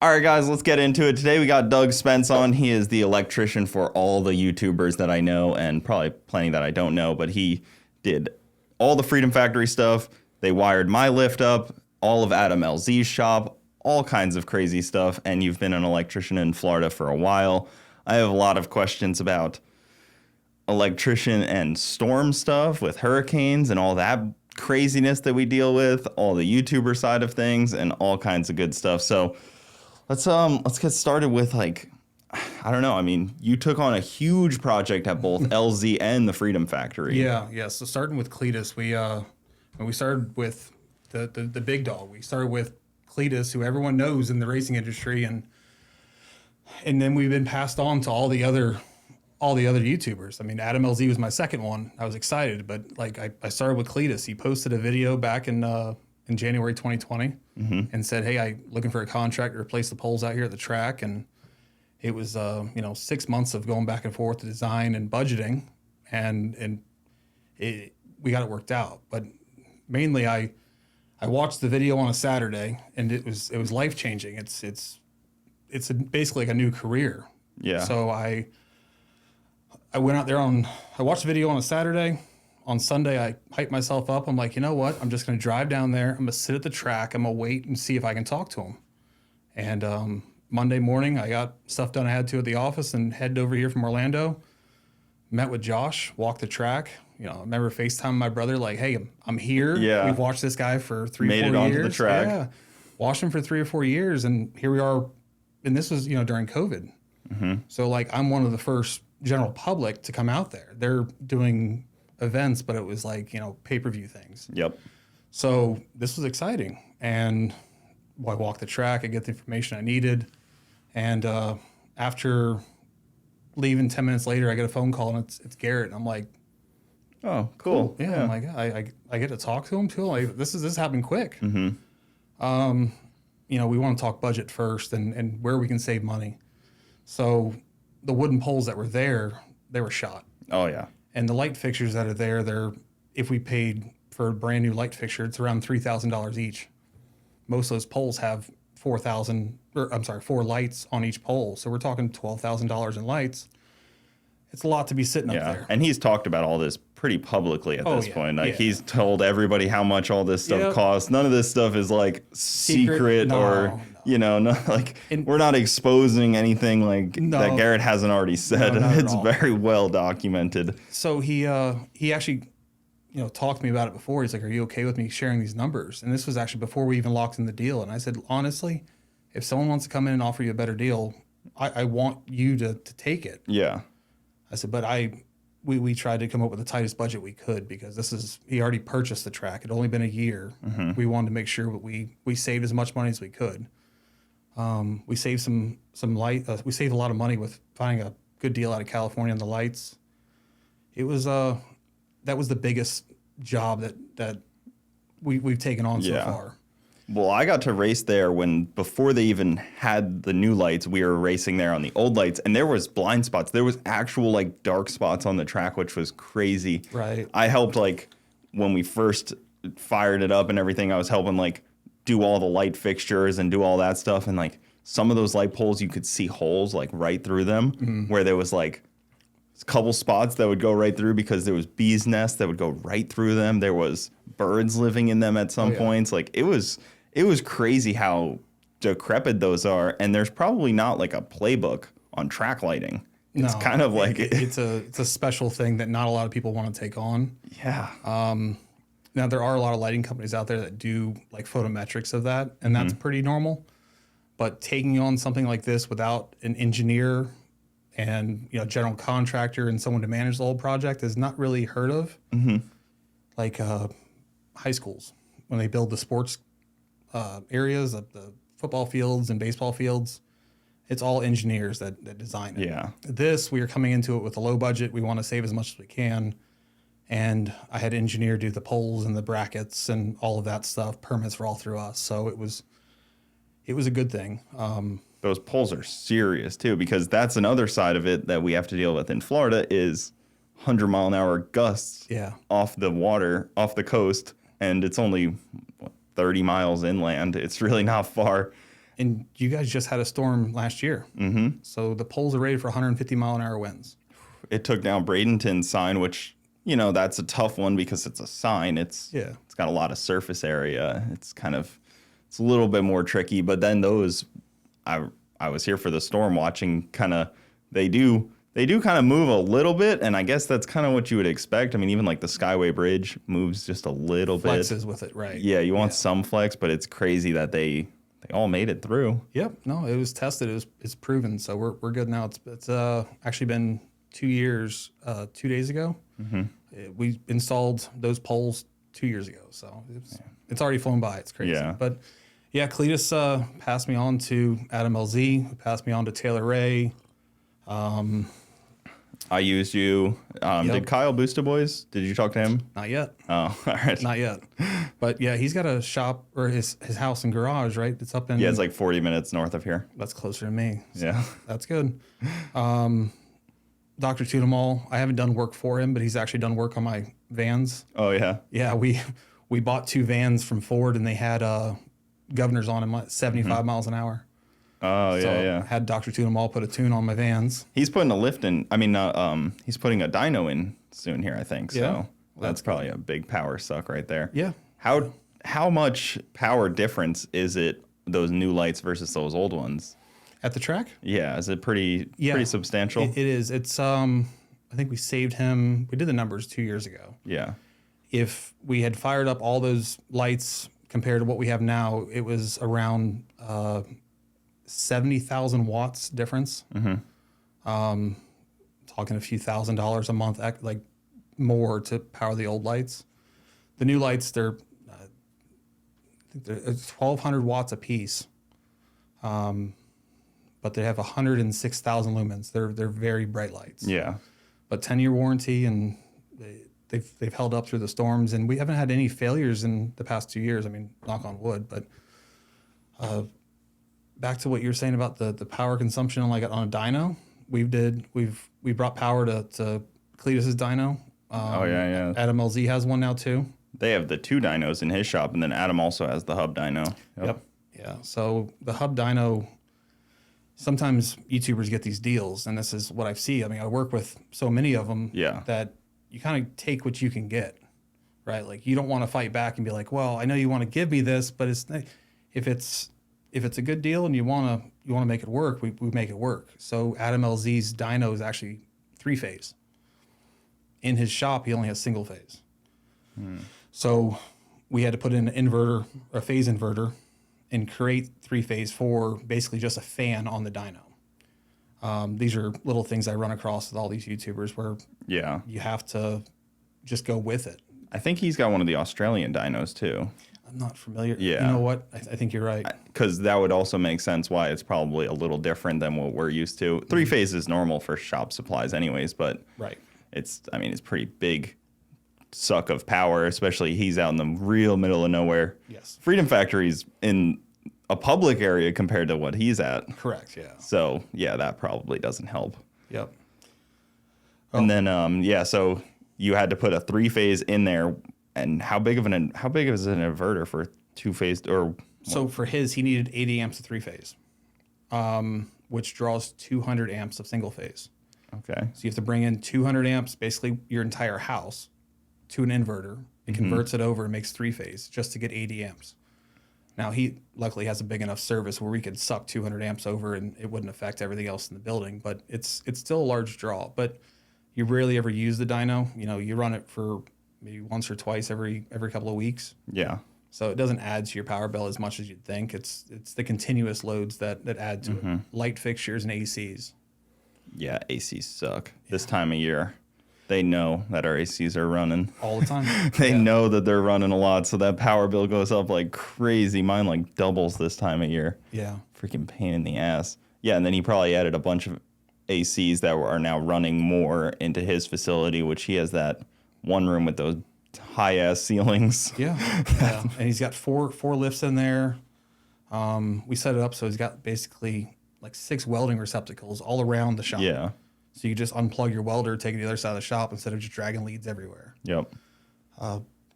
All right, guys, let's get into it. Today we got Doug Spence on. He is the electrician for all the YouTubers that I know and probably plenty that I don't know, but he did all the Freedom Factory stuff. They wired my lift up, all of Adam LZ's shop, all kinds of crazy stuff, and you've been an electrician in Florida for a while. I have a lot of questions about electrician and storm stuff with hurricanes and all that craziness that we deal with, all the YouTuber side of things, and all kinds of good stuff. So let's get started with, like, I don't know. I mean, you took on a huge project at both LZ and the Freedom Factory. Yeah. So starting with Cleetus, we started with the big dog. We started with Cleetus, who everyone knows in the racing industry, and then we've been passed on to all the other YouTubers. I mean, Adam LZ was my second one. I was excited, but like I started with Cleetus. He posted a video back in January 2020 and said, "Hey, I looking for a contract to replace the poles out here at the track." And it was 6 months of going back and forth to design and budgeting, and we got it worked out. But mainly, I watched the video on a Saturday, and it was life changing. It's basically like a new career. Yeah. So I went out there I watched the video on a Saturday. On Sunday, I hyped myself up. I'm like, you know what? I'm just going to drive down there. I'm going to sit at the track. I'm going to wait and see if I can talk to him. And Monday morning, I got stuff done I had to at the office and headed over here from Orlando. Met with Josh, walked the track. I remember FaceTiming my brother, like, hey, I'm here. Yeah. We've watched this guy for 3 or 4 years. Made it onto the track. Yeah. Watched him for 3 or 4 years, and here we are. And this was, during COVID. Mm-hmm. So, like, I'm one of the first general public to come out there. They're doing events, but it was like, pay-per-view things. Yep. So this was exciting. And I walked the track, I get the information I needed. And after leaving 10 minutes later, I get a phone call, and it's Garrett. And I'm like, oh, cool. Yeah. I'm like, I get to talk to him too. Like, this is happening quick. Mm-hmm. We want to talk budget first and where we can save money. So the wooden poles that were there, they were shot. Oh, yeah. And the light fixtures that are there, if we paid for a brand new light fixture, it's around $3,000 each. Most of those poles have 4 lights on each pole. So we're talking $12,000 in lights. It's a lot to be sitting up there. And he's talked about all this pretty publicly at this point. Like, he's told everybody how much all this stuff costs. None of this stuff is like secret or, not like, we're not exposing anything that Garrett hasn't already said. It's very well documented. So he actually, talked to me about it before. He's like, are you okay with me sharing these numbers? And this was actually before we even locked in the deal. And I said, honestly, if someone wants to come in and offer you a better deal, I want you to take it. Yeah. I said, but we tried to come up with the tightest budget we could, because he already purchased the track. It had only been a year. Mm-hmm. We wanted to make sure that we saved as much money as we could. We saved some light. We saved a lot of money with finding a good deal out of California on the lights. It was that was the biggest job that we've taken on so far. Well, I got to race there before they even had the new lights, we were racing there on the old lights, and there was blind spots. There was actual, like, dark spots on the track, which was crazy. Right. I helped, like, when we first fired it up and everything, I was helping, like, do all the light fixtures and do all that stuff. And, like, some of those light poles, you could see holes, like, right through them, where there was, like, a couple spots that would go right through because there was bees' nests that would go right through them. There was birds living in them at some points. Like, it was crazy how decrepit those are, and there's probably not like a playbook on track lighting. It's kind of like it's a special thing that not a lot of people want to take on. Yeah. Now there are a lot of lighting companies out there that do like photometrics of that, and that's pretty normal. But taking on something like this without an engineer and general contractor and someone to manage the whole project is not really heard of. Mm-hmm. Like high schools, when they build the sports areas of the football fields and baseball fields, it's all engineers that design it. Yeah. This, we are coming into it with a low budget. We want to save as much as we can. And I had an engineer do the poles and the brackets and all of that stuff. Permits were all through us. So it was a good thing. Those poles are serious too, because that's another side of it that we have to deal with in Florida is 100-mile-an-hour gusts off the water, off the coast. And it's only 30 miles inland. It's really not far. And you guys just had a storm last year. Mm-hmm. So the poles are rated for 150-mile-an-hour winds. It took down Bradenton's sign, which, that's a tough one because it's a sign. It's got a lot of surface area. It's a little bit more tricky. But then those, I was here for the storm watching they do kind of move a little bit. And I guess that's kind of what you would expect. I mean, even like the Skyway Bridge moves just a little bit. Flexes with it, right. Yeah, you want some flex, but it's crazy that they all made it through. Yep. No, it was tested. It's proven. So we're good now. It's actually been 2 years. 2 days ago, we installed those poles 2 years ago. So it's already flown by. It's crazy. Yeah. But yeah, Cleetus passed me on to Adam LZ, who passed me on to Taylor Ray. I used you. Did Kyle Booster Boys? Did you talk to him? Not yet. Oh, all right. Not yet. But yeah, he's got a shop or his house and garage, right? It's up in. Yeah, it's like 40 minutes north of here. That's closer to me. So Yeah. that's good. Dr. Tunamal, I haven't done work for him, but he's actually done work on my vans. Oh, yeah. Yeah, we bought 2 vans from Ford, and they had governors on them at 75 miles an hour. Oh, So yeah. I had Dr. Tunamal put a tune on my vans. He's putting a lift in. I mean, he's putting a dyno in soon here, I think. So Yeah. that's probably a big power suck right there. Yeah. How much power difference is it, those new lights versus those old ones? At the track? Yeah, is it pretty substantial? It is. It's I think we saved him. We did the numbers 2 years ago. Yeah. If we had fired up all those lights compared to what we have now, it was around 70,000 watts difference. Talking a few $1,000s a month, like more to power the old lights. The new lights, they're 1,200 watts a piece. But they have 106,000 lumens. They're very bright lights. Yeah. But 10-year warranty, and they've held up through the storms, and we haven't had any failures in the past 2 years. I mean, knock on wood. But back to what you were saying about the power consumption, like on a dyno, we brought power to Cleetus's dyno. Yeah. Adam LZ has one now too. They have the 2 dynos in his shop, and then Adam also has the hub dyno. Yep. Yeah. So the hub dyno. Sometimes YouTubers get these deals, and this is what I see. I mean, I work with so many of them that you kind of take what you can get, right? Like, you don't want to fight back and be like, well, I know you want to give me this, but if it's a good deal and you want to make it work, we make it work. So Adam LZ's dyno is actually 3-phase. In his shop, he only has single phase. So we had to put in an inverter, a phase inverter, and create 3-phase for basically just a fan on the dyno. These are little things I run across with all these YouTubers where you have to just go with it. I think he's got one of the Australian dynos too. I'm not familiar. Yeah. You know what? I think you're right. Because that would also make sense why it's probably a little different than what we're used to. 3-phase is normal for shop supplies anyways, but Right. it's pretty big suck of power, especially he's out in the real middle of nowhere. Yes. Freedom Factory's in a public area compared to what he's at. Correct, yeah. So, yeah, that probably doesn't help. Yep. And then, so you had to put a 3-phase in there. And how big is an inverter for 2-phase or? So for his, he needed 80 amps of 3-phase, which draws 200 amps of single phase. Okay. So you have to bring in 200 amps, basically your entire house, to an inverter. It converts it over and makes 3-phase just to get 80 amps. Now, he luckily has a big enough service where we could suck 200 amps over and it wouldn't affect everything else in the building, but it's still a large draw. But you rarely ever use the dyno. You know, you run it for maybe once or twice every couple of weeks. Yeah. So it doesn't add to your power bill as much as you'd think. It's the continuous loads that add to it. Light fixtures and ACs. Yeah, ACs suck this time of year. They know that our ACs are running. All the time. They know that they're running a lot, so that power bill goes up like crazy. Mine like doubles this time of year. Yeah. Freaking pain in the ass. Yeah, and then he probably added a bunch of ACs that are now running more into his facility, which he has that one room with those high-ass ceilings. Yeah. Yeah. And he's got four lifts in there. We set it up so he's got basically like 6 welding receptacles all around the shop. Yeah. So you just unplug your welder, take it to the other side of the shop instead of just dragging leads everywhere. Yep.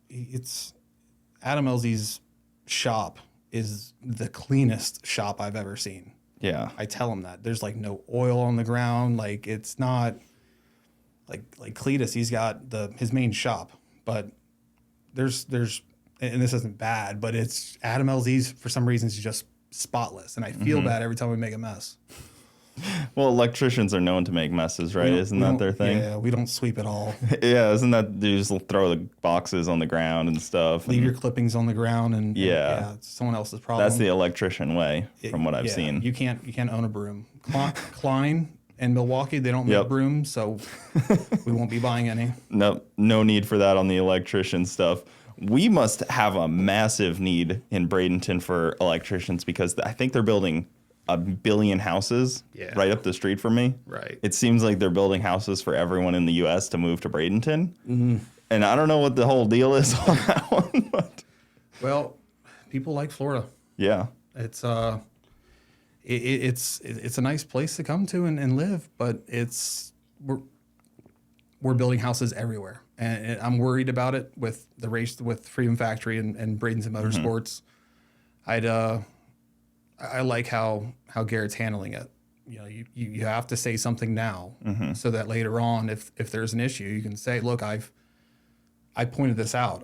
It's Adam LZ's shop is the cleanest shop I've ever seen. Yeah. I tell them that there's like no oil on the ground. Like it's not like Cleetus. He's got his main shop, but there's and this isn't bad, but it's Adam LZ's for some reason is just spotless, and I feel bad every time we make a mess. Well, electricians are known to make messes, right? Isn't that their thing? Yeah, we don't sweep at all. Yeah, isn't that you just throw the boxes on the ground and stuff? Leave your clippings on the ground, and Yeah. it's someone else's problem. That's the electrician way, from what I've seen. You can't own a broom. Klein and Milwaukee, they don't make Yep. brooms, so we won't be buying any. No need for that on the electrician stuff. We must have a massive need in Bradenton for electricians because I think they're building 1 billion houses right up the street from me. Right. It seems like they're building houses for everyone in the U.S. to move to Bradenton. Mm-hmm. And I don't know what the whole deal is on that one. But Well, people like Florida. yeah. It's it's a nice place to come to and live, but we're building houses everywhere, and I'm worried about it with the race with Freedom Factory and Bradenton Motorsports. I like how Garrett's handling it. You know, you have to say something now so that later on, if there's an issue, you can say, look, I pointed this out.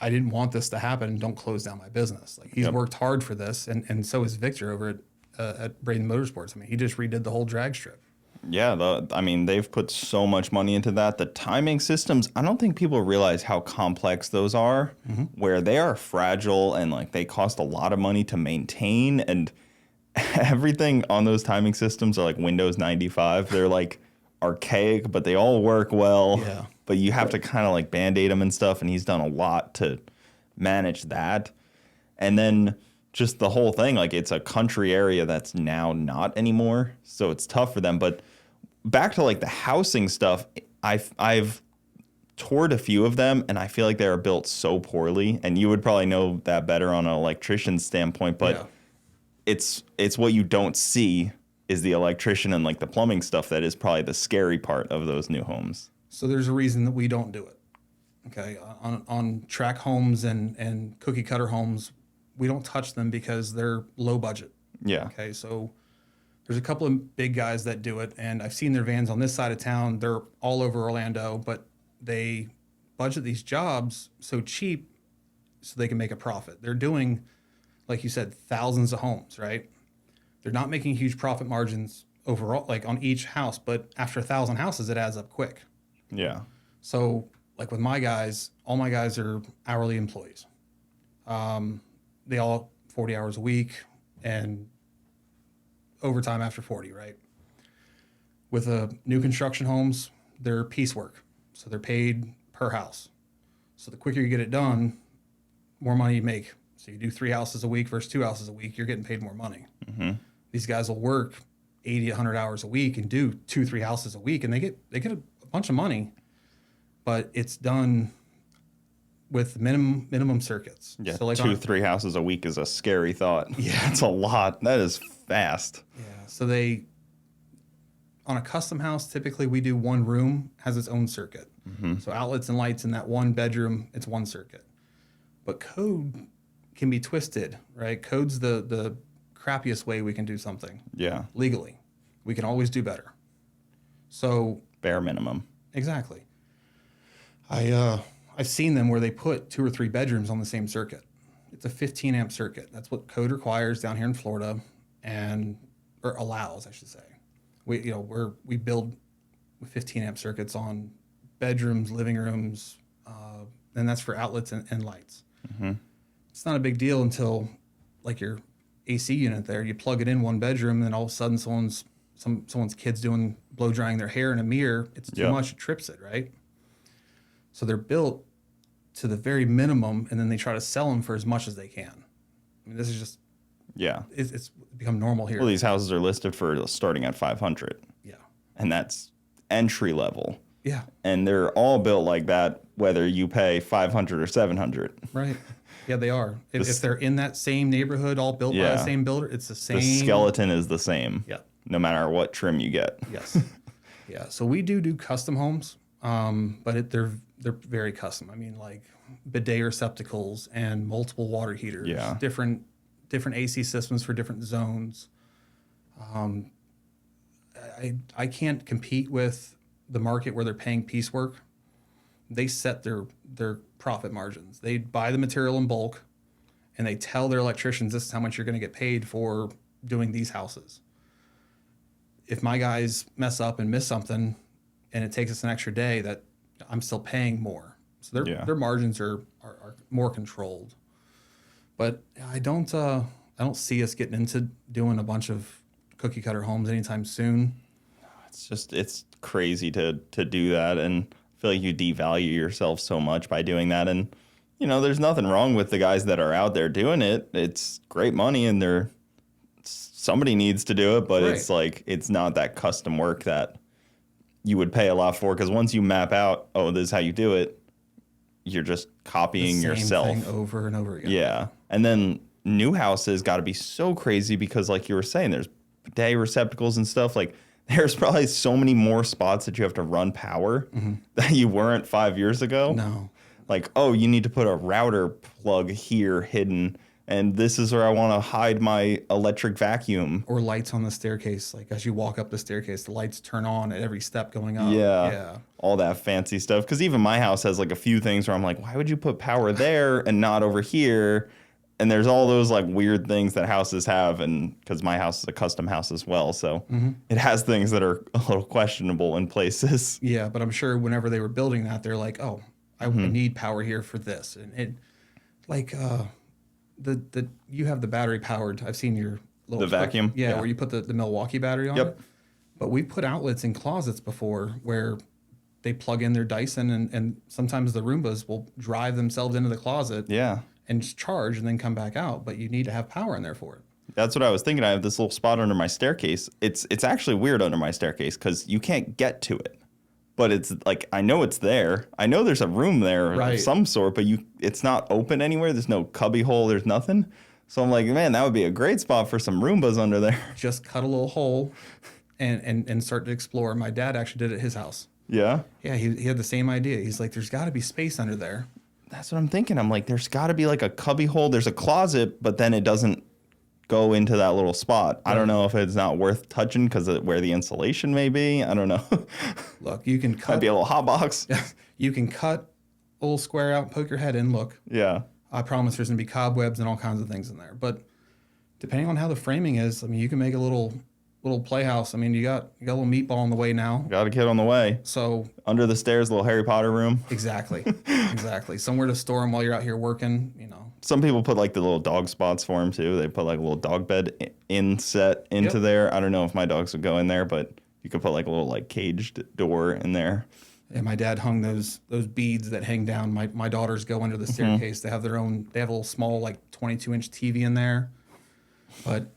I didn't want this to happen. Don't close down my business. Like he's worked hard for this, and so has Victor over at Bradenton Motorsports. I mean, he just redid the whole drag strip. Yeah, they've put so much money into that. The timing systems, I don't think people realize how complex those are, where they are fragile and like they cost a lot of money to maintain, and everything on those timing systems are like Windows 95. They're like archaic, but they all work well. Yeah. But you have to kind of like band-aid them and stuff, and he's done a lot to manage that. And then just the whole thing, like it's a country area that's now not anymore, so it's tough for them. But back to like the housing stuff, I've toured a few of them, and I feel like they are built so poorly. And you would probably know that better on an electrician's standpoint, but it's what you don't see is the electrician and like the plumbing stuff that is probably the scary part of those new homes. So there's a reason that we don't do it. Okay, on track homes and cookie cutter homes, we don't touch them because they're low budget. Yeah. Okay, so there's a couple of big guys that do it, and I've seen their vans on this side of town. They're all over Orlando, but they budget these jobs so cheap so they can make a profit. They're doing, like you said, thousands of homes, right? They're not making huge profit margins overall, like on each house, but after 1,000 houses, it adds up quick. Yeah. So, like with my guys, all my guys are hourly employees. They all 40 hours a week and overtime after 40, right? With new construction homes, they're piecework. So they're paid per house. So the quicker you get it done, more money you make. So you do 3 houses a week versus 2 houses a week, you're getting paid more money. Mm-hmm. These guys will work 80, 100 hours a week and do 2-3 houses a week, and they get a bunch of money, but it's done with minimum circuits. Yeah, so like 2-3 houses a week is a scary thought. Yeah. That's a lot. That is fast. Yeah. So on a custom house, typically we do one room has its own circuit. Mm-hmm. So outlets and lights in that one bedroom, it's one circuit. But code can be twisted, right? Code's the crappiest way we can do something. Yeah. Legally. We can always do better. So Bare minimum. exactly. I've seen them where they put 2 or 3 bedrooms on the same circuit. It's a 15 amp circuit. That's what code requires down here in Florida, or allows, I should say. We build with 15 amp circuits on bedrooms, living rooms, and that's for outlets and lights. Mm-hmm. It's not a big deal until like your AC unit there. You plug it in one bedroom, and then all of a sudden someone's kid's blow drying their hair in a mirror. It's too much. It trips it, right? So they're built to the very minimum, and then they try to sell them for as much as they can. I mean, this is just it's become normal here. Well, these houses are listed for starting at 500. Yeah, and that's entry level. Yeah, and they're all built like that, whether you pay 500 or 700. Right. Yeah, they are. If they're in that same neighborhood, all built by the same builder, it's the same. The skeleton is the same. Yeah. No matter what trim you get. Yes. Yeah. So we do custom homes. they're very custom. I mean, like bidet receptacles and multiple water heaters, Yeah. different AC systems for different zones. I can't compete with the market where they're paying piecework. They set their profit margins. They buy the material in bulk, and they tell their electricians this is how much you're going to get paid for doing these houses. If my guys mess up and miss something, and it takes us an extra day, that I'm still paying more. So their margins are more controlled. But I don't see us getting into doing a bunch of cookie cutter homes anytime soon. It's crazy to do that, and I feel like you devalue yourself so much by doing that. And there's nothing wrong with the guys that are out there doing it. It's great money, and somebody needs to do it, but Right. it's like it's not that custom work that you would pay a lot for, because once you map out, oh, this is how you do it, you're just copying The same yourself thing over and over again. Yeah. And then new houses got to be so crazy because, like you were saying, there's bidet receptacles and stuff. Like, there's probably so many more spots that you have to run power that you weren't 5 years ago. No. Like, oh, you need to put a router plug here hidden, and this is where I want to hide my electric vacuum. Or lights on the staircase. Like as you walk up the staircase, the lights turn on at every step going up. Yeah. All that fancy stuff. Because even my house has like a few things where I'm like, why would you put power there and not over here? And there's all those like weird things that houses have. And because my house is a custom house as well. So it has things that are a little questionable in places. Yeah, but I'm sure whenever they were building that, they're like, oh, I need power here for this. And it, like, you have the battery powered. I've seen your little The vacuum? Yeah, where you put the Milwaukee battery on Yep. it. But we put outlets in closets before where they plug in their Dyson, and sometimes the Roombas will drive themselves into the closet Yeah. and just charge and then come back out. But you need to have power in there for it. That's what I was thinking. I have this little spot under my staircase. It's actually weird under my staircase because you can't get to it. But it's like, I know it's there. I know there's a room there of Right. some sort, but it's not open anywhere. There's no cubby hole. There's nothing. So I'm like, man, that would be a great spot for some Roombas under there. Just cut a little hole and start to explore. My dad actually did it at his house. Yeah. Yeah, he had the same idea. He's like, there's got to be space under there. That's what I'm thinking. I'm like, there's got to be like a cubby hole. There's a closet, but then it doesn't go into that little spot. I don't know if it's not worth touching because of where the insulation may be. I don't know. Look, you can Might cut. be a little hot box. You can cut a little square out, poke your head in. Look, Yeah. I promise there's gonna be cobwebs and all kinds of things in there. But depending on how the framing is, I mean, you can make a little playhouse. I mean, you got a little meatball on the way now. Got a kid on the way. So Under the stairs, little Harry Potter room. exactly, exactly. Somewhere to store them while you're out here working. Some people put like the little dog spots for them too. They put like a little dog bed inset into Yep. there. I don't know if my dogs would go in there, but you could put like a little like caged door in there. And my dad hung those beads that hang down. My daughters go under the staircase. They have their own. They have a little small like 22-inch TV in there. But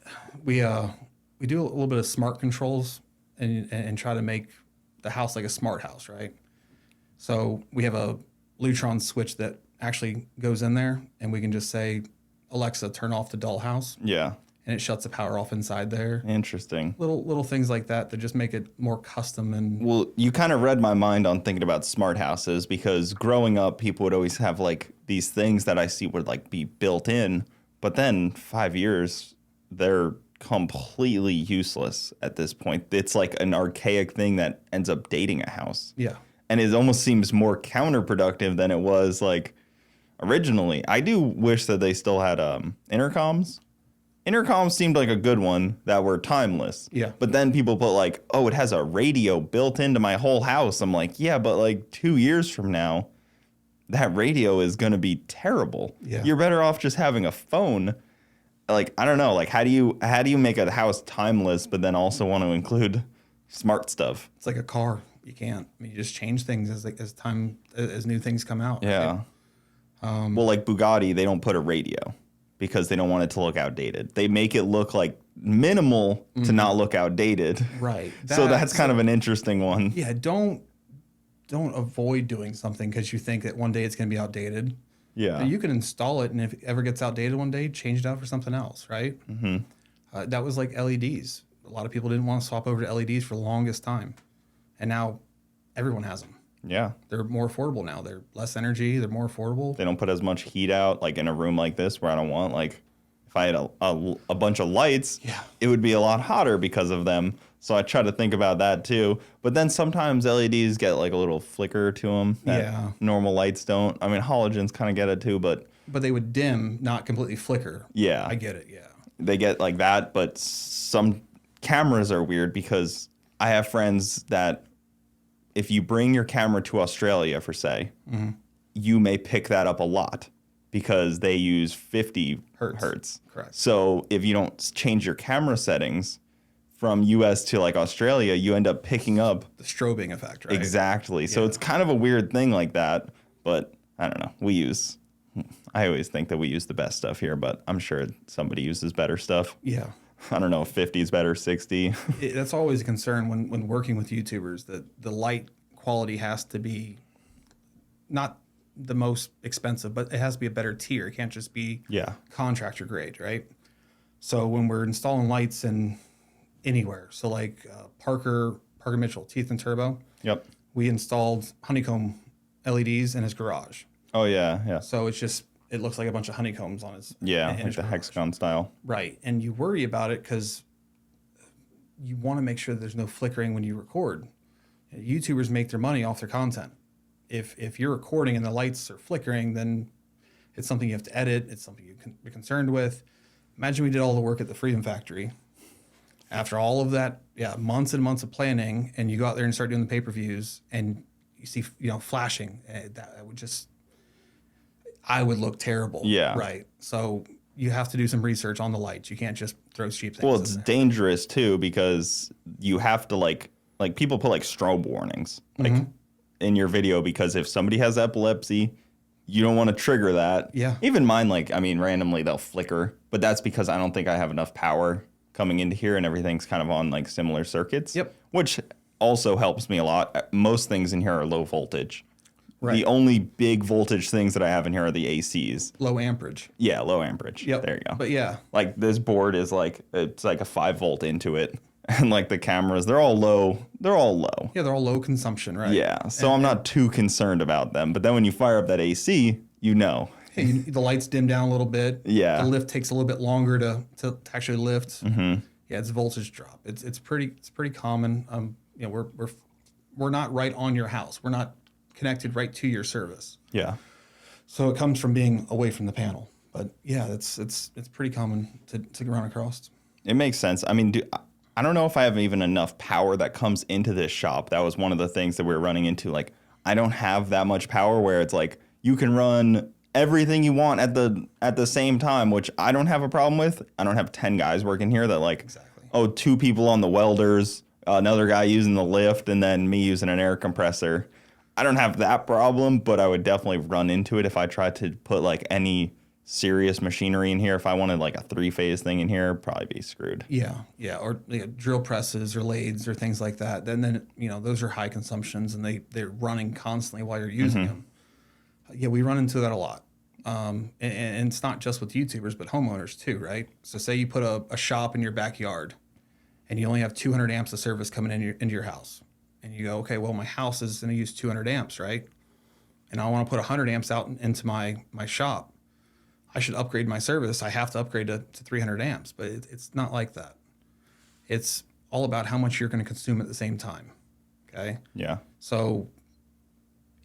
we do a little bit of smart controls and try to make the house like a smart house, right? So we have a Lutron switch that actually goes in there, and we can just say, Alexa, turn off the dollhouse, Yeah. and it shuts the power off inside there. Interesting. Little things like that just make it more custom and Well, you kind of read my mind on thinking about smart houses because growing up, people would always have like these things that I see would like be built in, but then 5 years, they're completely useless at this point. It's like an archaic thing that ends up dating a house. yeah. And it almost seems more counterproductive than it was like originally. I do wish that they still had intercoms. Intercoms seemed like a good one that were timeless. Yeah. But then people put like, oh, it has a radio built into my whole house. I'm like, yeah, but like 2 years from now, that radio is going to be terrible. Yeah. You're better off just having a phone. Like, I don't know. Like, how do you make a house timeless, but then also want to include smart stuff? It's like a car. You can't. I mean, you just change things as new things come out. Yeah. right? Well, like Bogetti, they don't put a radio because they don't want it to look outdated. They make it look like minimal to not look outdated. Right. So that's kind of an interesting one. Yeah. Don't avoid doing something because you think that one day it's going to be outdated. Yeah. You can install it, and if it ever gets outdated one day, change it out for something else, right? Mm-hmm. That was like LEDs. A lot of people didn't want to swap over to LEDs for the longest time, and now everyone has them. Yeah. They're more affordable now. They're less energy. They're more affordable. They don't put as much heat out, like in a room like this where I don't want, like, if I had a bunch of lights, Yeah. it would be a lot hotter because of them. So I try to think about that too. But then sometimes LEDs get like a little flicker to them that Yeah. normal lights don't. I mean, halogens kind of get it too, but But they would dim, not completely flicker. yeah. I get it. Yeah. They get like that. But some cameras are weird because I have friends that if you bring your camera to Australia, for say, you may pick that up a lot because they use 50 hertz. Correct. So if you don't change your camera settings from US to like Australia, you end up picking up The strobing effect, right? exactly. So Yeah. it's kind of a weird thing like that, but I don't know. I always think that we use the best stuff here, but I'm sure somebody uses better stuff. Yeah. I don't know if 50 is better, 60. That's always a concern when working with YouTubers, that the light quality has to be not the most expensive, but it has to be a better tier. It can't just be Yeah. contractor grade, right? So when we're installing lights in anywhere, so like Parker Mitchell, Teeth and Turbo, Yep. we installed honeycomb LEDs in his garage. Oh yeah, yeah. So it looks like a bunch of honeycombs on his Yeah, in like his the garage. hexagon style. Right. And you worry about it because you want to make sure that there's no flickering when you record. YouTubers make their money off their content. If you're recording and the lights are flickering, then it's something you have to edit. It's something you can be concerned with. Imagine we did all the work at the Freedom Factory. After all of that, months and months of planning, and you go out there and start doing the pay-per-views, and you see, flashing. That would just, I would look terrible. Yeah. Right. So you have to do some research on the lights. You can't just throw cheap things. Well, in it's there. dangerous too because you have to like people put like strobe warnings like in your video because if somebody has epilepsy, you don't want to trigger that. Yeah. Even mine, like, I mean, randomly they'll flicker, but that's because I don't think I have enough power coming into here and everything's kind of on like similar circuits. Yep. Which also helps me a lot. Most things in here are low voltage. Right. The only big voltage things that I have in here are the ACs. Low amperage. Yeah, low amperage. Yep. There you go. But yeah, Like this board is like, it's like a 5 volt into it. And like the cameras, they're all low. They're all low. they're all low consumption, right? Yeah. So I'm not too concerned about them. But then when you fire up that AC, you know. The lights dim down a little bit. Yeah. The lift takes a little bit longer to actually lift. Mm-hmm. Yeah, it's voltage drop. It's pretty common. We're not right on your house. We're not connected right to your service. Yeah. So it comes from being away from the panel. But yeah, it's pretty common to run across. It makes sense. I mean, I don't know if I have even enough power that comes into this shop. That was one of the things that we were running into. Like, I don't have that much power where it's like you can run everything you want at the same time, which I don't have a problem with. I don't have 10 guys working here that like, Exactly. 2 people on the welders, another guy using the lift, and then me using an air compressor. I don't have that problem, but I would definitely run into it if I tried to put like any serious machinery in here. If I wanted like a 3-phase thing in here, probably be screwed. Yeah, or drill presses or lathes or things like that. Then those are high consumptions and they're running constantly while you're using them. Yeah, we run into that a lot. And it's not just with YouTubers, but homeowners too, right? So say you put a shop in your backyard and you only have 200 amps of service coming into your house. And you go, okay, well, my house is going to use 200 amps, right? And I want to put 100 amps out into my shop. I should upgrade my service. I have to upgrade to 300 amps, but it's not like that. It's all about how much you're going to consume at the same time, okay? Yeah. So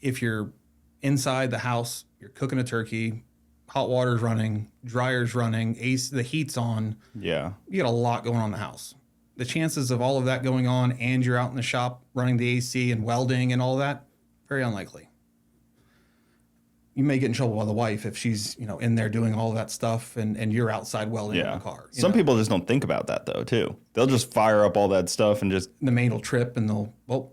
if you're inside the house, you're cooking a turkey, hot water's running, dryer's running, the heat's on, Yeah. you got a lot going on in the house. The chances of all of that going on and you're out in the shop running the AC and welding and all that, very unlikely. You may get in trouble by the wife if she's, in there doing all that stuff and you're outside welding in Yeah. the car. Some people just don't think about that though, too. They'll just fire up all that stuff and just, The main will trip and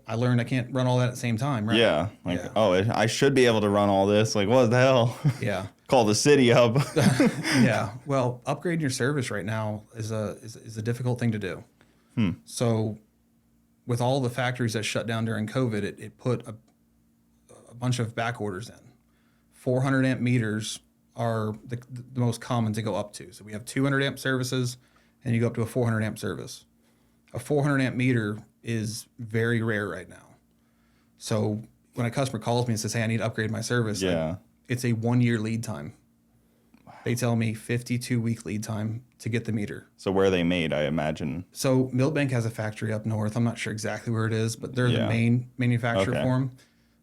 I learned I can't run all that at the same time, right? yeah. Like, Yeah. I should be able to run all this. Like, what the hell? Yeah. Call the city up. Yeah. Well, upgrading your service right now is a difficult thing to do. So with all the factories that shut down during COVID, it put a bunch of back orders in. 400 amp meters are the most common to go up to. So we have 200 amp services and you go up to a 400 amp service. A 400 amp meter is very rare right now. So when a customer calls me and says, hey, I need to upgrade my service, Yeah. it's a 1 year lead time. They tell me 52-week lead time to get the meter. So where are they made, I imagine? So Millbank has a factory up north. I'm not sure exactly where it is, but they're the main manufacturer for them.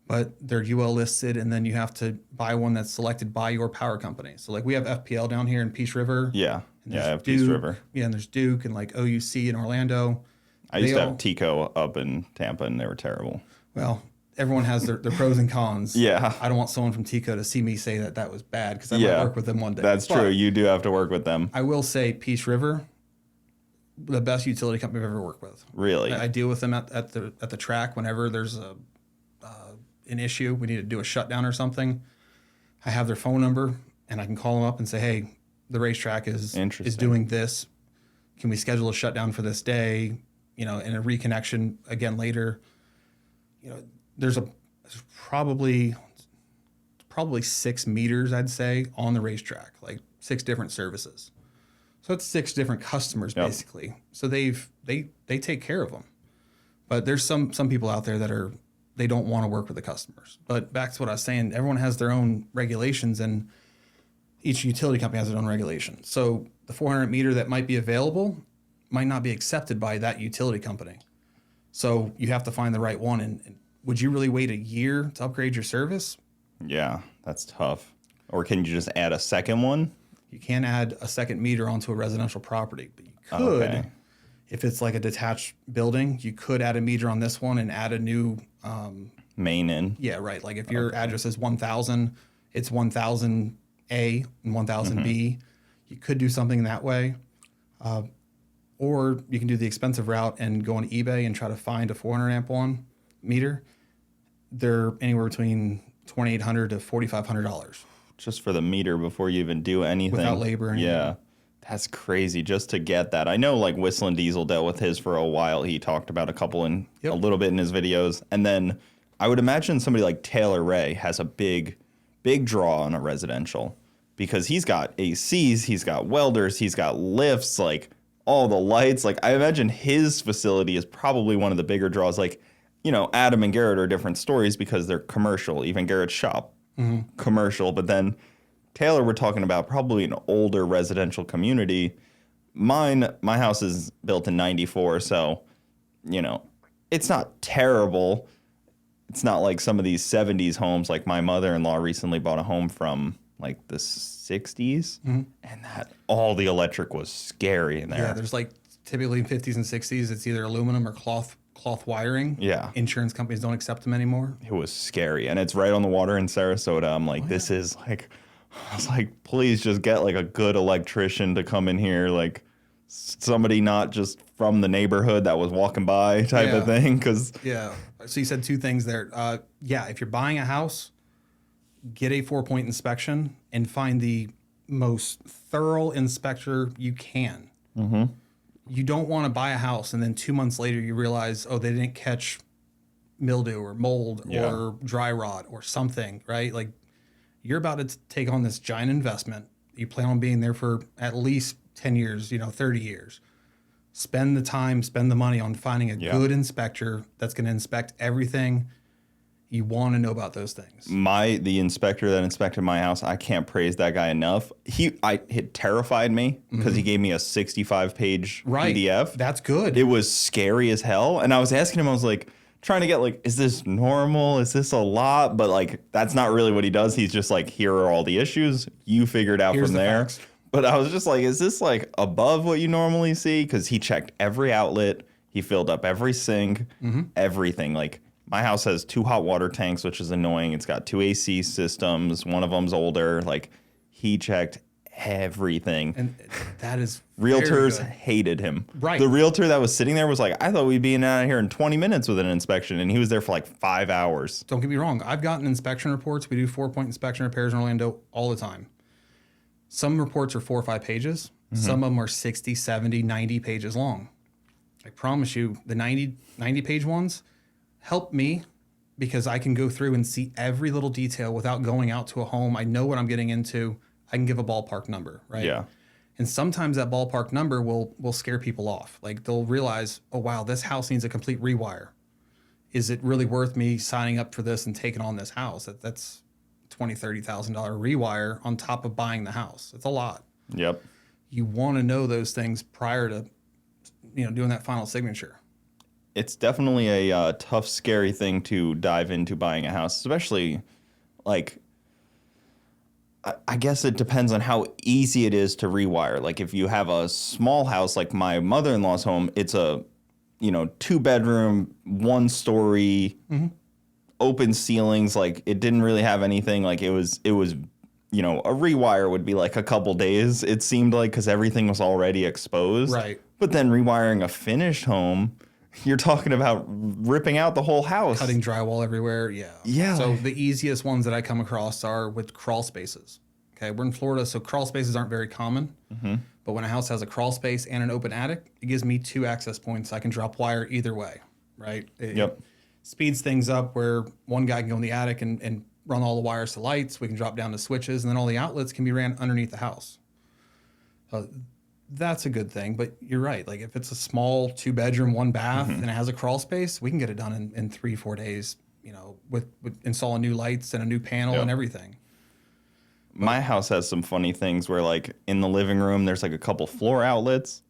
But they're UL listed, and then you have to buy one that's selected by your power company. So like we have FPL down here in Peace River. Yeah. Yeah, I have Duke, Peace River. Yeah, and there's Duke and like OUC in Orlando. I used to have Tico up in Tampa, and they were terrible. Well, everyone has their pros and cons. Yeah. I don't want someone from Tico to see me say that was bad because I might work with them one day. That's true. You do have to work with them. I will say Peace River, the best utility company I've ever worked with. Really? I deal with them at the track whenever there's an issue. We need to do a shutdown or something. I have their phone number, and I can call them up and say, hey, the racetrack is doing this. Can we schedule a shutdown for this day? And a reconnection again later. There's probably 6 meters, I'd say, on the racetrack, like 6 different services. So it's 6 different customers basically. So they take care of them. But there's some people out there that they don't want to work with the customers. But back to what I was saying, everyone has their own regulations, and each utility company has their own regulations. So the 400 meter that might be available might not be accepted by that utility company. So you have to find the right one. And would you really wait a year to upgrade your service? Yeah, that's tough. Or can you just add a second one? You can't add a second meter onto a residential property, but you could, if it's like a detached building, you could add a meter on this one and add a new main in. Yeah, right. Like if your address is 1000, it's 1000A and 1000B. You could do something that way. Or you can do the expensive route and go on eBay and try to find a 400 amp one meter. They're anywhere between $2,800 to $4,500 just for the meter before you even do anything without labor. Yeah, that's crazy just to get that. I know like Whistling Diesel dealt with his for a while. He talked about a couple in a little bit in his videos, and then I would imagine somebody like Taylor Ray has a big draw on a residential because he's got ACs, he's got welders, he's got lifts, like all the lights. Like I imagine his facility is probably one of the bigger draws. Like, Adam and Garrett are different stories because they're commercial. Even Garrett's shop, commercial. But then Taylor, we're talking about probably an older residential community. My house is built in 94, so, it's not terrible. It's not like some of these 70s homes. Like my mother-in-law recently bought a home from like the 60s, and that all the electric was scary in there. Yeah, there's like typically in 50s and 60s, it's either aluminum or cloth wiring. Yeah. Insurance companies don't accept them anymore. It was scary, and it's right on the water in Sarasota. I'm like, this is like, I was like, please just get like a good electrician to come in here, like somebody not just from the neighborhood that was walking by type of thing. Cause so you said 2 things there. If you're buying a house, get a 4-point inspection and find the most thorough inspector you can. You don't want to buy a house and then 2 months later you realize, they didn't catch mildew or mold or dry rot or something, right? Like you're about to take on this giant investment. You plan on being there for at least 10 years, 30 years. Spend the time, spend the money on finding a good inspector that's going to inspect everything. You want to know about those things. The inspector that inspected my house, I can't praise that guy enough. It terrified me because he gave me a 65-page PDF. That's good. It was scary as hell. And I was asking him, I was like, trying to get like, is this normal? Is this a lot? But like, that's not really what he does. He's just like, here are all the issues. You figure it out from there. Facts. But I was just like, is this like above what you normally see? Because he checked every outlet. He filled up every sink, everything. Like, my house has 2 hot water tanks, which is annoying. It's got 2 AC systems. One of them's older. Like, he checked everything. And that is Realtors hated him. Right. The realtor that was sitting there was like, I thought we'd be out of here in 20 minutes with an inspection. And he was there for like 5 hours. Don't get me wrong. I've gotten inspection reports. We do 4-point inspection repairs in Orlando all the time. Some reports are 4 or 5 pages. Some of them are 60, 70, 90 pages long. I promise you, the 90 page ones help me because I can go through and see every little detail without going out to a home. I know what I'm getting into. I can give a ballpark number, right? Yeah. And sometimes that ballpark number will scare people off. Like they'll realize, oh, wow, this house needs a complete rewire. is it really worth me signing up for this and taking on this house? That's $20,000-$30,000 rewire on top of buying the house. It's a lot. Yep. You want to know those things prior to, doing that final signature. It's definitely a tough, scary thing to dive into buying a house, especially like, I guess it depends on how easy it is to rewire. Like if you have a small house, like my mother-in-law's home, it's a, 2-bedroom, 1-story, open ceilings. Like it didn't really have anything. Like it was, a rewire would be like a couple days, it seemed like, because everything was already exposed. Right. But then rewiring a finished home, you're talking about ripping out the whole house. Cutting drywall everywhere. Yeah. Yeah. So the easiest ones that I come across are with crawl spaces. Okay. We're in Florida, so crawl spaces aren't very common. But when a house has a crawl space and an open attic, it gives me 2 access points. I can drop wire either way, right? It speeds things up where one guy can go in the attic and run all the wires to lights. We can drop down to switches, and then all the outlets can be ran underneath the house. That's a good thing, but you're right. Like if it's a small 2-bedroom, 1-bath, and it has a crawl space, we can get it done in 3-4 days, with installing new lights and a new panel and everything. My house has some funny things where, like, in the living room, there's, like, a couple floor outlets.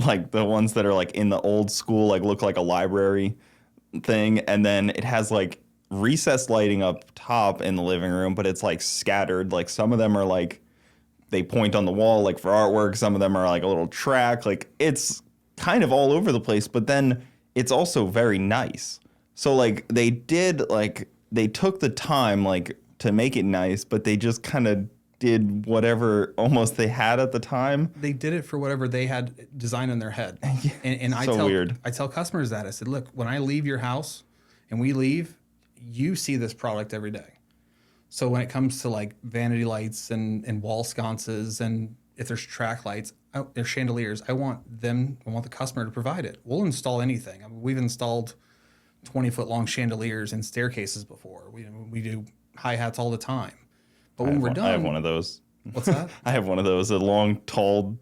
Like, the ones that are, like, in the old school, like, look like a library thing. And then it has, like, recessed lighting up top in the living room, but it's, like, scattered. Like, some of them are, like, they point on the wall, like, for artwork. Some of them are, like, a little track. Like, it's kind of all over the place. But then it's also very nice. So, like, they took the time, like, to make it nice, but they just kind of did whatever almost they had at the time. They did it for whatever they had designed in their head. And weird. I tell customers that. I said, look, when I leave your house and we leave, you see this product every day. So when it comes to like vanity lights and wall sconces, and if there's track lights, there's chandeliers, I want the customer to provide it. We'll install anything. I mean, we've installed 20-foot long chandeliers and staircases before. We do hi-hats all the time. But when we're done... I have one of those. What's that? I have one of those, a long, tall,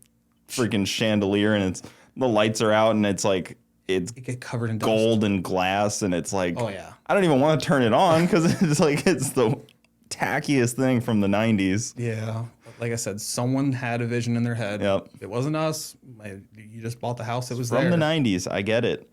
freaking chandelier, and the lights are out, and it get covered in dust. Gold and glass, and it's like... Oh, yeah. I don't even want to turn it on, because it's the tackiest thing from the 90s. Yeah. Like I said, someone had a vision in their head. Yep. It wasn't us. You just bought the house. It was from the 90s. I get it.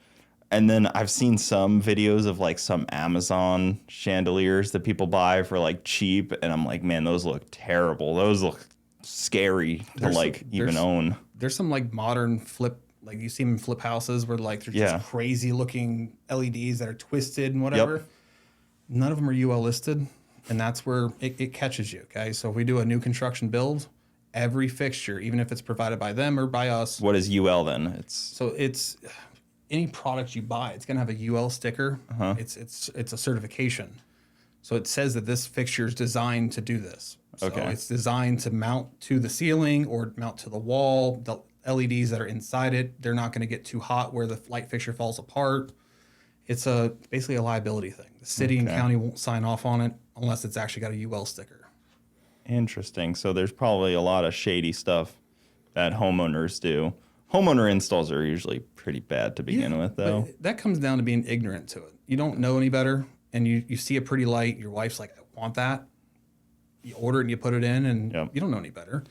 And then I've seen some videos of like some Amazon chandeliers that people buy for like cheap. And I'm like, man, those look terrible. Those look scary to even own. There's some like modern flip, like you see them in flip houses where like they're just crazy looking LEDs that are twisted and whatever. Yep. None of them are UL listed. And that's where it catches you. Okay. So if we do a new construction build, every fixture, even if it's provided by them or by us. What is UL then? It's any product you buy, it's going to have a UL sticker. It's a certification. So it says that this fixture is designed to do this. So it's designed to mount to the ceiling or mount to the wall. The LEDs that are inside it, they're not going to get too hot where the light fixture falls apart. It's basically a liability thing. The city and county won't sign off on it unless it's actually got a UL sticker. Interesting. So there's probably a lot of shady stuff that homeowners do. Homeowner installs are usually pretty bad to begin with, though. But that comes down to being ignorant to it. You don't know any better, and you see a pretty light. Your wife's like, I want that. You order it and you put it in, and you don't know any better.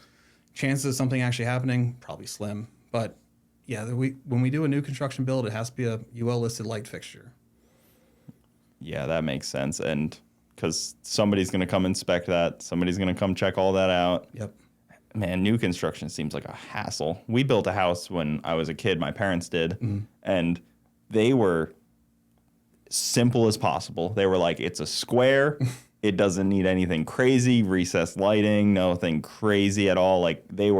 Chances of something actually happening, probably slim. But yeah, when we do a new construction build, it has to be a UL listed light fixture. Yeah, that makes sense. And because somebody's going to come inspect that, somebody's going to come check all that out. Yep. Man, new construction seems like a hassle. We built a house when I was a kid, my parents did, and they were simple as possible. They were like, it's a square. It doesn't need anything crazy, recessed lighting, nothing crazy at all. Like they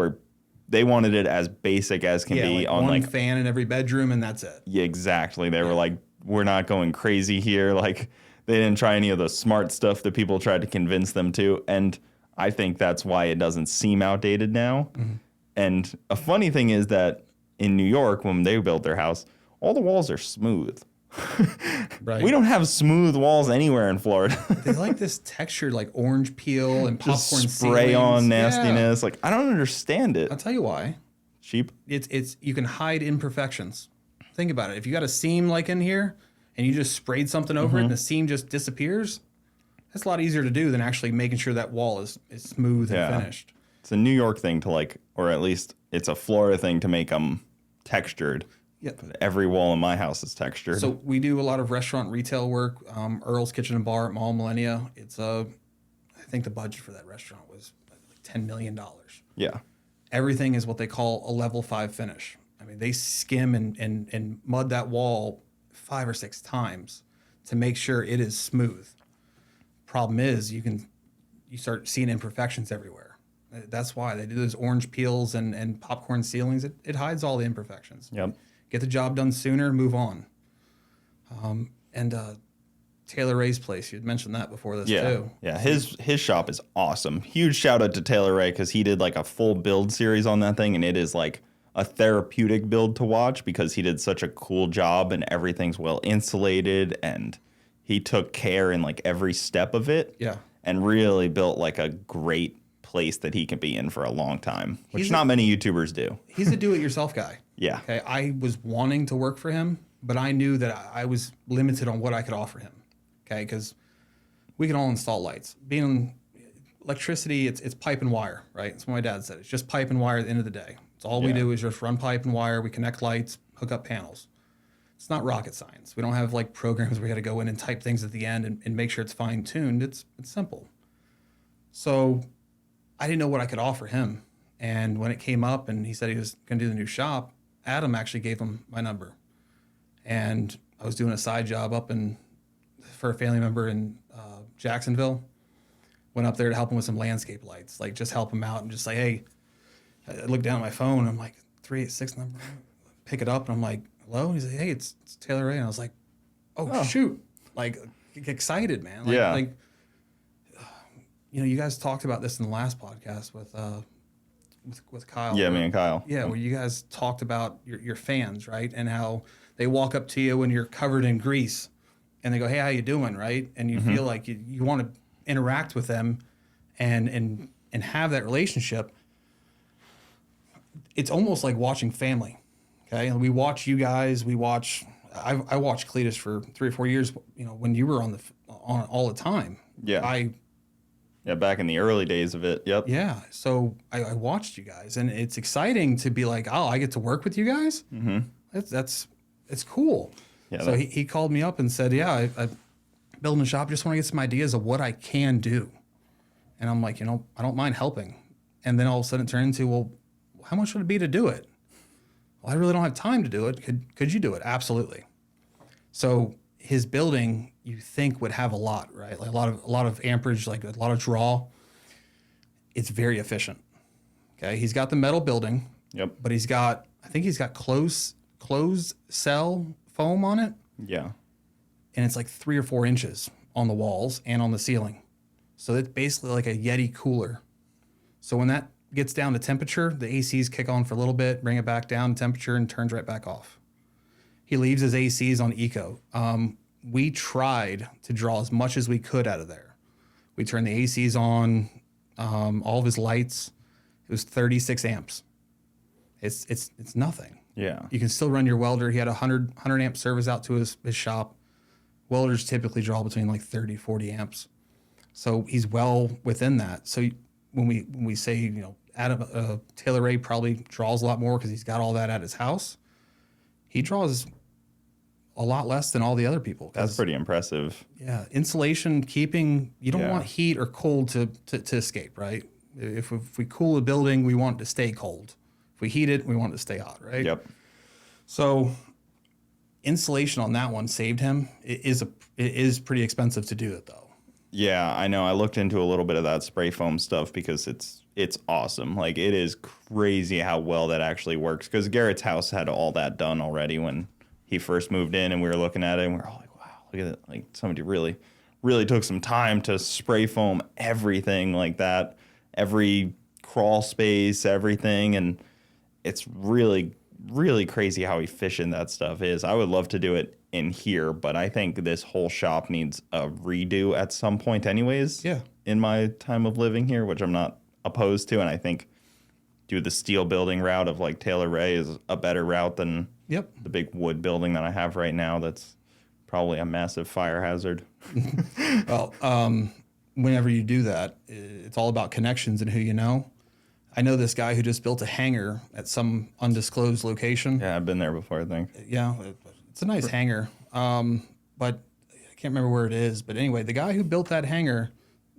wanted it as basic as can be. Like on one fan in every bedroom and that's it. Yeah, exactly. They were like, we're not going crazy here. Like they didn't try any of the smart stuff that people tried to convince them to. And I think that's why it doesn't seem outdated now. And a funny thing is that in New York, when they built their house, all the walls are smooth. Right. We don't have smooth walls anywhere in Florida. They like this textured like orange peel and popcorn just spray ceilings. on nastiness. Like I don't understand it. I'll tell you why. Cheap. It's you can hide imperfections. Think about it. If you got a seam like in here, and you just sprayed something over it and the seam just disappears, that's a lot easier to do than actually making sure that wall is smooth and finished. It's a New York thing to like, or at least it's a Florida thing to make them textured. Yep. But every wall in my house is textured. So we do a lot of restaurant retail work. Earl's Kitchen and Bar at Mall Millennia. It's I think the budget for that restaurant was like $10 million. Yeah. Everything is what they call a level 5 finish. I mean, they skim and mud that wall 5 or 6 times to make sure it is smooth. Problem is, you start seeing imperfections everywhere. That's why they do those orange peels and popcorn ceilings. It hides all the imperfections. Yep. Get the job done sooner, move on. And Taylor Ray's place, you had mentioned that before this too. Yeah, his shop is awesome. Huge shout out to Taylor Ray because he did like a full build series on that thing, and it is like a therapeutic build to watch because he did such a cool job and everything's well insulated, and he took care in like every step of it. Yeah. And really built like a great place that he can be in for a long time, which not many YouTubers do. He's a do-it-yourself guy. Yeah. Okay. I was wanting to work for him, but I knew that I was limited on what I could offer him. Okay, because we can all install lights. Being electricity, it's pipe and wire, right? That's what my dad said. It's just pipe and wire at the end of the day. It's all we do is just run pipe and wire. We connect lights, hook up panels. It's not rocket science. We don't have like programs where we got to go in and type things at the end and make sure it's fine-tuned. It's simple. So I didn't know what I could offer him. And when it came up and he said he was going to do the new shop, Adam actually gave him my number. And I was doing a side job for a family member in Jacksonville. Went up there to help him with some landscape lights, like just help him out and just like, hey, I looked down at my phone. I'm like, 386 number. Pick it up and I'm like, hello? And he's like, hey, it's Taylor Ray. And I was like, oh, shoot. Like, excited, man. Like, you guys talked about this in the last podcast with Kyle. Yeah, me and Kyle. Yeah, where you guys talked about your fans, right? And how they walk up to you when you're covered in grease and they go, hey, how you doing, right? And you feel like you want to interact with them and have that relationship. It's almost like watching family. Okay, we watch you guys. I watched Cleetus for 3 or 4 years. When you were on all the time. Yeah. Back in the early days of it. Yep. Yeah. So I watched you guys, and it's exciting to be like, oh, I get to work with you guys. Mm-hmm. It's cool. Yeah. So he called me up and said, yeah, I building a shop. Just want to get some ideas of what I can do. And I'm like, I don't mind helping. And then all of a sudden it turned into, well, how much would it be to do it? Well, I really don't have time to do it. Could you do it? Absolutely. So his building, you think would have a lot, right? Like a lot of amperage, like a lot of draw. It's very efficient. Okay. He's got the metal building. Yep. But I think he's got closed cell foam on it. Yeah. And it's like 3 or 4 inches on the walls and on the ceiling. So it's basically like a Yeti cooler. So when that gets down to temperature, the ACs kick on for a little bit, bring it back down to temperature, and turns right back off. He leaves his ACs on eco. We tried to draw as much as we could out of there. We turned the ACs on, all of his lights. It was 36 amps. It's nothing. Yeah. You can still run your welder. He had a 100 amp service out to his shop. Welders typically draw between like 30, 40 amps. So he's well within that. So when we say, Adam, Taylor Ray probably draws a lot more because he's got all that at his house. He draws a lot less than all the other people. That's pretty impressive. Yeah. Insulation, you don't want heat or cold to escape, right? If we cool a building, we want it to stay cold. If we heat it, we want it to stay hot, right? Yep. So insulation on that one saved him. It is pretty expensive to do it though. Yeah, I know. I looked into a little bit of that spray foam stuff because it's awesome. Like, it is crazy how well that actually works. Because Garrett's house had all that done already when he first moved in, and we were looking at it, and we were all like, wow, look at it. Like, somebody really, really took some time to spray foam everything like that. Every crawl space, everything. And it's really, really crazy how efficient that stuff is. I would love to do it in here, but I think this whole shop needs a redo at some point anyways. Yeah. In my time of living here, which I'm not opposed to, and I think do the steel building route of like Taylor Ray is a better route than the big wood building that I have right now that's probably a massive fire hazard. Well, whenever you do that, it's all about connections and who you know. I know this guy who just built a hangar at some undisclosed location. Yeah, I've been there before, I think. Yeah, it's a nice hangar, but I can't remember where it is. But anyway, the guy who built that hangar,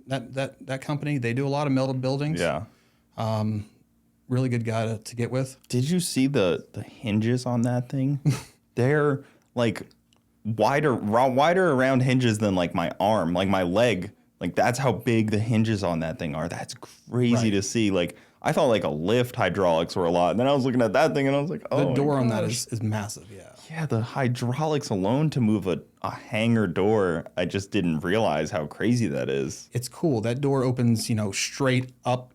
that company, they do a lot of metal buildings. Yeah. Really good guy to get with. Did you see the hinges on that thing? They're like wider around hinges than like my arm, like my leg. Like that's how big the hinges on that thing are. That's crazy to see. Like I thought like a lift hydraulics were a lot. And then I was looking at that thing and I was like, oh, the door on that is massive. Yeah. Yeah, the hydraulics alone to move a hangar door, I just didn't realize how crazy that is. It's cool. That door opens, straight up,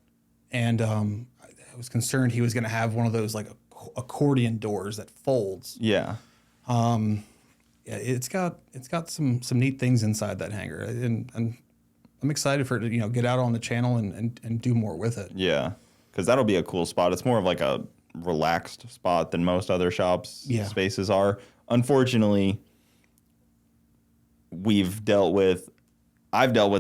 and I was concerned he was going to have one of those like accordion doors that folds. Yeah. Yeah, it's got some neat things inside that hangar, and I'm excited for it to get out on the channel and do more with it. Yeah, because that'll be a cool spot. It's more of like a relaxed spot than most other shops spaces are. Unfortunately, I've dealt with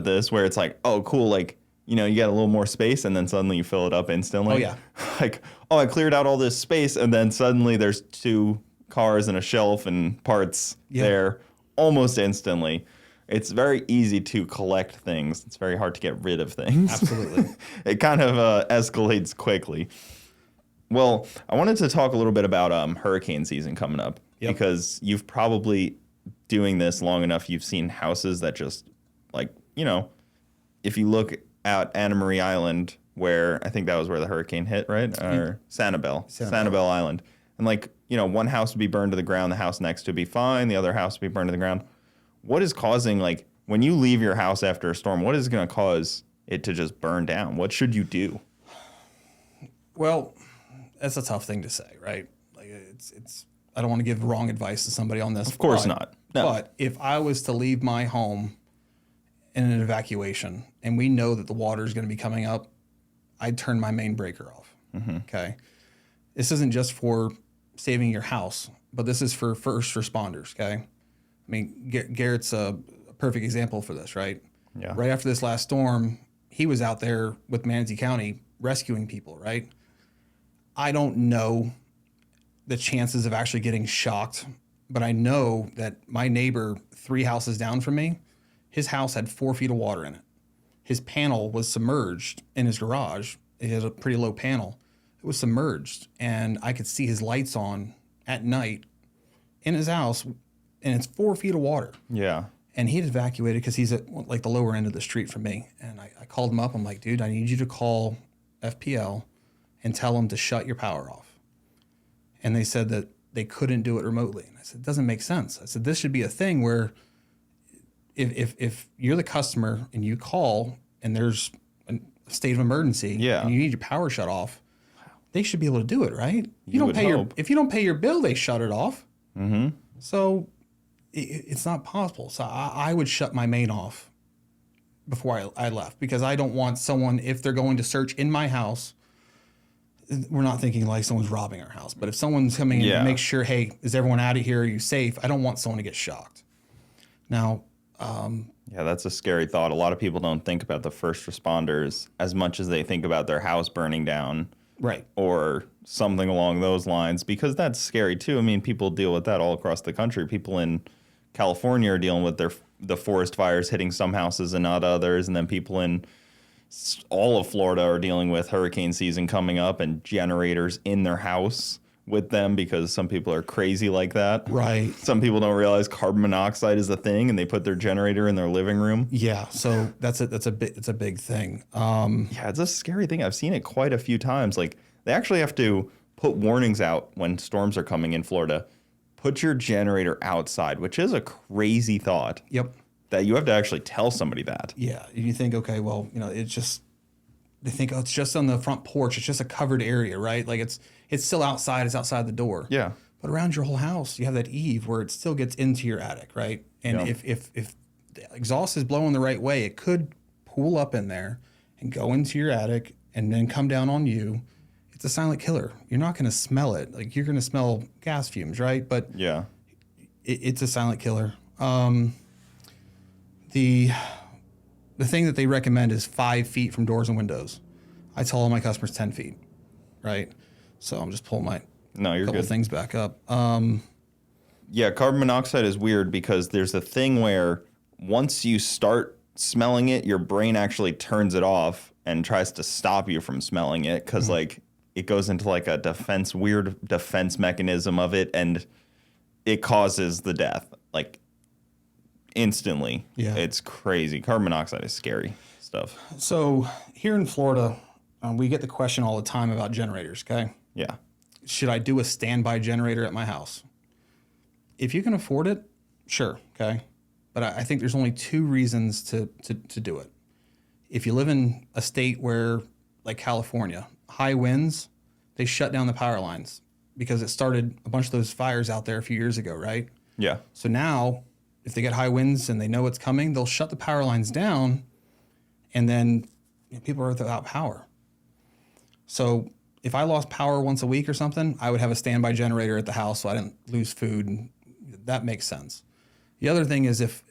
this where it's like, oh, cool, like, you get a little more space and then suddenly you fill it up instantly. Oh, yeah. Like, oh, I cleared out all this space and then suddenly there's 2 cars and a shelf and parts there almost instantly. It's very easy to collect things. It's very hard to get rid of things. Absolutely. It kind of escalates quickly. Well, I wanted to talk a little bit about hurricane season coming up because you've probably doing this long enough. You've seen houses that just like, if you look at Anna Marie Island, where I think that was where the hurricane hit, right? Or Sanibel Island. And like, one house would be burned to the ground. The house next to would be fine. The other house would be burned to the ground. What is causing, like, when you leave your house after a storm, what is going to cause it to just burn down? What should you do? Well, that's a tough thing to say, right? Like it's I don't want to give wrong advice to somebody on this. Of course not. No. But if I was to leave my home in an evacuation and we know that the water is going to be coming up, I'd turn my main breaker off. Mm-hmm. Okay. This isn't just for saving your house, but this is for first responders. Okay. I mean, Garrett's a perfect example for this, right? Yeah. Right after this last storm, he was out there with Manatee County rescuing people, right? I don't know the chances of actually getting shocked, but I know that my neighbor 3 houses down from me, his house had 4 feet of water in it. His panel was submerged in his garage. It had a pretty low panel. It was submerged, and I could see his lights on at night in his house, and it's 4 feet of water. Yeah. And he had evacuated because he's at like the lower end of the street from me. And I called him up. I'm like, dude, I need you to call FPL and tell them to shut your power off. And they said that they couldn't do it remotely. And I said, it doesn't make sense. I said, this should be a thing where if you're the customer and you call and there's a state of emergency and you need your power shut off, they should be able to do it, right? If you don't pay your bill, they shut it off. Mm-hmm. So it's not possible. So I would shut my main off before I left, because I don't want someone, if they're going to search in my house, we're not thinking like someone's robbing our house, but if someone's coming in to make sure, hey, is everyone out of here? Are you safe? I don't want someone to get shocked. Now, yeah, that's a scary thought. A lot of people don't think about the first responders as much as they think about their house burning down. Right. Or something along those lines, because that's scary too. I mean, people deal with that all across the country. People in California are dealing with the forest fires hitting some houses and not others, and then people in all of Florida are dealing with hurricane season coming up and generators in their house with them, because some people are crazy like that. Right. Some people don't realize carbon monoxide is a thing, and they put their generator in their living room. Yeah. So it's a big thing. Yeah, it's a scary thing. I've seen it quite a few times. Like, they actually have to put warnings out when storms are coming in Florida. Put your generator outside, which is a crazy thought. Yep. That you have to actually tell somebody that. Yeah. You think, okay, well, they think, oh, it's just on the front porch. It's just a covered area, right? Like it's still outside. It's outside the door. Yeah. But around your whole house, you have that eave where it still gets into your attic, right? And if the exhaust is blowing the right way, it could pool up in there and go into your attic and then come down on you. It's a silent killer. You're not going to smell it. Like, you're going to smell gas fumes, right? But yeah, it's a silent killer. The thing that they recommend is 5 feet from doors and windows. I tell all my customers 10 feet, right? So I'm just pulling my you're couple good. things back up. Yeah, carbon monoxide is weird because there's a thing where once you start smelling it, your brain actually turns it off and tries to stop you from smelling it because like it goes into like a weird defense mechanism of it, and it causes the death like instantly. Yeah. It's crazy. Carbon monoxide is scary stuff. So here in Florida, we get the question all the time about generators, okay? Yeah. Should I do a standby generator at my house? If you can afford it, sure, okay? But I think there's only 2 reasons to do it. If you live in a state where, like California, high winds, they shut down the power lines because it started a bunch of those fires out there a few years ago, right? Yeah. So now, if they get high winds and they know it's coming, they'll shut the power lines down, and then people are without power. So if I lost power once a week or something, I would have a standby generator at the house so I didn't lose food, and that makes sense. The other thing is if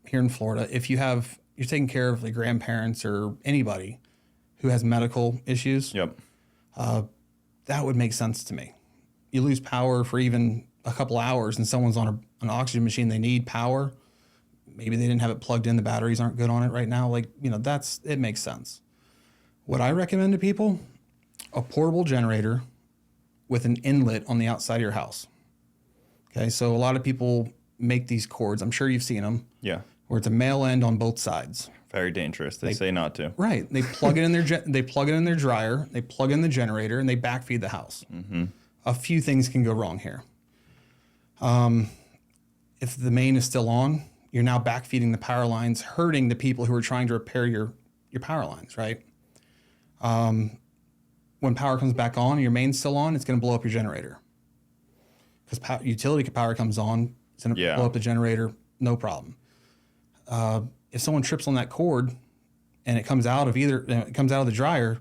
here in Florida, if you're taking care of like grandparents or anybody who has medical issues, Yep. that would make sense to me. You lose power for even a couple hours and someone's on an oxygen machine, they need power. Maybe they didn't have it plugged in, the batteries aren't good on it right now. Like, it makes sense. What I recommend to people, a portable generator with an inlet on the outside of your house. Okay, so a lot of people make these cords. I'm sure you've seen them. Yeah. Where it's a male end on both sides. Very dangerous. They say not to. Right. They plug it in they plug it in their dryer. They plug in the generator and they backfeed the house. Mm-hmm. A few things can go wrong here. If the main is still on, you're now backfeeding the power lines, hurting the people who are trying to repair your power lines. Right. When power comes back on and your main's still on, it's going to blow up your generator. Because utility power comes on, it's going to blow up the generator, no problem. If someone trips on that cord and it comes out of the dryer,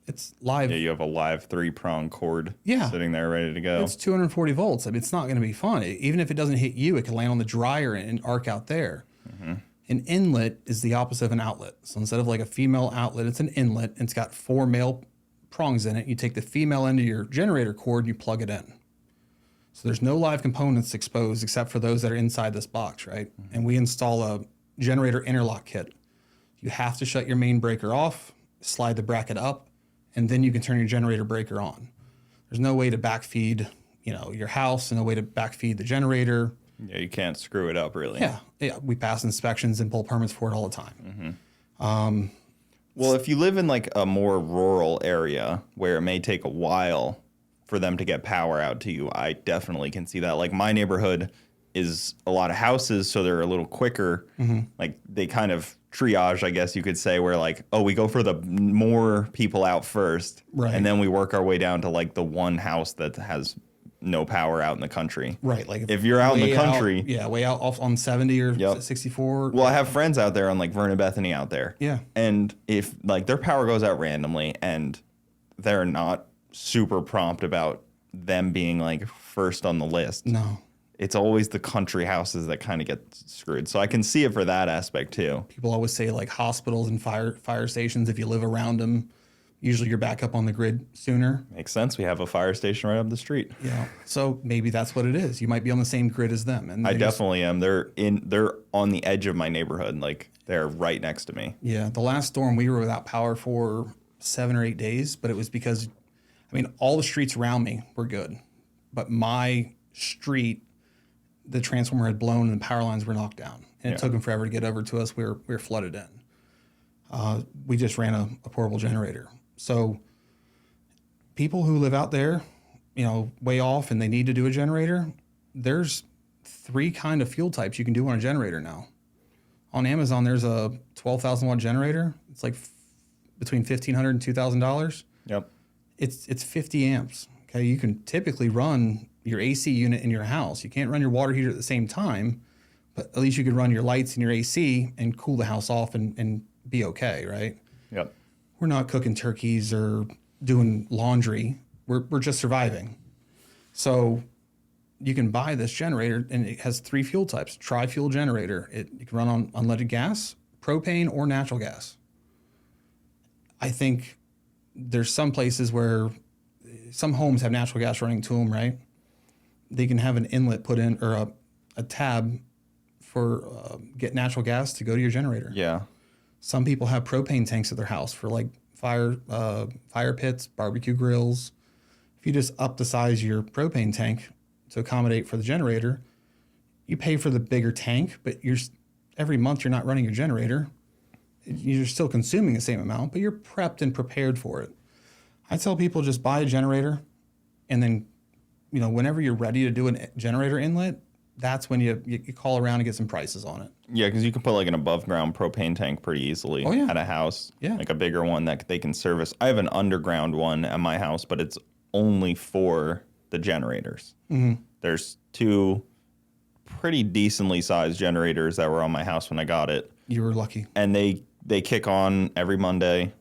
it's live. Yeah, you have a live 3-prong cord Yeah. sitting there ready to go. It's 240 volts. I mean, it's not going to be fun. Even if it doesn't hit you, it can land on the dryer and arc out there. Mm-hmm. An inlet is the opposite of an outlet. So instead of like a female outlet, it's an inlet, and it's got 4 male prongs in it. You take the female end of your generator cord and you plug it in. So there's no live components exposed except for those that are inside this box, right? Mm-hmm. And we install a generator interlock kit. You have to shut your main breaker off, slide the bracket up, and then you can turn your generator breaker on. There's no way to backfeed, your house, and no way to backfeed the generator. Yeah, you can't screw it up, really. Yeah. We pass inspections and pull permits for it all the time. Mm-hmm. Well, if you live in like a more rural area where it may take a while for them to get power out to you, I definitely can see that. Like my neighborhood is a lot of houses, so they're a little quicker. Mm-hmm. Like they kind of triage, I guess you could say, where like, we go for the more people out first, right, and then we work our way down to like the one house that has no power out in the country. Right. Like if you're out in the country. Way out off on 70 or 64. Well, I have friends out there on like Vernon Bethany out there. Yeah. And if like their power goes out randomly and they're not super prompt about them being like first on the list. No. It's always the country houses that kind of get screwed. So I can see it for that aspect too. People always say like hospitals and fire stations, if you live around them, usually you're back up on the grid sooner. Makes sense. We have a fire station right up the street. Yeah. So maybe that's what it is. You might be on the same grid as them. And I definitely am. They're on the edge of my neighborhood. Like they're right next to me. Yeah. The last storm we were without power for 7 or 8 days, but it was because, all the streets around me were good, but my street, the transformer had blown and the power lines were knocked down, and it took them forever to get over to us. We were flooded in. We just ran a portable generator. So people who live out there, way off, and they need to do a generator, there's 3 kind of fuel types you can do on a generator now. On Amazon, there's a 12,000 watt generator. It's like between $1,500 and $2,000. Yep. It's 50 amps. Okay, you can typically run your AC unit in your house. You can't run your water heater at the same time, but at least you could run your lights and your AC and cool the house off and be okay, right? Yep. We're not cooking turkeys or doing laundry. We're just surviving. So you can buy this generator, and it has 3 fuel types. Tri-fuel generator. It can run on unleaded gas, propane, or natural gas. I think there's some places where some homes have natural gas running to them, right? They can have an inlet put in, or a tab for get natural gas to go to your generator. Yeah. Some people have propane tanks at their house for like fire pits, barbecue grills. If you just up the size of your propane tank to accommodate for the generator, you pay for the bigger tank, but every month you're not running your generator. You're still consuming the same amount, but you're prepped and prepared for it. I tell people just buy a generator, and then, whenever you're ready to do a generator inlet, that's when you call around and get some prices on it. Yeah, because you can put like an above ground propane tank pretty easily at a house. Yeah. Like a bigger one that they can service. I have an underground one at my house, but it's only for the generators. Mm-hmm. There's 2 pretty decently sized generators that were on my house when I got it. You were lucky. And they kick on every Monday,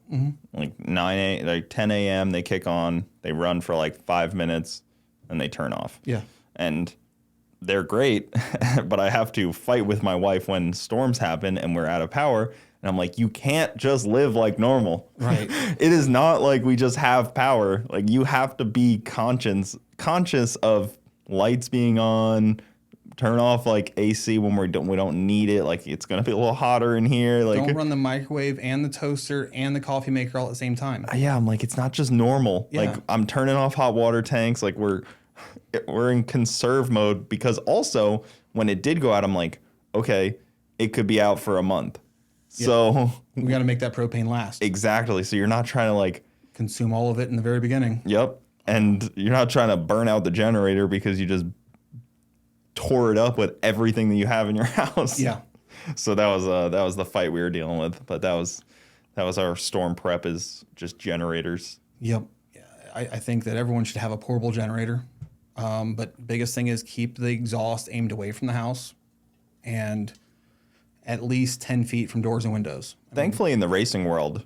like 10 a.m. They kick on. They run for like 5 minutes, and they turn off. Yeah. And they're great, but I have to fight with my wife when storms happen and we're out of power. And I'm like, you can't just live like normal. Right. It is not like we just have power. Like, you have to be conscious of lights being on, turn off like AC when we don't need it. Like, it's gonna be a little hotter in here. Like, don't run the microwave and the toaster and the coffee maker all at the same time. Yeah, I'm like, it's not just normal. Yeah. Like, I'm turning off hot water tanks. Like, we're in conserve mode, because also when it did go out, I'm like, okay, it could be out for a month. Yeah. So we got to make that propane last. Exactly. So you're not trying to like consume all of it in the very beginning. Yep. And you're not trying to burn out the generator because you just tore it up with everything that you have in your house. Yeah. So that was the fight we were dealing with. But that was our storm prep, is just generators. Yep. Yeah, I think that everyone should have a portable generator. But biggest thing is keep the exhaust aimed away from the house, and at least 10 feet from doors and windows. Thankfully, in the racing world,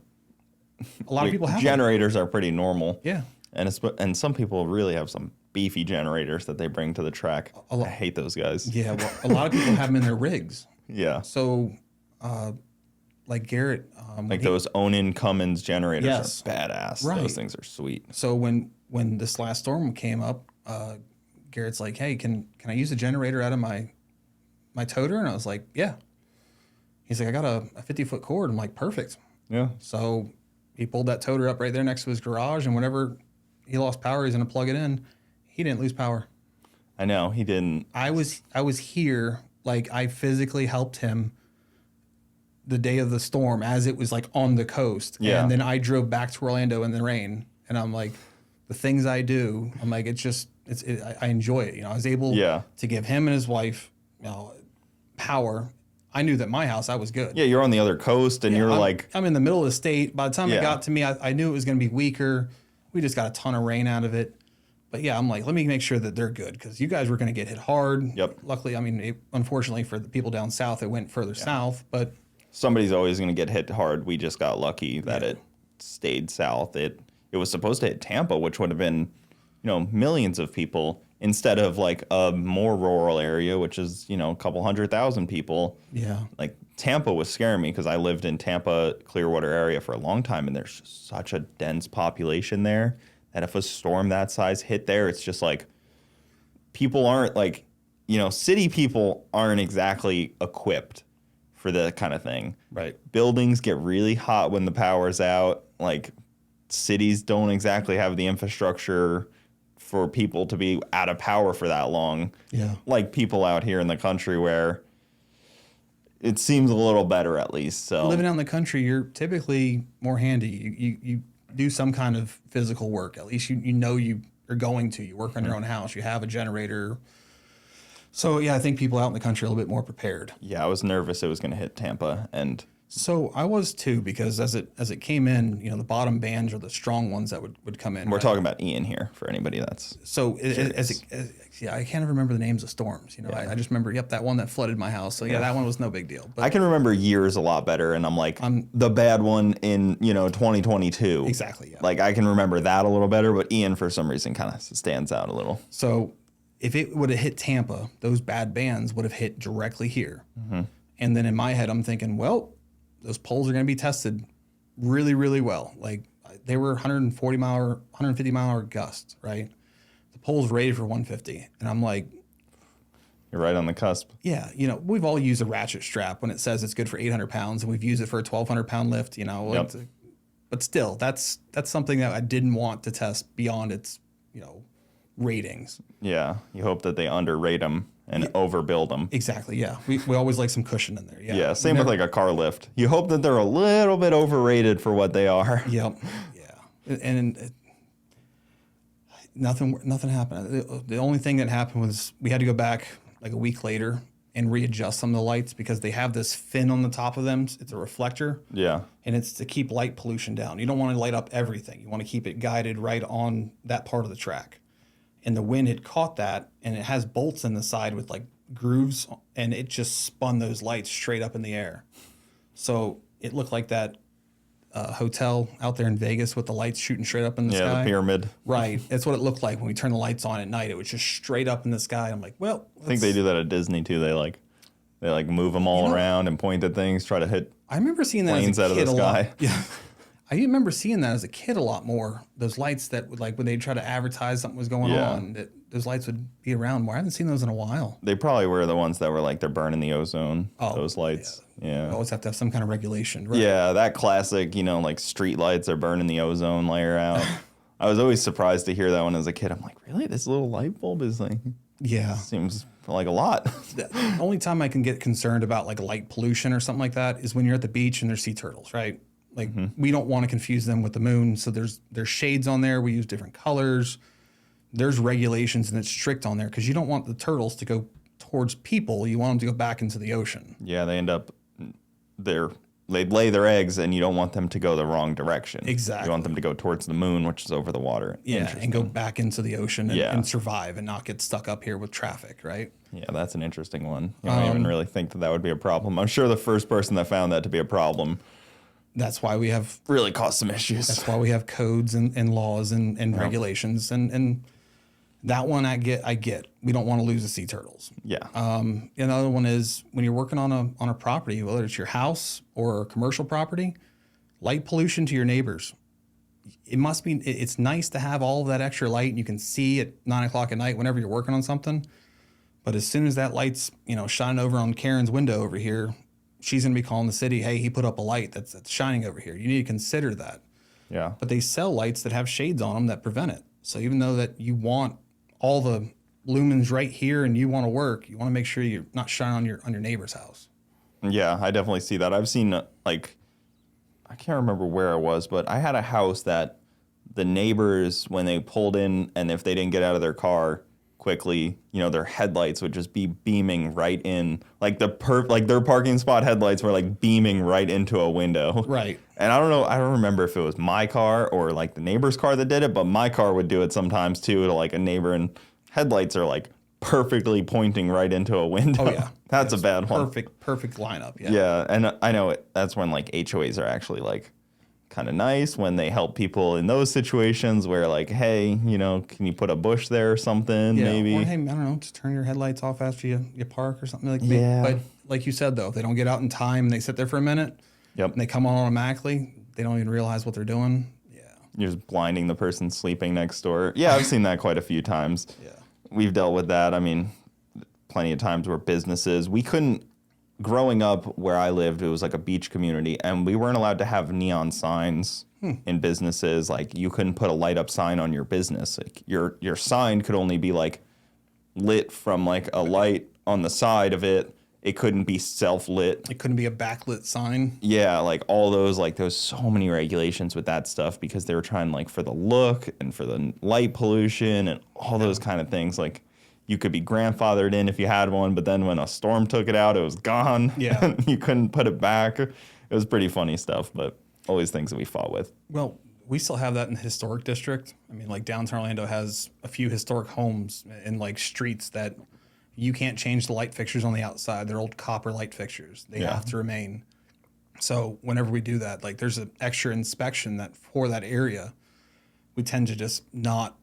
a lot of people have generators are pretty normal. Yeah. And some people really have some beefy generators that they bring to the track. I hate those guys. Yeah, well, a lot of people have them in their rigs. Yeah. So, like Garrett, like those Onin Cummins generators are badass. Right. Those things are sweet. So when this last storm came up, Garrett's like, "Hey, can I use a generator out of my toter?" And I was like, "Yeah." He's like, "I got a 50-foot cord." I'm like, "Perfect." Yeah. So he pulled that toter up right there next to his garage, and whenever he lost power, he's gonna plug it in. He didn't lose power. I know, he didn't. I was here, like I physically helped him the day of the storm as it was like on the coast. Yeah. And then I drove back to Orlando in the rain, and I'm like, the things I do, I'm like, I enjoy it. I was able to give him and his wife, power. I knew that my house, I was good. Yeah, you're on the other coast, and I'm in the middle of the state. By the time it got to me, I knew it was going to be weaker. We just got a ton of rain out of it. But yeah, I'm like, let me make sure that they're good, because you guys were going to get hit hard. Yep. Luckily, unfortunately for the people down south, it went further south. But somebody's always going to get hit hard. We just got lucky that it stayed south. It was supposed to hit Tampa, which would have been, millions of people, instead of like a more rural area, which is, a couple 100,000 people. Yeah. Like Tampa was scaring me, because I lived in Tampa, Clearwater area for a long time, and there's just such a dense population there that if a storm that size hit there, it's just like people aren't like, city people aren't exactly equipped for that kind of thing. Right. Buildings get really hot when the power's out. Like, cities don't exactly have the infrastructure for people to be out of power for that long. Yeah. Like people out here in the country, where it seems a little better, at least. So living out in the country, you're typically more handy. You do some kind of physical work. At least you are going to. You work on your own house. You have a generator. So yeah, I think people out in the country are a little bit more prepared. Yeah, I was nervous it was going to hit Tampa, and so I was too, because as it came in, the bottom bands are the strong ones that would come in. We're talking about Ian here, for anybody that's so I can't remember the names of storms. I just remember that one that flooded my house. So that one was no big deal. But I can remember years a lot better, and I'm like, the bad one in 2022. Exactly. Yeah. Like I can remember that a little better, but Ian for some reason kind of stands out a little. So if it would have hit Tampa, those bad bands would have hit directly here. And then in my head, I'm thinking, well, those poles are going to be tested really, really well. Like they were 140 mile or 150 mile an hour gusts, right? The pole's rated for 150. And I'm like, You're right on the cusp. yeah, you know, we've all used a ratchet strap when it says it's good for 800 pounds, and we've used it for a 1,200 pound lift, you know. Yep. But still, that's something that I didn't want to test beyond its, you know, ratings. Yeah, you hope that they underrate them and overbuild them. Exactly, yeah. We always like some cushion in there, yeah. Yeah, same with like a car lift. You hope that they're a little bit overrated for what they are. Yep, yeah. And nothing happened. The only thing that happened was we had to go back like a week later and readjust some of the lights because they have this fin on the top of them. It's a reflector. Yeah. And it's to keep light pollution down. You don't want to light up everything. You want to keep it guided right on that part of the track. And the wind had caught that, and it has bolts in the side with like grooves, and it just spun those lights straight up in the air. So it looked like that hotel out there in Vegas with the lights shooting straight up in the sky. Yeah, the pyramid. Right. That's what it looked like when we turned the lights on at night. It was just straight up in the sky. I'm like, well, I think they do that at Disney too. They move them all around and point at things, try to hit I remember seeing that planes as a out of kid the a lot. sky. Yeah. I remember seeing that as a kid a lot more. Those lights that would, like when they try to advertise something was going Yeah. on, that those lights would be around more. I haven't seen those in a while. They probably were the ones that were like they're burning the ozone. Oh, those lights. Yeah. You always have to have some kind of regulation. Right? Yeah, that classic, like street lights are burning the ozone layer out. I was always surprised to hear that one as a kid. I'm like, really? This little light bulb is like, Yeah. seems like a lot. The only time I can get concerned about like light pollution or something like that is when you're at the beach and there's sea turtles, right? Like we don't want to confuse them with the moon. So there's shades on there. We use different colors. There's regulations and it's strict on there because you don't want the turtles to go towards people. You want them to go back into the ocean. Yeah, they end up, they lay their eggs and you don't want them to go the wrong direction. Exactly. You want them to go towards the moon, which is over the water. Yeah, and go back into the ocean and, Yeah. and survive and not get stuck up here with traffic, right? Yeah, that's an interesting one. I don't even really think that would be a problem. I'm sure the first person that found that to be a problem That's why we have really caused some issues. That's why we have codes and laws and regulations. And that one I get. We don't want to lose the sea turtles. Yeah. Another one is when you're working on a property, whether it's your house or a commercial property, light pollution to your neighbors. It's nice to have all of that extra light and you can see at 9 o'clock at night whenever you're working on something. But as soon as that light's, shining over on Karen's window over here, she's going to be calling the city, hey, he put up a light that's shining over here. You need to consider that. Yeah. But they sell lights that have shades on them that prevent it. So even though that you want all the lumens right here and you want to work, you want to make sure you're not shining on your neighbor's house. Yeah, I definitely see that. I've seen I can't remember where it was, but I had a house that the neighbors, when they pulled in and if they didn't get out of their car quickly, their headlights would just be beaming right in, like their parking spot headlights were like beaming right into a window. Right. And I don't know, I don't remember if it was my car or like the neighbor's car that did it, but my car would do it sometimes too to like a neighbor, and headlights are like perfectly pointing right into a window. Oh yeah. That's a bad one. Perfect lineup. Yeah. Yeah, and I know that's when like HOAs are actually like kind of nice when they help people in those situations where like, hey, can you put a bush there or something, Yeah. maybe? Or, hey, I don't know, just turn your headlights off after you park or something like that. Yeah. But like you said, though, if they don't get out in time and they sit there for a minute Yep. and they come on automatically, they don't even realize what they're doing. Yeah. You're just blinding the person sleeping next door. Yeah, I've seen that quite a few times. Yeah. We've dealt with that. I mean, plenty of times where businesses, we couldn't, growing up where I lived, it was like a beach community, and we weren't allowed to have neon signs in businesses. Like you couldn't put a light up sign on your business. Like your sign could only be like lit from like a light on the side of it. It couldn't be self-lit. It couldn't be a backlit sign. Yeah, like all those, like there's so many regulations with that stuff because they were trying like for the look and for the light pollution and all those kind of things. Like you could be grandfathered in if you had one, but then when a storm took it out, it was gone. Yeah. You couldn't put it back. It was pretty funny stuff, but always things that we fought with. Well, we still have that in the historic district. I mean, like downtown Orlando has a few historic homes and like streets that you can't change the light fixtures on the outside. They're old copper light fixtures. They have to remain. So whenever we do that, like there's an extra inspection that for that area, we tend to just not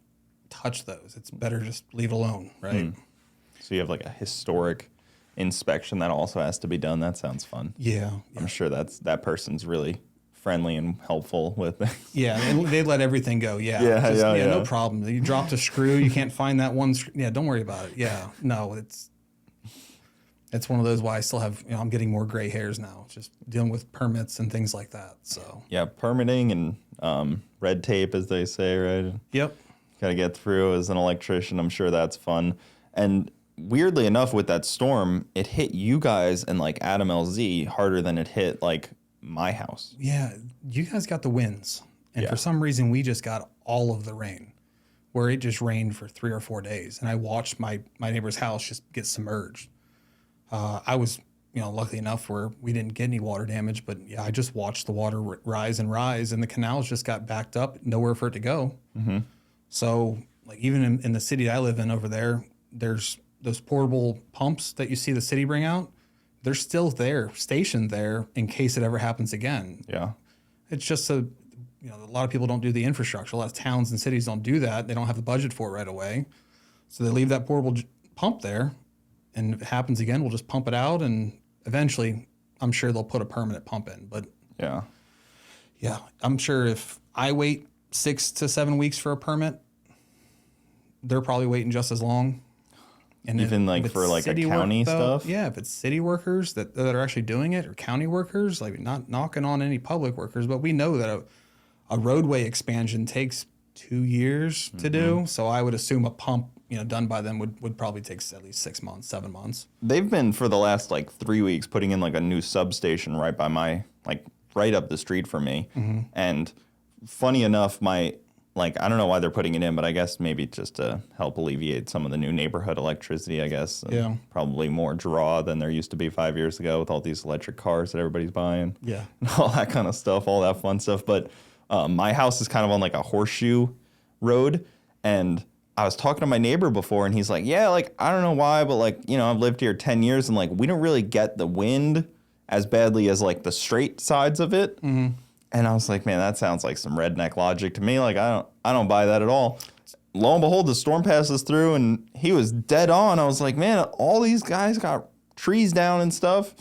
touch those. It's better just leave it alone, right? So you have like a historic inspection that also has to be done. That sounds fun. Yeah. I'm sure that person's really friendly and helpful with it. Yeah, and they let everything go. Yeah. Yeah. No problem. You dropped a screw, you can't find that one. Yeah, don't worry about it. Yeah. No, it's one of those why I still have, I'm getting more gray hairs now, just dealing with permits and things like that. So, Yeah, permitting and red tape, as they say, right? yep. Got to get through as an electrician. I'm sure that's fun. And weirdly enough, with that storm, it hit you guys and like Adam LZ harder than it hit like my house. Yeah, you guys got the winds. And Yeah. for some reason, we just got all of the rain, where it just rained for 3 or 4 days. And I watched my neighbor's house just get submerged. I was, lucky enough where we didn't get any water damage, but yeah, I just watched the water rise and rise, and the canals just got backed up, nowhere for it to go. Mm-hmm. So, like, even in the city I live in over there, there's those portable pumps that you see the city bring out. They're still there, stationed there in case it ever happens again. Yeah. It's just a lot of people don't do the infrastructure. A lot of towns and cities don't do that. They don't have the budget for it right away. So they leave that portable pump there. And if it happens again, we'll just pump it out. And eventually, I'm sure they'll put a permanent pump in. But Yeah. yeah, I'm sure if I wait 6 to 7 weeks for a permit, they're probably waiting just as long. And Even like if for it's like a city county work, though, stuff? yeah, if it's city workers that are actually doing it or county workers, like not knocking on any public workers, but we know that a roadway expansion takes 2 years to do. So I would assume a pump, done by them would probably take at least 6 months, 7 months. They've been for the last like 3 weeks putting in like a new substation right by my, like right up the street from me. And funny enough, I don't know why they're putting it in, but I guess maybe just to help alleviate some of the new neighborhood electricity, I guess. And Yeah. probably more draw than there used to be 5 years ago with all these electric cars that everybody's buying. Yeah. And all that kind of stuff, all that fun stuff. But my house is kind of on like a horseshoe road. And I was talking to my neighbor before, and he's like, yeah, like, I don't know why, but like, I've lived here 10 years, and like, we don't really get the wind as badly as like the straight sides of it. And I was like, man, that sounds like some redneck logic to me. Like, I don't buy that at all. Lo and behold, the storm passes through, and he was dead on. I was like, man, all these guys got trees down and stuff.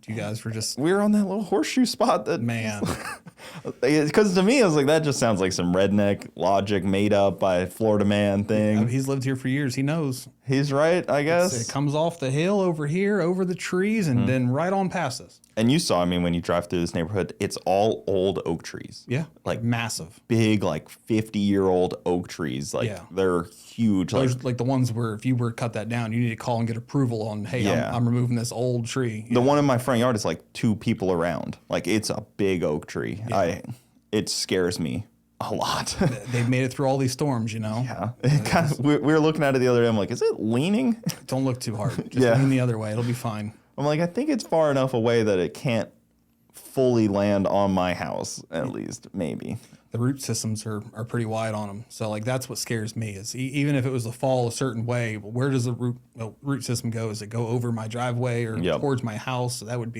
You guys were just, We were on that little horseshoe spot that, man. because to me, I was like, that just sounds like some redneck logic made up by a Florida man thing. He's lived here for years. He knows. He's right, I guess. It comes off the hill over here, over the trees, and then right on past us. And you saw, when you drive through this neighborhood, it's all old oak trees. Yeah. Like massive. big, like 50-year-old oak trees. Like Yeah. they're huge. Those like the ones where if you were to cut that down, you need to call and get approval on, hey, Yeah. I'm removing this old tree. The one in my front yard is like 2 people around. Like it's a big oak tree. It scares me a lot. They've made it through all these storms, Yeah. We were looking at it the other day. I'm like, is it leaning? Don't look too hard. Just lean the other way. It'll be fine. I'm like, I think it's far enough away that it can't fully land on my house, at least, maybe. The root systems are pretty wide on them. So like that's what scares me is even if it was to fall a certain way, where does the root system go? Does it go over my driveway or towards my house? So it'd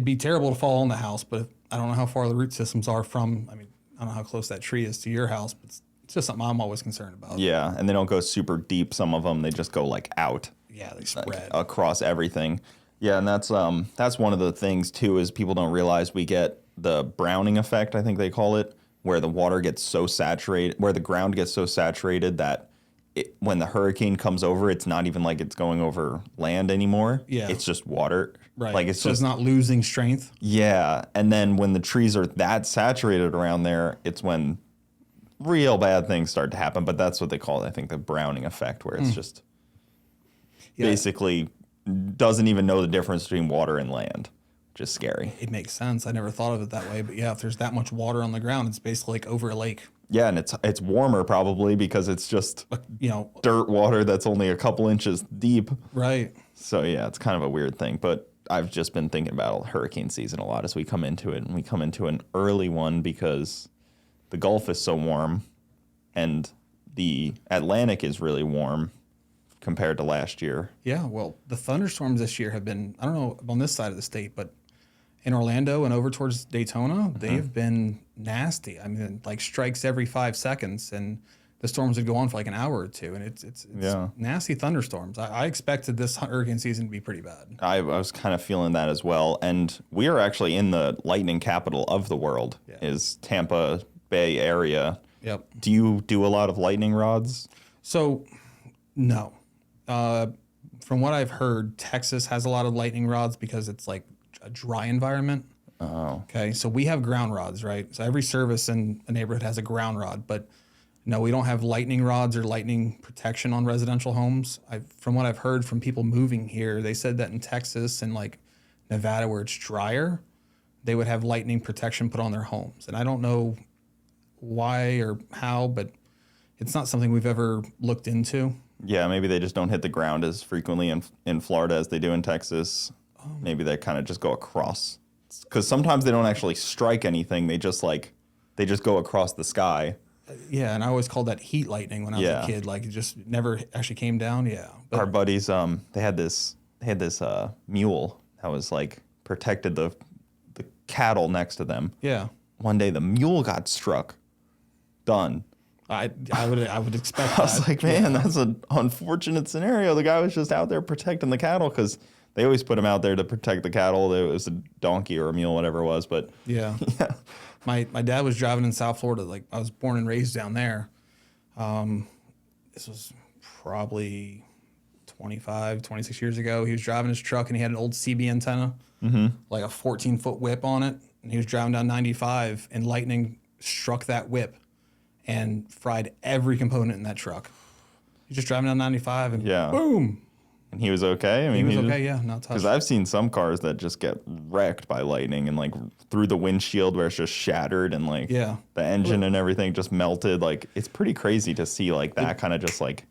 be terrible to fall on the house, but I don't know how far the root systems are from, I don't know how close that tree is to your house, but it's just something I'm always concerned about. Yeah, and they don't go super deep. Some of them, they just go like out. Yeah, they spread. Across everything. Yeah, and that's one of the things too is people don't realize we get the browning effect, I think they call it, where the water gets so saturated, where the ground gets so saturated that when the hurricane comes over, it's not even like it's going over land anymore. Yeah. It's just water. Right. Like it's it's not losing strength. Yeah, and then when the trees are that saturated around there, it's when real bad things start to happen. But that's what they call it, I think, the browning effect, where it's just basically doesn't even know the difference between water and land. Just scary. It makes sense. I never thought of it that way, but yeah, if there's that much water on the ground, it's basically like over a lake. Yeah, and it's warmer probably because it's just dirt water that's only a couple inches deep. Right. So yeah, it's kind of a weird thing. But I've just been thinking about hurricane season a lot as we come into it, and we come into an early one because the Gulf is so warm, and the Atlantic is really warm compared to last year. Yeah, well, the thunderstorms this year have been, I don't know on this side of the state, but in Orlando and over towards Daytona, they have been nasty. Like strikes every 5 seconds. And the storms would go on for like an hour or two, and it's nasty thunderstorms. I expected this hurricane season to be pretty bad. I was kind of feeling that as well. And we are actually in the lightning capital of the world, is Tampa Bay area. Yep. Do you do a lot of lightning rods? So, no. From what I've heard, Texas has a lot of lightning rods because it's like a dry environment. Oh. Okay, so we have ground rods, right? So every service in a neighborhood has a ground rod, but no, we don't have lightning rods or lightning protection on residential homes. From what I've heard from people moving here, they said that in Texas and like Nevada, where it's drier, they would have lightning protection put on their homes. And I don't know why or how, but it's not something we've ever looked into. Yeah, maybe they just don't hit the ground as frequently in Florida as they do in Texas. Maybe they kind of just go across. Because sometimes they don't actually strike anything. They just go across the sky. Yeah, and I always called that heat lightning when I was a kid. Like it just never actually came down. Yeah. Our buddies, they had this mule that was like protected the cattle next to them. Yeah. One day the mule got struck. Done. I would expect that. I was like, man, that's an unfortunate scenario. The guy was just out there protecting the cattle because they always put him out there to protect the cattle. It was a donkey or a mule, whatever it was. But yeah. My dad was driving in South Florida. Like I was born and raised down there. This was probably 25, 26 years ago. He was driving his truck and he had an old CB antenna, like a 14-foot whip on it. And he was driving down 95 and lightning struck that whip and fried every component in that truck. He's just driving down 95 and boom. And he was okay? I mean, he was okay, yeah, not touched. Because I've seen some cars that just get wrecked by lightning and like through the windshield where it's just shattered and like the engine and everything just melted. Like it's pretty crazy to see like that kind of just like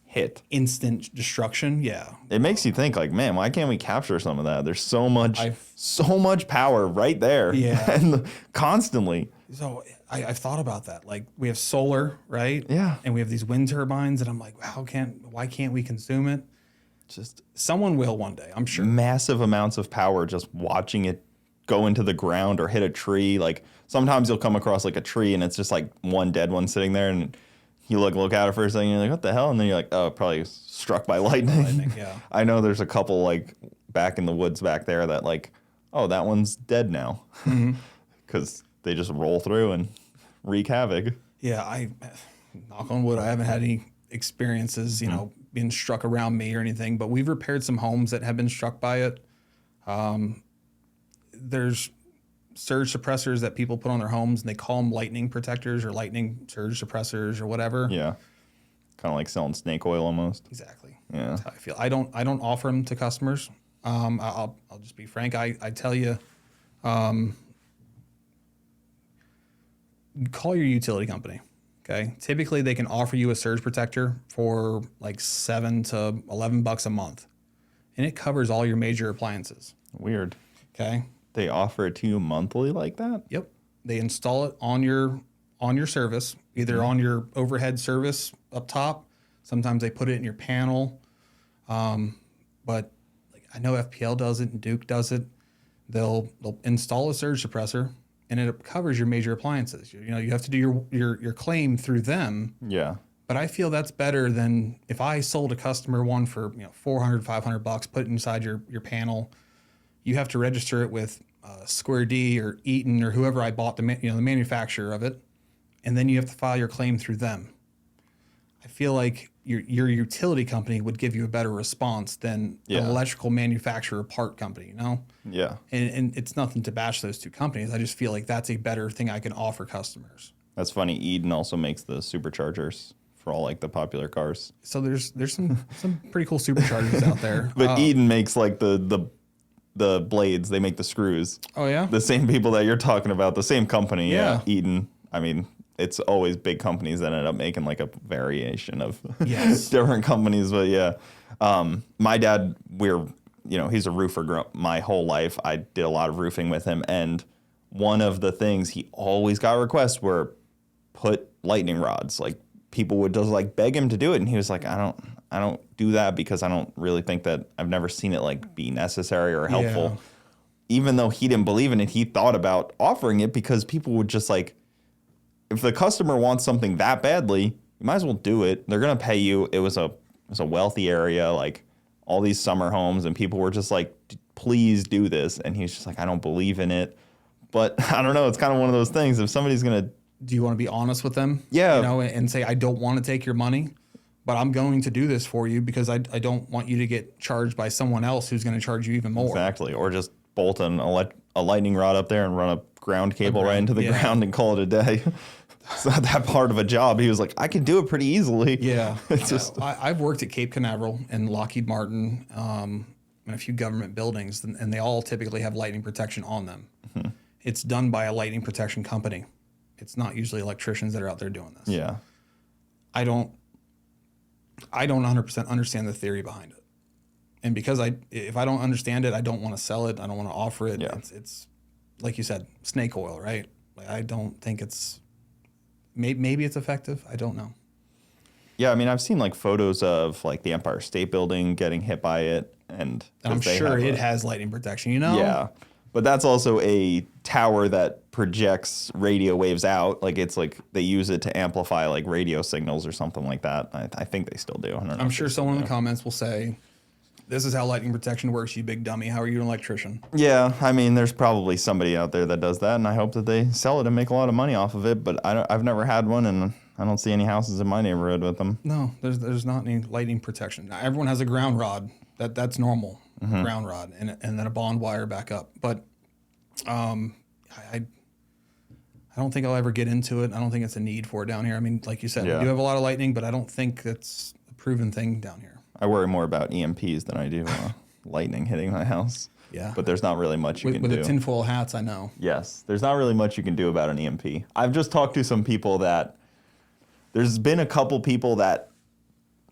hit. Instant destruction, yeah. It makes you think like, man, why can't we capture some of that? There's so much power right there. Yeah. And constantly. So I've thought about that. Like we have solar, right? Yeah. And we have these wind turbines and I'm like, why can't we consume it? Just someone will one day, I'm sure. Massive amounts of power just watching it go into the ground or hit a tree. Like sometimes you'll come across like a tree and it's just like one dead one sitting there and you look at it for a second and you're like, what the hell? And then you're like, oh, probably struck by lightning. Yeah. I know there's a couple like back in the woods back there that like, oh, that one's dead now. Because they just roll through and wreak havoc. Yeah, I knock on wood, I haven't had any experiences, being struck around me or anything, but we've repaired some homes that have been struck by it. There's surge suppressors that people put on their homes and they call them lightning protectors or lightning surge suppressors or whatever. Yeah. Kind of like selling snake oil almost. Exactly. Yeah. That's how I feel. I don't offer them to customers. I'll just be frank. I tell you, call your utility company. Okay. Typically, they can offer you a surge protector for like $7 to $11 a month, and it covers all your major appliances. Weird. Okay. They offer it to you monthly like that? Yep. They install it on your service, either on your overhead service up top. Sometimes they put it in your panel, but like I know FPL does it and Duke does it. They'll install a surge suppressor. And it covers your major appliances. You have to do your claim through them. Yeah. But I feel that's better than if I sold a customer one for $400, $500, put it inside your panel. You have to register it with Square D or Eaton or whoever I bought the manufacturer of it, and then you have to file your claim through them. I feel like your utility company would give you a better response than an electrical manufacturer part company, Yeah. And it's nothing to bash those two companies. I just feel like that's a better thing I can offer customers. That's funny. Eden also makes the superchargers for all like the popular cars. So there's some pretty cool superchargers out there. But Eden makes like the blades. They make the screws. Oh yeah. The same people that you're talking about. The same company. Yeah. Eden. I mean, it's always big companies that end up making like a variation of yes. different companies. But yeah, my dad, he's a roofer my whole life. I did a lot of roofing with him. And one of the things he always got requests were put lightning rods. Like people would just like beg him to do it. And he was like, I don't do that because I don't really think that I've never seen it like be necessary or helpful. Yeah. Even though he didn't believe in it, he thought about offering it because people would just like, if the customer wants something that badly, you might as well do it. They're going to pay you. It was a wealthy area, like all these summer homes, and people were just like, please do this. And he's just like, I don't believe in it. But I don't know. It's kind of one of those things. If somebody's going to... Do you want to be honest with them? Yeah. You know, and say, I don't want to take your money, but I'm going to do this for you because I don't want you to get charged by someone else who's going to charge you even more. Exactly. Or just bolt a lightning rod up there and run a ground cable right into the ground and call it a day. It's not that part of a job. He was like, I can do it pretty easily. Yeah. It's just... I've worked at Cape Canaveral and Lockheed Martin and a few government buildings, and they all typically have lightning protection on them. Mm-hmm. It's done by a lightning protection company. It's not usually electricians that are out there doing this. Yeah. I don't 100% understand the theory behind it. And because if I don't understand it, I don't want to sell it. I don't want to offer it. Yeah. It's like you said, snake oil, right? Like, I don't think it's, maybe it's effective. I don't know. Yeah, I mean, I've seen like photos of like the Empire State Building getting hit by it, and I'm sure it has lightning protection, you know? Yeah, but that's also a tower that projects radio waves out. Like it's like they use it to amplify like radio signals or something like that. I think they still do. I don't know. I'm sure someone in the comments will say, this is how lightning protection works, you big dummy. How are you an electrician? Yeah, I mean, there's probably somebody out there that does that, and I hope that they sell it and make a lot of money off of it. But I've never had one, and I don't see any houses in my neighborhood with them. No, there's not any lightning protection. Now, everyone has a ground rod. That's normal, ground rod, and then a bond wire back up. But I don't think I'll ever get into it. I don't think it's a need for it down here. I mean, like you said, we do have a lot of lightning, but I don't think it's a proven thing down here. I worry more about EMPs than I do lightning hitting my house. Yeah. But there's not really much you can do. With the tinfoil hats, I know. Yes. There's not really much you can do about an EMP. I've just talked to some people that... There's been a couple people that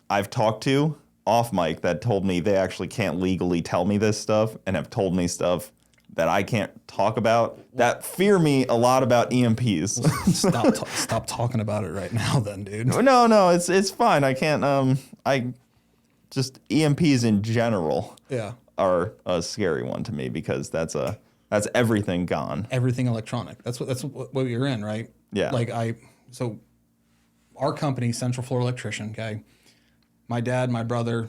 I've talked to off mic that told me they actually can't legally tell me this stuff and have told me stuff that I can't talk about that fear me a lot about EMPs. Stop talking about it right now then, dude. No, it's fine. I can't... Just EMPs in general are a scary one to me because that's everything gone. Everything electronic. That's what you're in, right? Yeah. So our company, Central Floor Electrician, okay, my dad, my brother,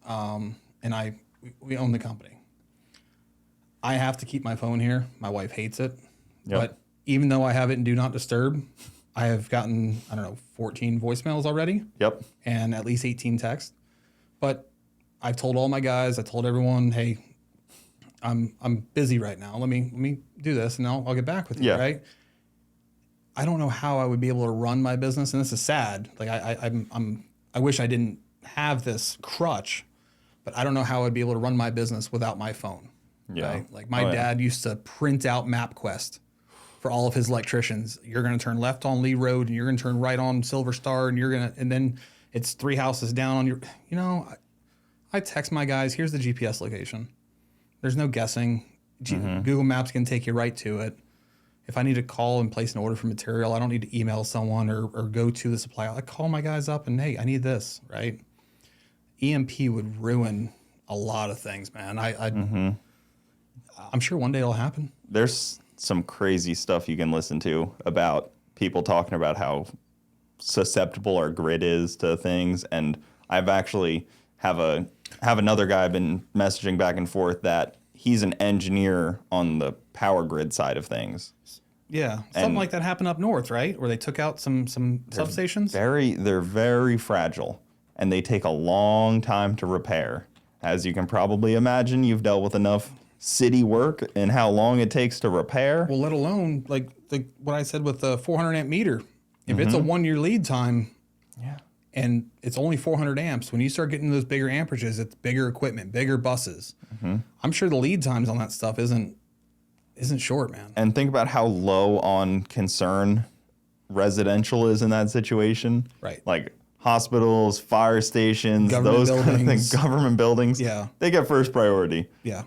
and I, we own the company. I have to keep my phone here. My wife hates it. Yep. But even though I have it in Do Not Disturb, I have gotten, 14 voicemails already. Yep. And at least 18 texts. But I've told all my guys, I told everyone, hey, I'm busy right now. Let me do this and I'll get back with you, right? I don't know how I would be able to run my business, and this is sad. Like I wish I didn't have this crutch, but I don't know how I'd be able to run my business without my phone. Yeah. Right? Like my dad used to print out MapQuest for all of his electricians. You're going to turn left on Lee Road, and you're going to turn right on Silver Star, and then it's 3 houses down on your, I text my guys, here's the GPS location. There's no guessing. Google Maps can take you right to it. If I need to call and place an order for material, I don't need to email someone or go to the supplier. I call my guys up and, hey, I need this, right? EMP would ruin a lot of things, man. I'm sure one day it'll happen. There's some crazy stuff you can listen to about people talking about how susceptible our grid is to things, and I've actually have another guy I've been messaging back and forth that he's an engineer on the power grid side of things. Yeah, something like that happened up north, right? Where they took out some substations. They're very fragile, and they take a long time to repair. As you can probably imagine, you've dealt with enough city work and how long it takes to repair. Well, let alone like what I said with the 400 amp meter. If it's a 1 year lead time, and it's only 400 amps, when you start getting those bigger amperages, it's bigger equipment, bigger buses. I'm sure the lead times on that stuff isn't short, man. And think about how low on concern residential is in that situation. Right. Like hospitals, fire stations, Government those kind of buildings. things, government buildings. Yeah. They get first priority. Yeah.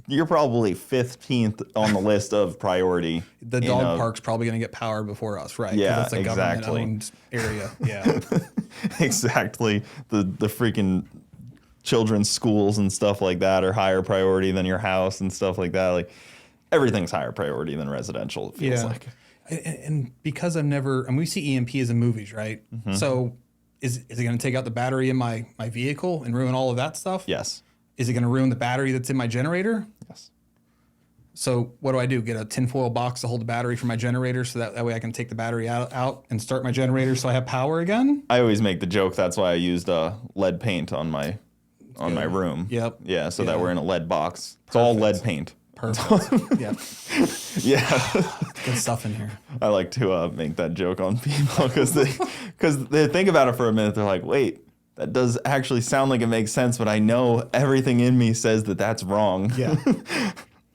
You're probably 15th on the list of priority. The dog park's probably going to get power before us, right? 'Cause Yeah, it's a government-owned area. Yeah. Exactly. The freaking children's schools and stuff like that are higher priority than your house and stuff like that. Like everything's higher priority than residential, it feels like. And because we see EMP as in movies, right? So is it going to take out the battery in my vehicle and ruin all of that stuff? Yes. Is it going to ruin the battery that's in my generator? Yes. So what do I do? Get a tinfoil box to hold the battery for my generator so that way I can take the battery out and start my generator so I have power again? I always make the joke that's why I used lead paint on my room. Yep. Yeah, so that we're in a lead box. It's all lead paint. Perfect. Yep. Yeah. Good stuff in here. I like to make that joke on people because they think about it for a minute. They're like, wait, that does actually sound like it makes sense, but I know everything in me says that that's wrong. Yeah.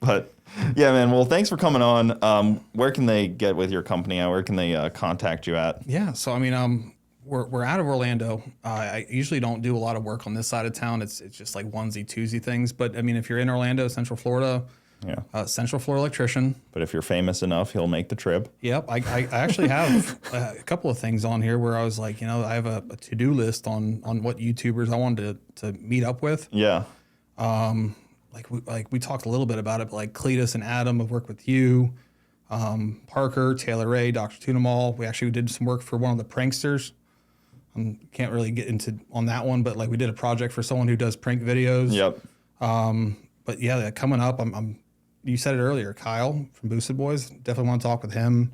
But yeah, man. Well, thanks for coming on. Where can they get with your company at? Where can they contact you at? Yeah. So, I mean, we're out of Orlando. I usually don't do a lot of work on this side of town. It's just like onesie, twosie things. But I mean, if you're in Orlando, Central Florida, Central Florida Electrician. But if you're famous enough, he'll make the trip. Yep. I actually have a couple of things on here where I was like, I have a to-do list on what YouTubers I wanted to meet up with. Yeah. We talked a little bit about it, but like Cleet and Adam have worked with you, Parker, Taylor Ray, Dr. Tunamal. We actually did some work for one of the pranksters. Can't really get into on that one, but like we did a project for someone who does prank videos. Yep. But yeah, coming up, you said it earlier, Kyle from Boosted Boys. Definitely want to talk with him.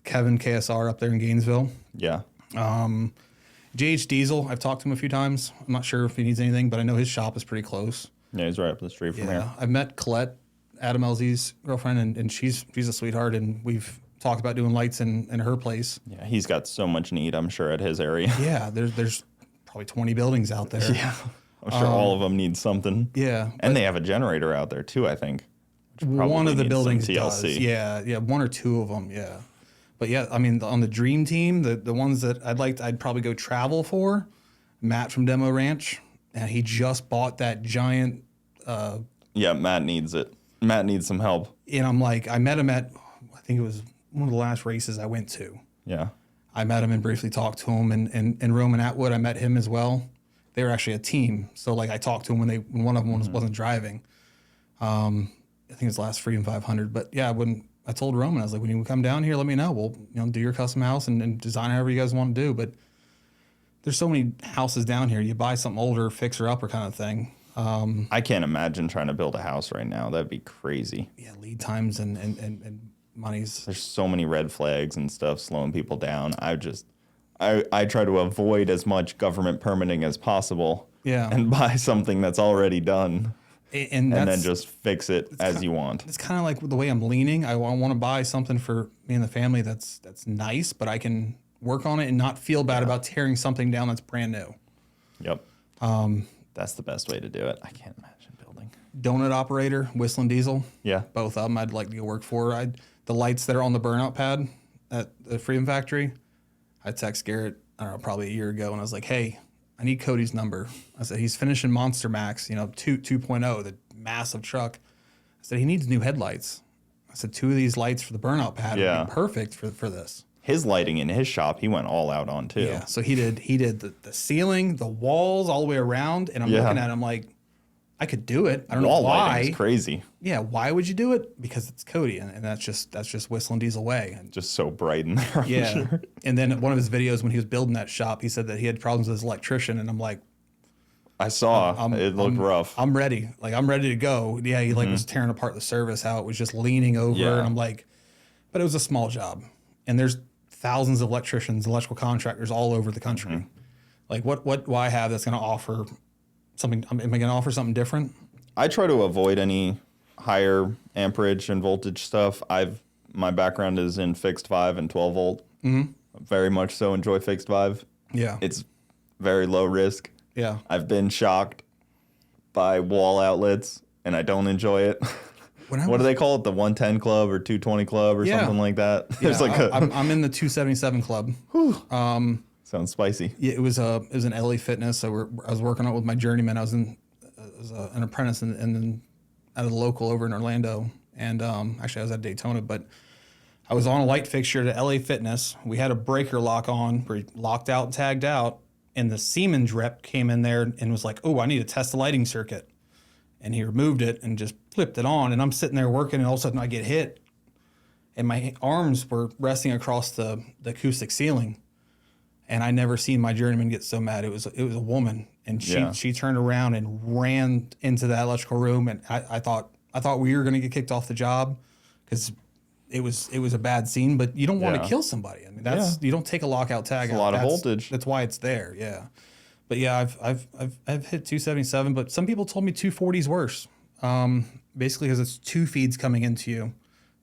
Kevin KSR up there in Gainesville. Yeah. JH Diesel, I've talked to him a few times. I'm not sure if he needs anything, but I know his shop is pretty close. Yeah, he's right up the street from here. I've met Colette, Adam LZ's girlfriend, and she's a sweetheart, and we've talked about doing lights in her place. Yeah, he's got so much need, I'm sure, at his area. Yeah, there's probably 20 buildings out there. Yeah, I'm sure all of them need something. Yeah. And they have a generator out there, too, I think. One of the buildings TLC. does. Yeah, one or two of them, yeah. But yeah, I mean, on the dream team, the ones that I'd probably go travel for, Matt from Demo Ranch, and he just bought that giant. Yeah, Matt needs it. Matt needs some help. And I'm like, I met him at, I think it was one of the last races I went to. Yeah. I met him and briefly talked to him, and Roman Atwood, I met him as well. They were actually a team, so like I talked to him when one of them wasn't driving. I think it was last Freedom 500, but yeah, when I told Roman, I was like, when you come down here, let me know. We'll do your custom house and design however you guys want to do. But there's so many houses down here. You buy something older, fixer upper kind of thing. I can't imagine trying to build a house right now. That'd be crazy. Yeah, lead times and monies. There's so many red flags and stuff slowing people down. I try to avoid as much government permitting as possible. Yeah. And buy something that's already done. And then just fix it as you want. It's kind of like the way I'm leaning. I want to buy something for me and the family that's nice, but I can work on it and not feel bad about tearing something down that's brand new. Yep. That's the best way to do it. I can't imagine building. Donut operator, Whistling Diesel. Yeah. Both of them I'd like to go work for. The lights that are on the burnout pad at the Freedom Factory, I text Garrett, I don't know, probably a year ago, and I was like, hey, I need Cody's number. I said, he's finishing Monster Max, 2.0, the massive truck. I said, he needs new headlights. I said, 2 of these lights for the burnout pad would be perfect for this. His lighting in his shop, he went all out on too. Yeah, so he did the ceiling, the walls, all the way around, and I'm looking at it, I'm like, I could do it. I don't know why. Lighting is crazy. Yeah, why would you do it? Because it's Cody, and that's just Whistling Diesel way. Just so bright in there. Yeah. Sure. And then one of his videos when he was building that shop, he said that he had problems with his electrician, and I'm like, I saw it looked rough. I'm ready. Like, I'm ready to go. Yeah, he was tearing apart the service, how it was just leaning over. Yeah. And I'm like, but it was a small job. And there's thousands of electricians, electrical contractors all over the country. Like, what do I have that's going to offer something? Am I going to offer something different? I try to avoid any higher amperage and voltage stuff. My background is in fixed 5 and 12 volt. Mm-hmm. Very much so enjoy fixed 5. Yeah. It's very low risk. Yeah. I've been shocked by wall outlets, and I don't enjoy it. What do they call it? The 110 club or 220 club or something like that? There's I'm in the 277 club. Sounds spicy. Yeah, it was an LA Fitness. So I was working on it with my journeyman. I was an apprentice and then at a local over in Orlando. And actually I was at Daytona, but I was on a light fixture at LA Fitness. We had a breaker lock on, where he locked out and tagged out. And the Siemens rep came in there and was like, oh, I need to test the lighting circuit. And he removed it and just flipped it on. And I'm sitting there working, and all of a sudden I get hit. And my arms were resting across the acoustic ceiling. And I never seen my journeyman get so mad. It was a woman, and she turned around and ran into that electrical room, and I thought we were going to get kicked off the job because it was a bad scene. But you don't want to kill somebody. I mean, you don't take a lockout tag. It's a lot of voltage. That's why it's there. Yeah. But yeah, I've hit 277, but some people told me 240 is worse. Basically because it's 2 feeds coming into you.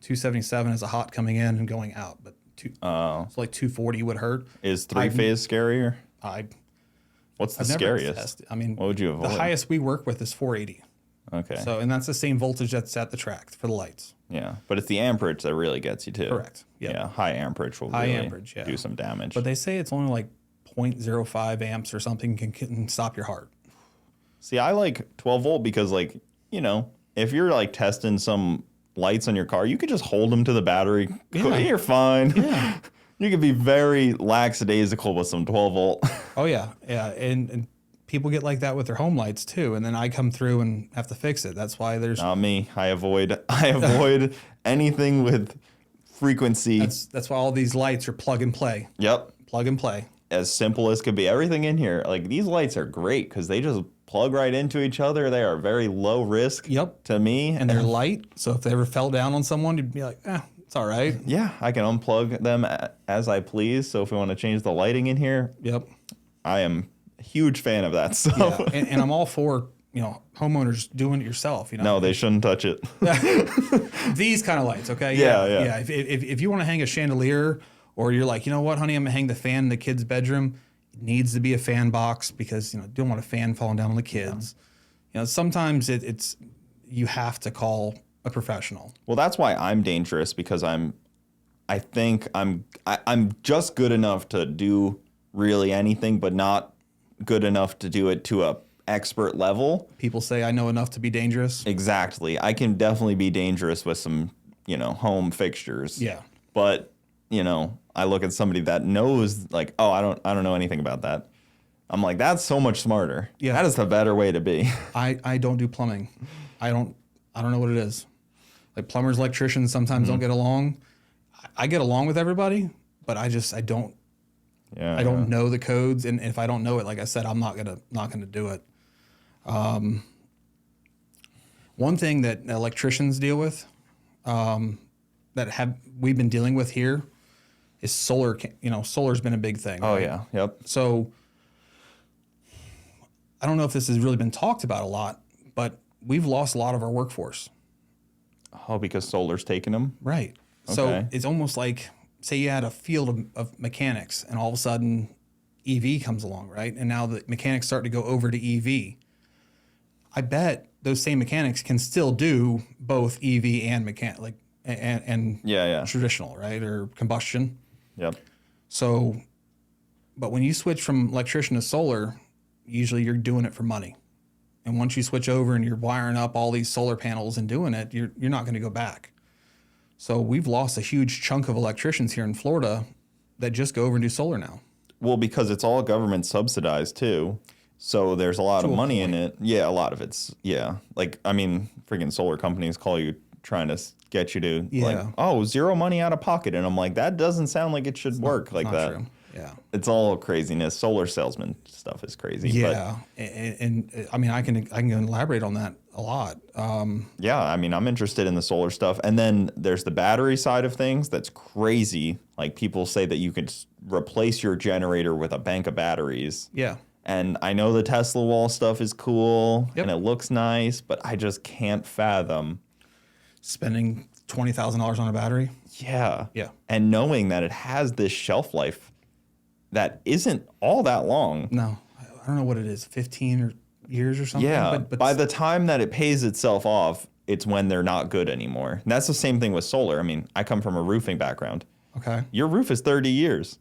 277 is a hot coming in and going out, but so like 240 would hurt. Is 3-phase scarier? What's the I've scariest? Never tested. I mean, what would you avoid? The highest we work with is 480. Okay. So, and that's the same voltage that's at the track for the lights. Yeah, but it's the amperage that really gets you too. Correct. Yep. Yeah, high amperage will really do some damage. But they say it's only like 0.05 amps or something can stop your heart. See, I like 12 volt because, like, you know, if you're like testing some lights on your car, you could just hold them to the battery. Yeah. You're fine. Yeah. You could be very lackadaisical with some 12 volt. Oh yeah, yeah, and people get like that with their home lights too, and then I come through and have to fix it. That's why there's not me. I avoid anything with frequency. That's why all these lights are plug and play. Yep, plug and play. As simple as could be. Everything in here, like these lights are great because they just plug right into each other. They are very low risk. Yep. To me, and they're light. So if they ever fell down on someone, you'd be like, it's all right. Yeah, I can unplug them as I please. So if we want to change the lighting in here, yep, I am a huge fan of that stuff. Yeah. And I'm all for, you know, homeowners doing it yourself. You know, no, they shouldn't touch it. These kind of lights, okay? Yeah. If you want to hang a chandelier, or you're like, you know what, honey, I'm gonna hang the fan in the kid's bedroom. It needs to be a fan box because you don't want a fan falling down on the kids. Yeah. You know, sometimes it's you have to call a professional. Well, that's why I'm dangerous because I think I'm just good enough to do really anything, but not good enough to do it to a expert level. People say I know enough to be dangerous. Exactly. I can definitely be dangerous with some, home fixtures. Yeah. But, I look at somebody that knows like, oh, I don't know anything about that. I'm like, that's so much smarter. Yeah. That is the better way to be. I don't do plumbing. I don't know what it is. Like plumbers, electricians sometimes don't get along. I get along with everybody, but I don't. Yeah, I don't know the codes, and if I don't know it, like I said, I'm not gonna do it. One thing that electricians deal with, we've been dealing with here, is solar. Solar's been a big thing. Oh right? yeah, yep. So I don't know if this has really been talked about a lot, but we've lost a lot of our workforce. Oh, because solar's taking them? Right. Okay. So it's almost like, say you had a field of mechanics and all of a sudden EV comes along, right? And now the mechanics start to go over to EV. I bet those same mechanics can still do both EV and traditional, right? Or combustion. Yep. So, but when you switch from electrician to solar, usually you're doing it for money. And once you switch over and you're wiring up all these solar panels and doing it, you're not going to go back. So we've lost a huge chunk of electricians here in Florida that just go over and do solar now. Well, because it's all government subsidized too. So there's a lot of money in it. Yeah, a lot of it's, like, I mean, freaking solar companies call you trying to get you to zero money out of pocket. And I'm like, that doesn't sound like it should work like that. True. Yeah. It's all craziness. Solar salesman stuff is crazy. Yeah. But, and I mean, I can elaborate on that a lot. Yeah. I mean, I'm interested in the solar stuff. And then there's the battery side of things. That's crazy. Like people say that you could replace your generator with a bank of batteries. Yeah. And I know the Tesla wall stuff is cool and it looks nice, but I just can't fathom spending $20,000 on a battery. Yeah. Yeah. And knowing that it has this shelf life that isn't all that long. No, I don't know what it is, 15 years or something. Yeah, but by the time that it pays itself off, it's when they're not good anymore. And that's the same thing with solar. I mean, I come from a roofing background. Okay. Your roof is 30 years.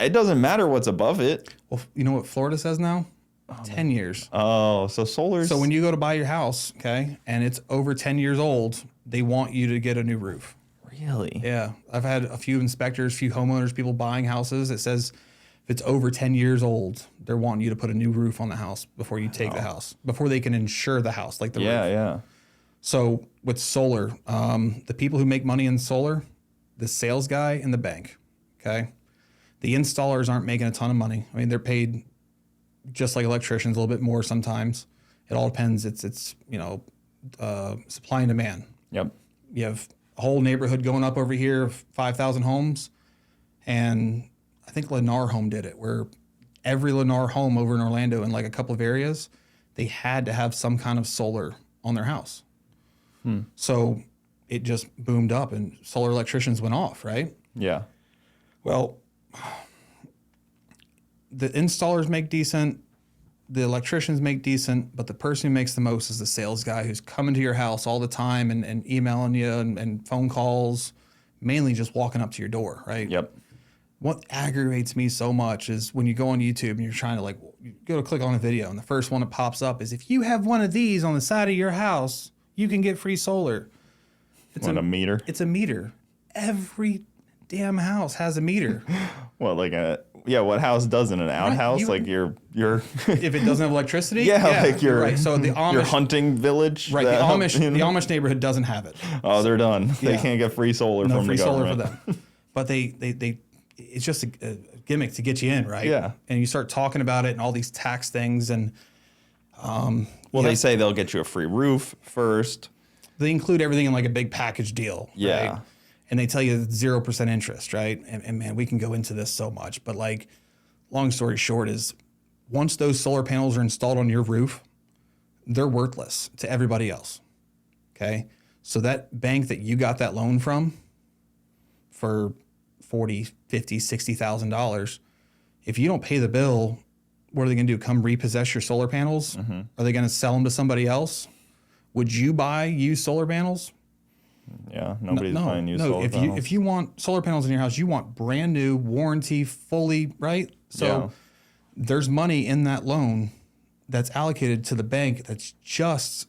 It doesn't matter what's above it. Well, you know what Florida says now? 10 years. Oh, so solar's... So when you go to buy your house, okay, and it's over 10 years old, they want you to get a new roof. Really? Yeah. I've had a few inspectors, few homeowners, people buying houses. It says if it's over 10 years old, they're wanting you to put a new roof on the house before you take the house, before they can insure the house, like the roof. Yeah. So with solar, the people who make money in solar, the sales guy and the bank, okay, The installers aren't making a ton of money. I mean, they're paid just like electricians, a little bit more sometimes. It all depends. It's supply and demand. Yep. You have a whole neighborhood going up over here of 5,000 homes. And I think Lennar Home did it, where every Lennar home over in Orlando in like a couple of areas, they had to have some kind of solar on their house. So it just boomed up and solar electricians went off, right? Yeah. Well, the installers make decent, the electricians make decent, but the person who makes the most is the sales guy who's coming to your house all the time and emailing you and phone calls, mainly just walking up to your door, right? Yep. What aggravates me so much is when you go on YouTube and you're trying to you go to click on a video and the first one that pops up is, if you have one of these on the side of your house, you can get free solar. It's a meter? It's a meter. Every damn house has a meter. What, what house doesn't? An outhouse? Right, you're if it doesn't have electricity? you're right. So the Amish, your hunting village. Right. The Amish neighborhood doesn't have it. Oh, they're done. They can't get free solar from the government. Solar for them. But they it's just a gimmick to get you in, right? Yeah. And you start talking about it and all these tax things and they say they'll get you a free roof first. They include everything in like a big package deal. Yeah. Right? And they tell you 0% interest, right? And man, we can go into this so much, but like, long story short is, once those solar panels are installed on your roof, they're worthless to everybody else. Okay. So that bank that you got that loan from for $40,000, $50,000, $60,000, if you don't pay the bill, what are they going to do? Come repossess your solar panels? Mm-hmm. Are they going to sell them to somebody else? Would you buy used solar panels? Yeah, nobody's buying used solar panels. If you want solar panels in your house, you want brand new, warranty, fully, right? So there's money in that loan that's allocated to the bank that's just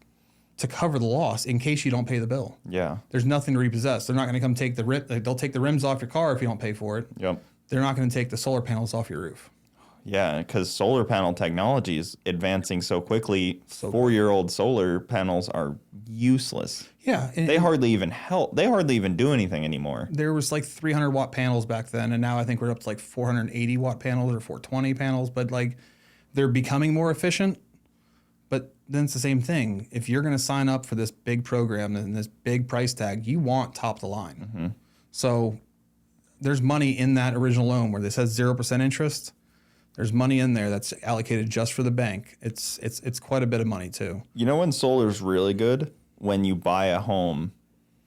to cover the loss in case you don't pay the bill. Yeah. There's nothing to repossess. They're not going to come take the rim. They'll take the rims off your car if you don't pay for it. Yep. They're not going to take the solar panels off your roof. Yeah, because solar panel technology is advancing so quickly. 4-year-old solar panels are useless. Yeah. They hardly even help. They hardly even do anything anymore. There was like 300 watt panels back then, and now I think we're up to like 480 watt panels or 420 panels. But like, they're becoming more efficient. But then it's the same thing. If you're going to sign up for this big program and this big price tag, you want top of the line. Mm-hmm. So there's money in that original loan where this says 0% interest. There's money in there that's allocated just for the bank. It's quite a bit of money too. You know when solar's really good? When you buy a home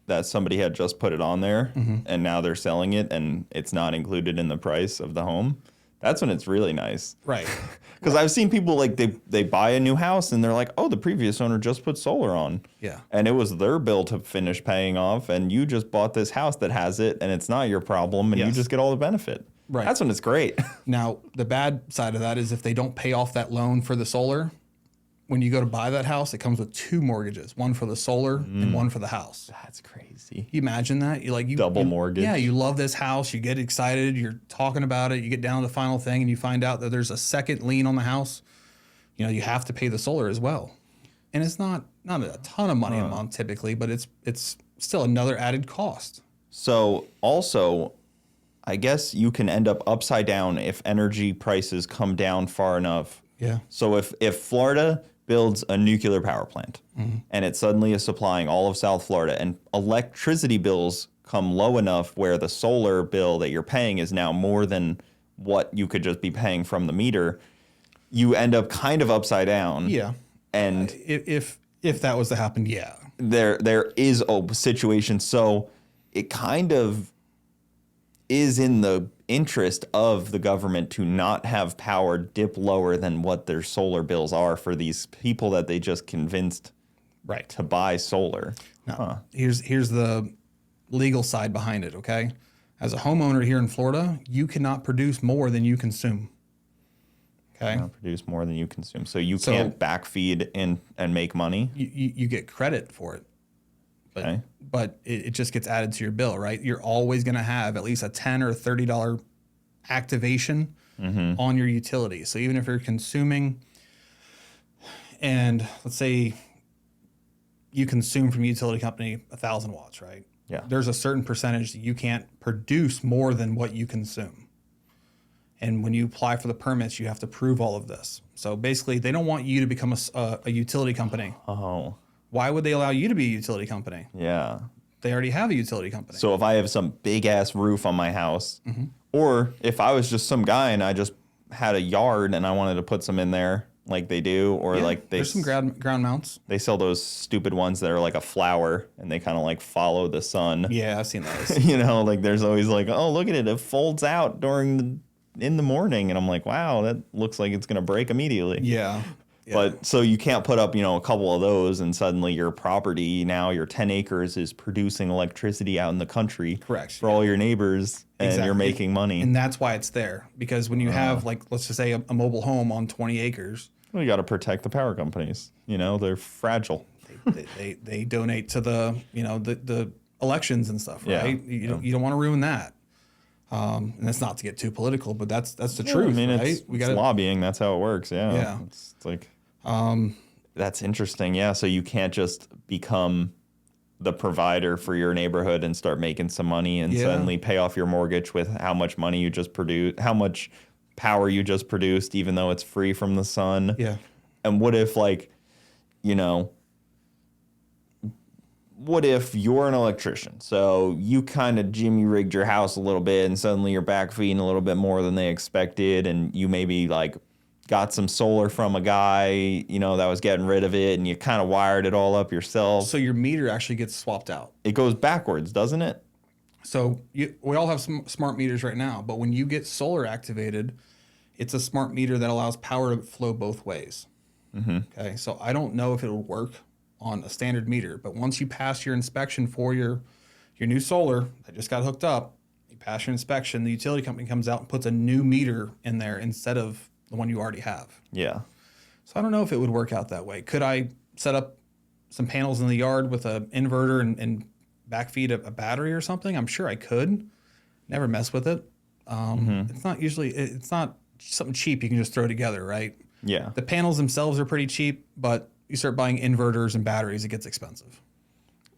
that somebody had just put it on there and now they're selling it and it's not included in the price of the home. That's when it's really nice. Right. Because I've seen people they buy a new house and they're like, oh, the previous owner just put solar on. Yeah. And it was their bill to finish paying off and you just bought this house that has it and it's not your problem and you just get all the benefit. Right. That's when it's great. Now, the bad side of that is if they don't pay off that loan for the solar, when you go to buy that house, it comes with 2 mortgages, one for the solar and one for the house. That's crazy. You imagine that? You double mortgage. Yeah, you love this house. You get excited. You're talking about it. You get down to the final thing and you find out that there's a second lien on the house. You have to pay the solar as well. And it's not a ton of money a month typically, but it's still another added cost. So also, I guess you can end up upside down if energy prices come down far enough. Yeah. So if Florida builds a nuclear power plant and it suddenly is supplying all of South Florida and electricity bills come low enough where the solar bill that you're paying is now more than what you could just be paying from the meter, you end up kind of upside down. Yeah. And if that was to happen, yeah. There is a situation. So it kind of is in the interest of the government to not have power dip lower than what their solar bills are for these people that they just convinced to buy solar. Now, here's the legal side behind it, okay? As a homeowner here in Florida, you cannot produce more than you consume. Okay? You cannot produce more than you consume. So you can't backfeed in and make money? You get credit for it. But it just gets added to your bill, right? You're always going to have at least a $10 or $30 activation on your utility. So even if you're consuming, and let's say you consume from a utility company 1,000 watts, right? Yeah. There's a certain percentage that you can't produce more than what you consume. And when you apply for the permits, you have to prove all of this. So basically, they don't want you to become a utility company. Oh, Why would they allow you to be a utility company? yeah. They already have a utility company. So if I have some big ass roof on my house, or if I was just some guy and I just had a yard and I wanted to put some in there, like they do, or Yeah, like there's some ground mounts. they sell those stupid ones that are like a flower and they kind of like follow the sun. Yeah, I've seen those. You know, like there's always like, oh, look at it, it folds out in the morning, and I'm like, wow, that looks like it's gonna break immediately. Yeah. But so you can't put up, a couple of those and suddenly your property, now your 10 acres is producing electricity out in the country. Correct. For all your neighbors, and you're making money. And that's why it's there. Because when you have, like, let's just say a mobile home on 20 acres. Well, you got to protect the power companies. They're fragile. They donate to the elections and stuff, right? Yeah. You don't want to ruin that. And that's not to get too political, but that's the truth, I mean, right? it's lobbying. That's how it works. Yeah. Yeah. It's like, that's interesting. Yeah. So you can't just become the provider for your neighborhood and start making some money and suddenly pay off your mortgage with how much money you just produced, how much power you just produced, even though it's free from the sun. Yeah. And what if, like, what if you're an electrician? So you kind of jimmy rigged your house a little bit and suddenly you're back feeding a little bit more than they expected. And you maybe like got some solar from a guy, that was getting rid of it, and you kind of wired it all up yourself. So your meter actually gets swapped out. It goes backwards, doesn't it? So we all have some smart meters right now, but when you get solar activated, it's a smart meter that allows power to flow both ways. Okay, so I don't know if it'll work on a standard meter, but once you pass your inspection for your new solar that just got hooked up, you pass your inspection, the utility company comes out and puts a new meter in there instead of the one you already have. Yeah. So I don't know if it would work out that way. Could I set up some panels in the yard with an inverter and backfeed a battery or something? I'm sure I could. Never mess with it. It's not something cheap you can just throw together, right? Yeah. The panels themselves are pretty cheap, but you start buying inverters and batteries, it gets expensive.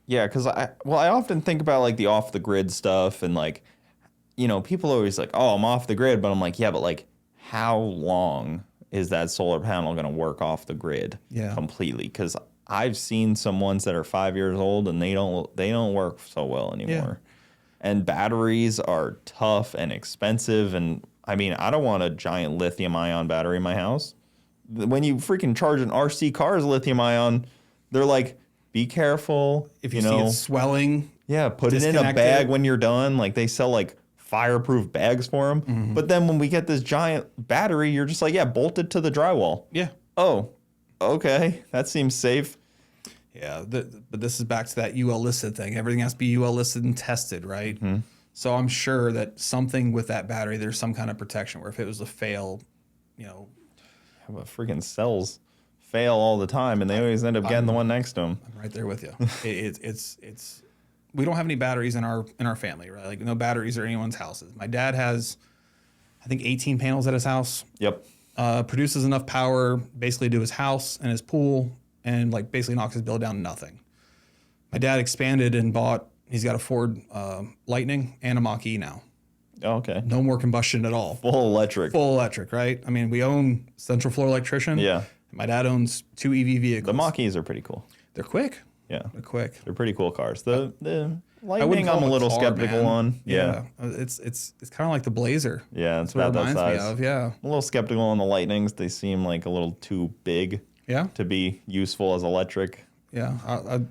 Yeah, because I often think about like the off the grid stuff, and like, people are always like, oh, I'm off the grid, but I'm like, yeah, but like, how long is that solar panel going to work off the grid completely? Because I've seen some ones that are 5 years old and they don't work so well anymore. Yeah. And batteries are tough and expensive. And I mean, I don't want a giant lithium ion battery in my house. When you freaking charge an RC car's lithium ion, they're like, be careful. If you see it swelling. Yeah, put it in a bag when you're done. Like they sell like fireproof bags for them. But then when we get this giant battery, you're just like, yeah, bolt it to the drywall. Yeah. Oh, okay. That seems safe. Yeah, but this is back to that UL listed thing. Everything has to be UL listed and tested, right? So I'm sure that something with that battery, there's some kind of protection where if it was a fail, But freaking cells fail all the time, and they always end up getting the one next to them. I'm right there with you. It's we don't have any batteries in our family, right? Like no batteries at anyone's houses. My dad has, I think, 18 panels at his house. Yep. Produces enough power basically to his house and his pool, and like basically knocks his bill down to nothing. My dad expanded and bought. He's got a Ford Lightning and a Mach-E now. Oh, okay. No more combustion at all. Full electric. Full electric, right? I mean, we own Central Floor Electrician. Yeah. My dad owns 2 EV vehicles. The Mach-E's are pretty cool. They're quick. Yeah. They're quick. They're pretty cool cars. The I wouldn't Lightning, call I'm a them little car, skeptical man. on. Yeah. It's kind of like the Blazer. Yeah, it's That's what about it that reminds size. me of. Yeah. I'm a little skeptical on the Lightnings. They seem like a little too big Yeah. to be useful as electric. Yeah. I'll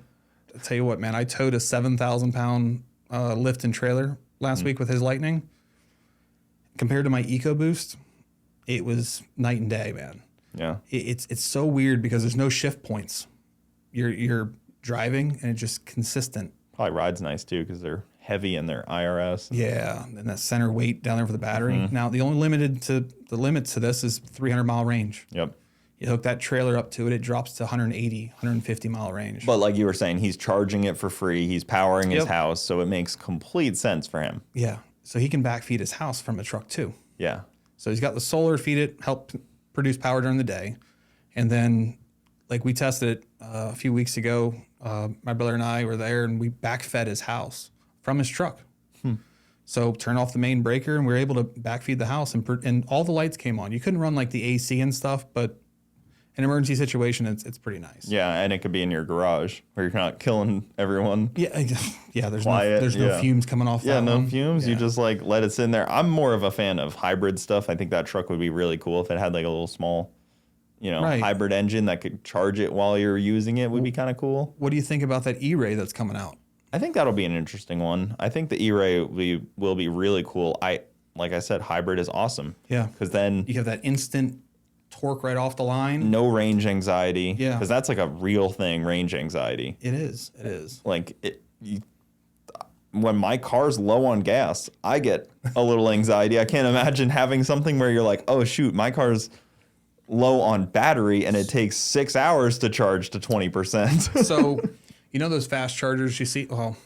tell you what, man. I towed a 7,000 pound lift and trailer last week with his Lightning. Compared to my EcoBoost, it was night and day, man. Yeah. It's so weird because there's no shift points. You're driving and it's just consistent. Probably rides nice too because they're heavy and they're IRS. Yeah, and that center weight down there for the battery. Now the only limit to this is 300-mile range. Yep. You hook that trailer up to it, it drops to 180, 150-mile range. But like you were saying, he's charging it for free. He's powering his house, so it makes complete sense for him. Yeah, so he can backfeed his house from a truck too. Yeah. So he's got the solar feed it, help produce power during the day, and then like we tested it a few weeks ago. My brother and I were there, and we backfed his house from his truck. So turn off the main breaker, and we were able to backfeed the house, and all the lights came on. You couldn't run like the AC and stuff, but in an emergency situation, it's pretty nice. Yeah, and it could be in your garage where you're not killing everyone. Yeah, yeah. There's Quiet, no fumes coming off. Yeah, that no one. fumes. Yeah. You just like let it sit in there. I'm more of a fan of hybrid stuff. I think that truck would be really cool if it had like a little small, Right. hybrid engine that could charge it while you're using it. Would be kind of cool. What do you think about that E-Ray that's coming out? I think that'll be an interesting one. I think the E-Ray will be really cool. Like I said, hybrid is awesome. Yeah, Because then you have that instant torque right off the line. no range anxiety. Yeah. Because that's like a real thing, range anxiety. It is. It is. Like when my car's low on gas, I get a little anxiety. I can't imagine having something where you're like, oh shoot, my car's low on battery and it takes 6 hours to charge to 20%. So, those fast chargers you see, well,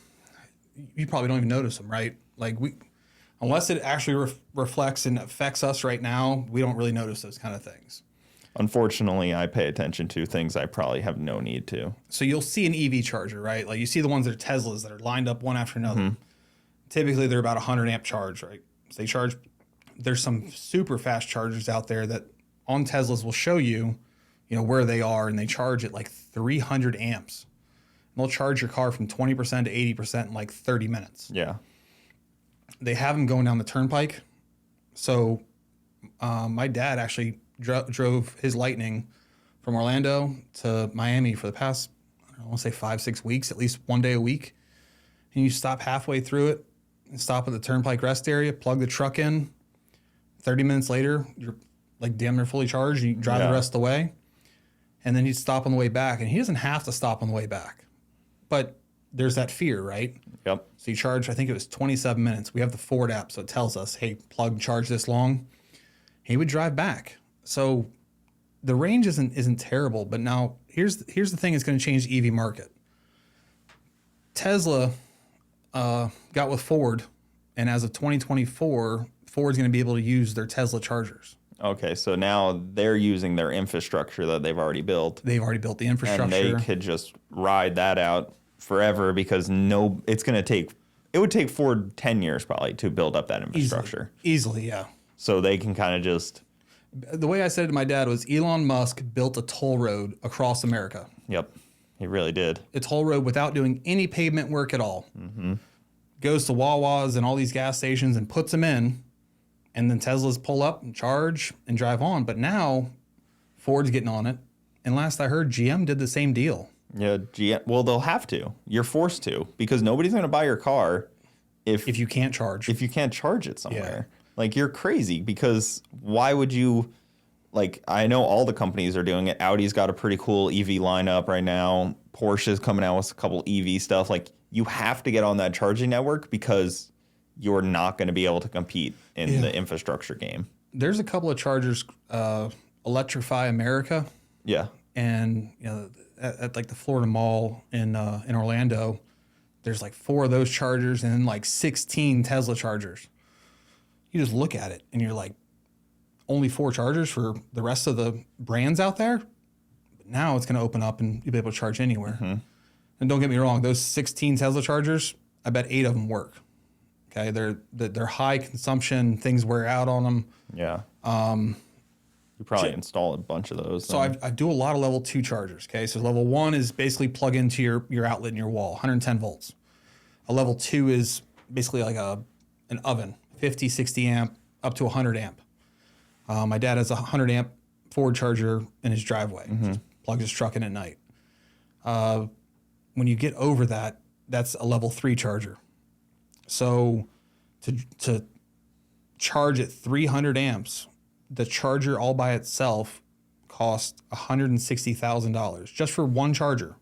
you probably don't even notice them, right? Like unless it actually reflects and affects us right now, we don't really notice those kind of things. Unfortunately, I pay attention to things I probably have no need to. So you'll see an EV charger, right? Like you see the ones that are Teslas that are lined up one after another. Typically, they're about 100 amp charge, right? So they charge. There's some super fast chargers out there that on Teslas will show you, where they are, and they charge at like 300 amps. And they'll charge your car from 20% to 80% in like 30 minutes. Yeah. They have them going down the turnpike. So my dad actually drove his Lightning from Orlando to Miami for the past, I want to say 5-6 weeks, at least one day a week. And you stop halfway through it and stop at the turnpike rest area, plug the truck in. 30 minutes later, you're like damn near fully charged. You drive the rest of the way. And then you stop on the way back. And he doesn't have to stop on the way back. But there's that fear, right? Yep. So you charge, I think it was 27 minutes. We have the Ford app, so it tells us, hey, plug, charge this long. He would drive back. So the range isn't terrible, but now here's the thing that's going to change the EV market. Tesla got with Ford, and as of 2024, Ford's going to be able to use their Tesla chargers. Okay, so now they're using their infrastructure that they've already built. They've already built the infrastructure. And they could just ride that out forever because it would take Ford 10 years probably to build up that infrastructure. Easily, yeah. So they can kind of just... The way I said it to my dad was Elon Musk built a toll road across America. Yep, he really did. A toll road without doing any pavement work at all. Mm-hmm. Goes to Wawa's and all these gas stations and puts them in. And then Teslas pull up and charge and drive on. But now Ford's getting on it. And last I heard, GM did the same deal. Yeah, well, they'll have to. You're forced to because nobody's going to buy your car if you can't charge. If you can't charge it somewhere. Yeah. Like, you're crazy because why would you... Like, I know all the companies are doing it. Audi's got a pretty cool EV lineup right now. Porsche's coming out with a couple EV stuff. Like, you have to get on that charging network because you're not going to be able to compete in the infrastructure game. There's a couple of chargers, Electrify America. Yeah. And, at like the Florida Mall in Orlando, there's like 4 of those chargers and then like 16 Tesla chargers. You just look at it and you're like, only 4 chargers for the rest of the brands out there. But now it's going to open up and you'll be able to charge anywhere. Mm-hmm. And don't get me wrong, those 16 Tesla chargers, I bet 8 of them work. Okay, they're high consumption. Things wear out on them. Yeah. You probably install a bunch of those. So I do a lot of level 2 chargers. Okay, so level 1 is basically plug into your outlet in your wall, 110 volts. A level 2 is basically like an oven, 50, 60 amp, up to 100 amp. My dad has a 100 amp Ford charger in his driveway. Mm-hmm. Just plugs his truck in at night. When you get over that, that's a level 3 charger. So to charge at 300 amps, the charger all by itself costs $160,000 just for one charger.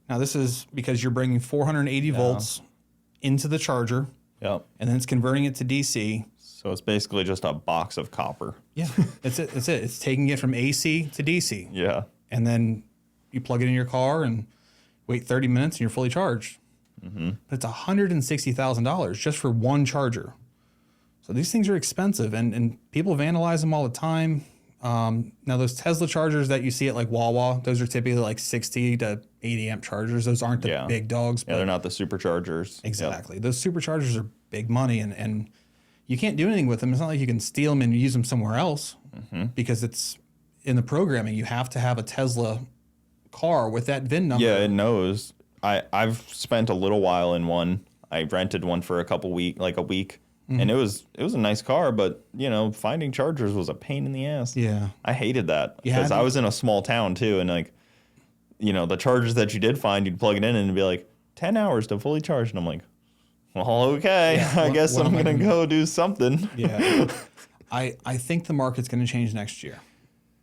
Now this is because you're bringing 480 volts into the charger. Yep. And then it's converting it to DC. So it's basically just a box of copper. Yeah, that's it. It's taking it from AC to DC. Yeah. And then you plug it in your car and wait 30 minutes and you're fully charged. Mm-hmm. But it's $160,000 just for one charger. So these things are expensive and people vandalize them all the time. Now those Tesla chargers that you see at like Wawa, those are typically like 60 to 80 amp chargers. Those aren't the big dogs. Yeah, they're not the superchargers. Exactly. Yep. Those superchargers are big money, and you can't do anything with them. It's not like you can steal them and use them somewhere else because it's in the programming. You have to have a Tesla car with that VIN number. Yeah, it knows. I've spent a little while in one. I rented one for a week. And it was a nice car, but finding chargers was a pain in the ass. Yeah, I hated that because I was in a small town too, and the chargers that you did find, you'd plug it in and it'd be like 10 hours to fully charge, and I'm like, well, okay, I guess I'm gonna go do something. Yeah, I think the market's gonna change next year.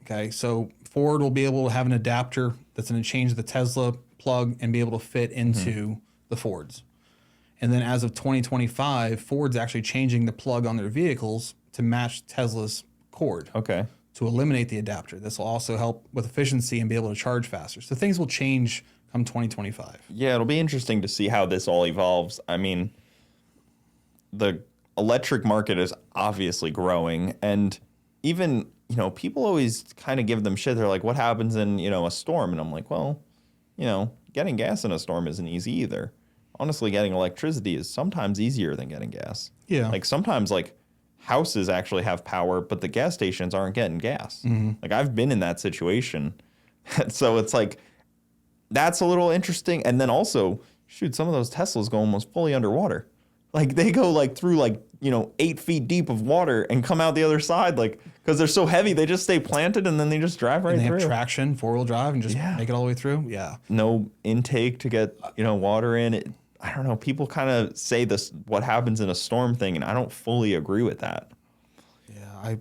Okay, so Ford will be able to have an adapter that's gonna change the Tesla plug and be able to fit into the Fords. And then as of 2025, Ford's actually changing the plug on their vehicles to match Tesla's cord. Okay. To eliminate the adapter. This will also help with efficiency and be able to charge faster. So things will change come 2025. Yeah, it'll be interesting to see how this all evolves. I mean, the electric market is obviously growing, and even, people always kind of give them shit. They're like, what happens in, a storm? And I'm like, well, getting gas in a storm isn't easy either. Honestly, getting electricity is sometimes easier than getting gas. Yeah. Like sometimes houses actually have power, but the gas stations aren't getting gas. Like I've been in that situation. So it's like, that's a little interesting. And then also, shoot, some of those Teslas go almost fully underwater. Like they go through 8 feet deep of water and come out the other side, because they're so heavy, they just stay planted and then they just drive right through. And they have traction, 4-wheel drive, and just make it all the way through. Yeah. No intake to get, water in. I don't know. People kind of say this, what happens in a storm thing, and I don't fully agree with that. Yeah,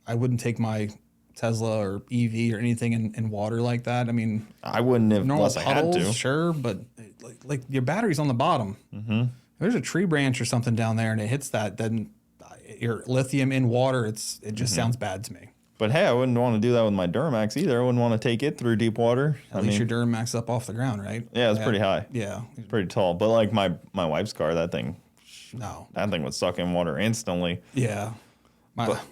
I wouldn't take my Tesla or EV or anything in water like that. I mean, I wouldn't have unless I had to. Sure, but like your battery's on the bottom. If there's a tree branch or something down there and it hits that, then your lithium in water, it just sounds bad to me. But hey, I wouldn't want to do that with my Duramax either. I wouldn't want to take it through deep water. At least your Duramax up off the ground, right? Yeah, it's pretty high. Yeah. It's pretty tall. But my wife's car, that thing would suck in water instantly. Yeah. But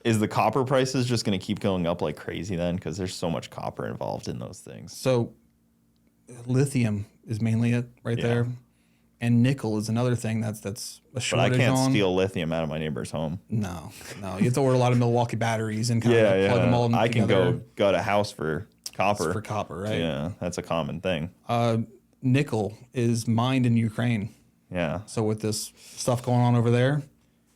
is the copper prices just going to keep going up like crazy then? Because there's so much copper involved in those things. So lithium is mainly it right there. And nickel is another thing that's a shortage on. But I can't steal lithium out of my neighbor's home. No. You have to order a lot of Milwaukee batteries and kind of plug them all together. I can go gut a house for copper. For copper, right? Yeah, that's a common thing. Nickel is mined in Ukraine. Yeah. So with this stuff going on over there,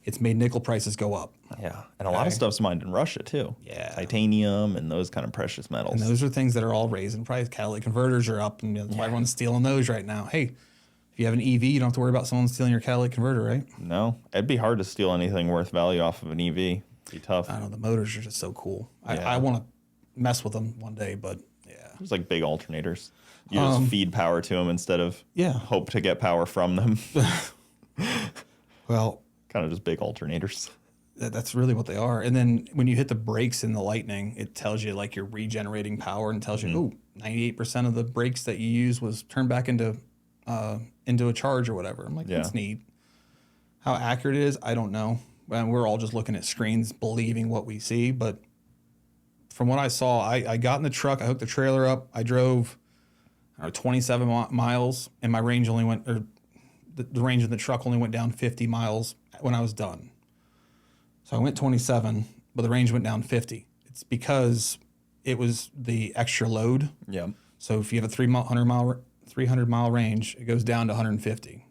it's made nickel prices go up. Yeah, and a lot of stuff's mined in Russia too. Yeah. Titanium and those kind of precious metals. And those are things that are all raising price. Catalytic converters are up, and that's why everyone's stealing those right now. Hey, if you have an EV, you don't have to worry about someone stealing your catalytic converter, right? No, it'd be hard to steal anything worth value off of an EV. It'd be tough. I know, the motors are just so cool. I want to mess with them one day, but yeah. There's big alternators. You just feed power to them instead of hope to get power from them. Well, kind of just big alternators. That's really what they are. And then when you hit the brakes in the Lightning, it tells you you're regenerating power and tells you, 98% of the brakes that you use was turned back into a charge or whatever. I'm like, that's neat. How accurate it is, I don't know. And we're all just looking at screens, believing what we see. But from what I saw, I got in the truck, I hooked the trailer up, I drove 27 miles, and my range only went, or the range of the truck only went down 50 miles when I was done. So I went 27, but the range went down 50. It's because it was the extra load. Yeah. So if you have a 300 mile range, it goes down to 150.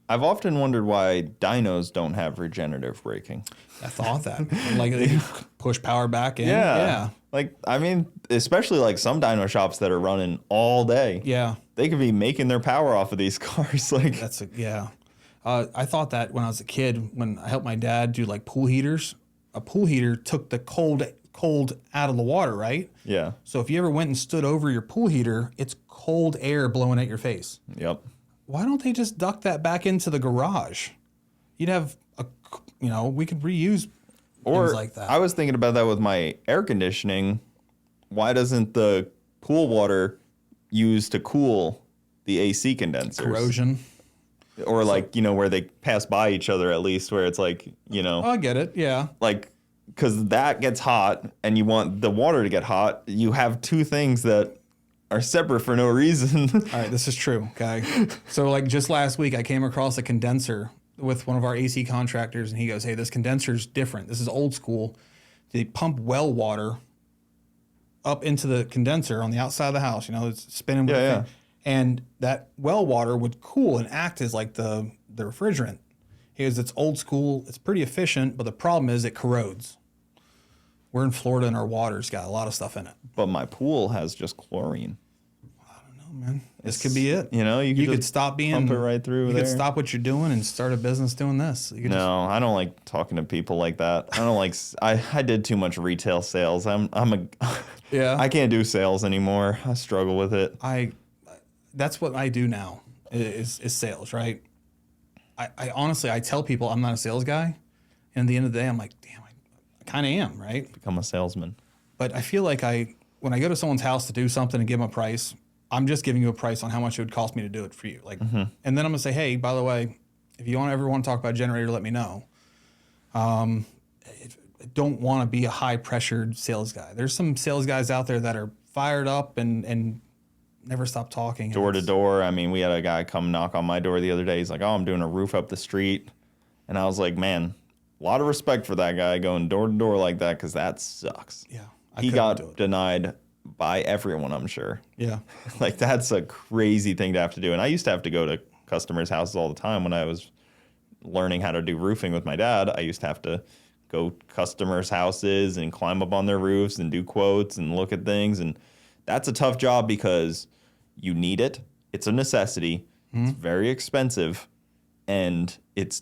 I've often wondered why dynos don't have regenerative braking. I thought that. They push power back in. Yeah. Especially some dyno shops that are running all day. Yeah. They could be making their power off of these cars. I thought that when I was a kid, when I helped my dad do pool heaters, a pool heater took the cold out of the water, right? Yeah. So if you ever went and stood over your pool heater, it's cold air blowing at your face. Yep. Why don't they just duct that back into the garage? You'd have we could reuse things like that. I was thinking about that with my air conditioning. Why doesn't the pool water use to cool the AC condensers? Corrosion. Or where they pass by each other at least, where it's Oh, I get it, yeah. because that gets hot and you want the water to get hot, you have two things that are separate for no reason. All right, this is true, okay? So like just last week, I came across a condenser with one of our AC contractors, and he goes, hey, this condenser's different. This is old school. They pump well water up into the condenser on the outside of the house, you know, it's spinning with the thing. And that well water would cool and act as like the refrigerant. He goes, it's old school, it's pretty efficient, but the problem is it corrodes. We're in Florida and our water's got a lot of stuff in it. But my pool has just chlorine. I don't know, man. This could be it. You know, you could stop being pump it right through You there. could stop what you're doing and start a business doing this. You could No, I don't like talking to people like that. I don't like. I did too much retail sales. Yeah. I can't do sales anymore. I struggle with it. That's what I do now is sales, right? I honestly, I tell people I'm not a sales guy. And at the end of the day, I'm like, damn, I kind of am, right? Become a salesman. But I feel like when I go to someone's house to do something and give them a price, I'm just giving you a price on how much it would cost me to do it for you. Like, and then I'm gonna say, hey, by the way, if you ever want to talk about a generator, let me know. I don't want to be a high pressured sales guy. There's some sales guys out there that are fired up and never stop talking. Door to door. I mean, we had a guy come knock on my door the other day. He's like, oh, I'm doing a roof up the street. And I was like, man, a lot of respect for that guy going door to door like that, because that sucks. Yeah. He got denied by everyone, I'm sure. Yeah. Like, that's a crazy thing to have to do. And I used to have to go to customers' houses all the time when I was learning how to do roofing with my dad. I used to have to go customers' houses and climb up on their roofs and do quotes and look at things. And that's a tough job because you need it. It's a necessity. It's very expensive. And it's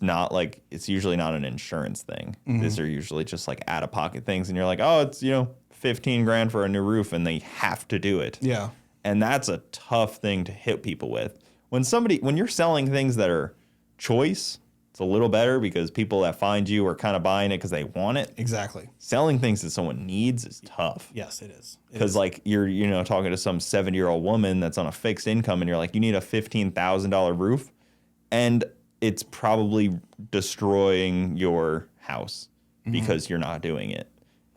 usually not an insurance thing. These are usually just like out of pocket things. And you're like, oh, it's, $15,000 for a new roof, and they have to do it. Yeah. And that's a tough thing to hit people with. When you're selling things that are choice, it's a little better because people that find you are kind of buying it because they want it. Exactly. Selling things that someone needs is tough. Yes, it is. Because you're talking to some 70-year-old woman that's on a fixed income, and you're like, you need a $15,000 roof, and it's probably destroying your house because you're not doing it.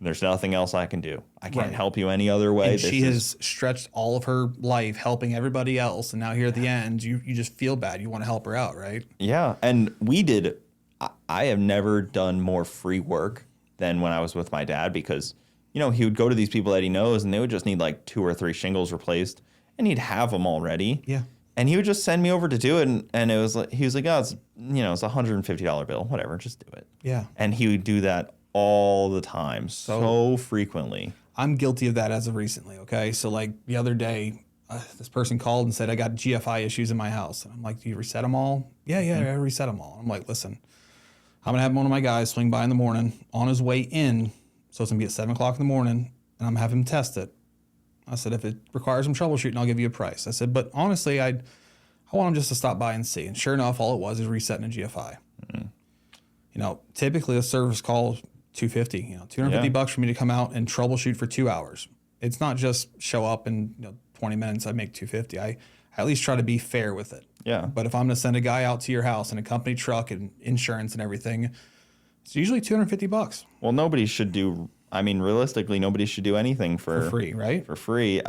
There's nothing else I can do. I can't help you any other way. And she has stretched all of her life helping everybody else, and now here at the end, you just feel bad. You want to help her out, right? Yeah, and I have never done more free work than when I was with my dad, because, he would go to these people that he knows, and they would just need like 2 or 3 shingles replaced, and he'd have them already. Yeah. And he would just send me over to do it, and it was like, he was like, oh, it's a $150 bill, whatever, just do it. Yeah. And he would do that all the time, so frequently. I'm guilty of that as of recently, okay? So, like, the other day, this person called and said, I got GFI issues in my house. And I'm like, do you reset them all? Yeah, I reset them all. I'm like, listen, I'm going to have one of my guys swing by in the morning on his way in, so it's going to be at 7 o'clock in the morning, and I'm going to have him test it. I said, if it requires some troubleshooting, I'll give you a price. I said, but honestly, I want him just to stop by and see. And sure enough, all it was is resetting a GFI. Typically a service call $250, $250 for me to come out and troubleshoot for 2 hours. It's not just show up and 20 minutes I make $250. I at least try to be fair with it. Yeah. But if I'm going to send a guy out to your house in a company truck and insurance and everything, it's usually $250. Well, realistically, nobody should do anything for free, right? For free,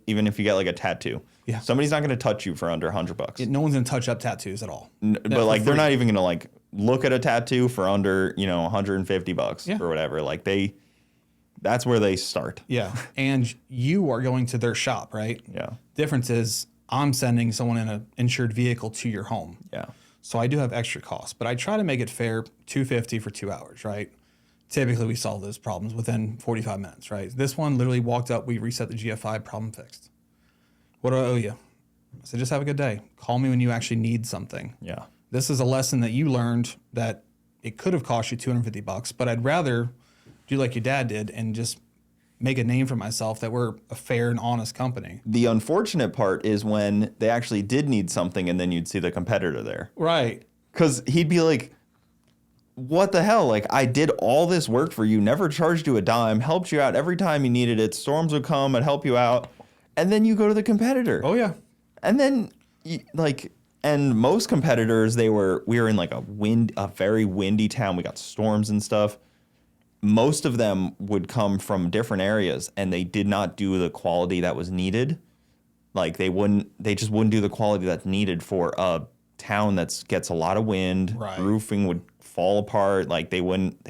even if you get like a tattoo. Yeah. Somebody's not going to touch you for under $100. No one's going to touch up tattoos at all. But they're not even going to look at a tattoo for under $150 or whatever. That's where they start. Yeah, and you are going to their shop, right? Yeah. Difference is I'm sending someone in an insured vehicle to your home. Yeah. So I do have extra costs, but I try to make it fair. $250 for 2 hours, right? Typically, we solve those problems within 45 minutes, right? This one literally walked up, we reset the GFI, problem fixed. What do I owe you? I said, just have a good day. Call me when you actually need something. Yeah. This is a lesson that you learned that it could have cost you $250, but I'd rather do like your dad did and just make a name for myself that we're a fair and honest company. The unfortunate part is when they actually did need something and then you'd see the competitor there. Right. Because he'd be like, what the hell? I did all this work for you, never charged you a dime, helped you out every time you needed it. Storms would come, I'd help you out. And then you go to the competitor. Oh, yeah. And then, and most competitors, we were in a very windy town. We got storms and stuff. most of them would come from different areas, and they did not do the quality that was needed. Like they just wouldn't do the quality that's needed for a town that gets a lot of wind. Right. Roofing would fall apart. Like they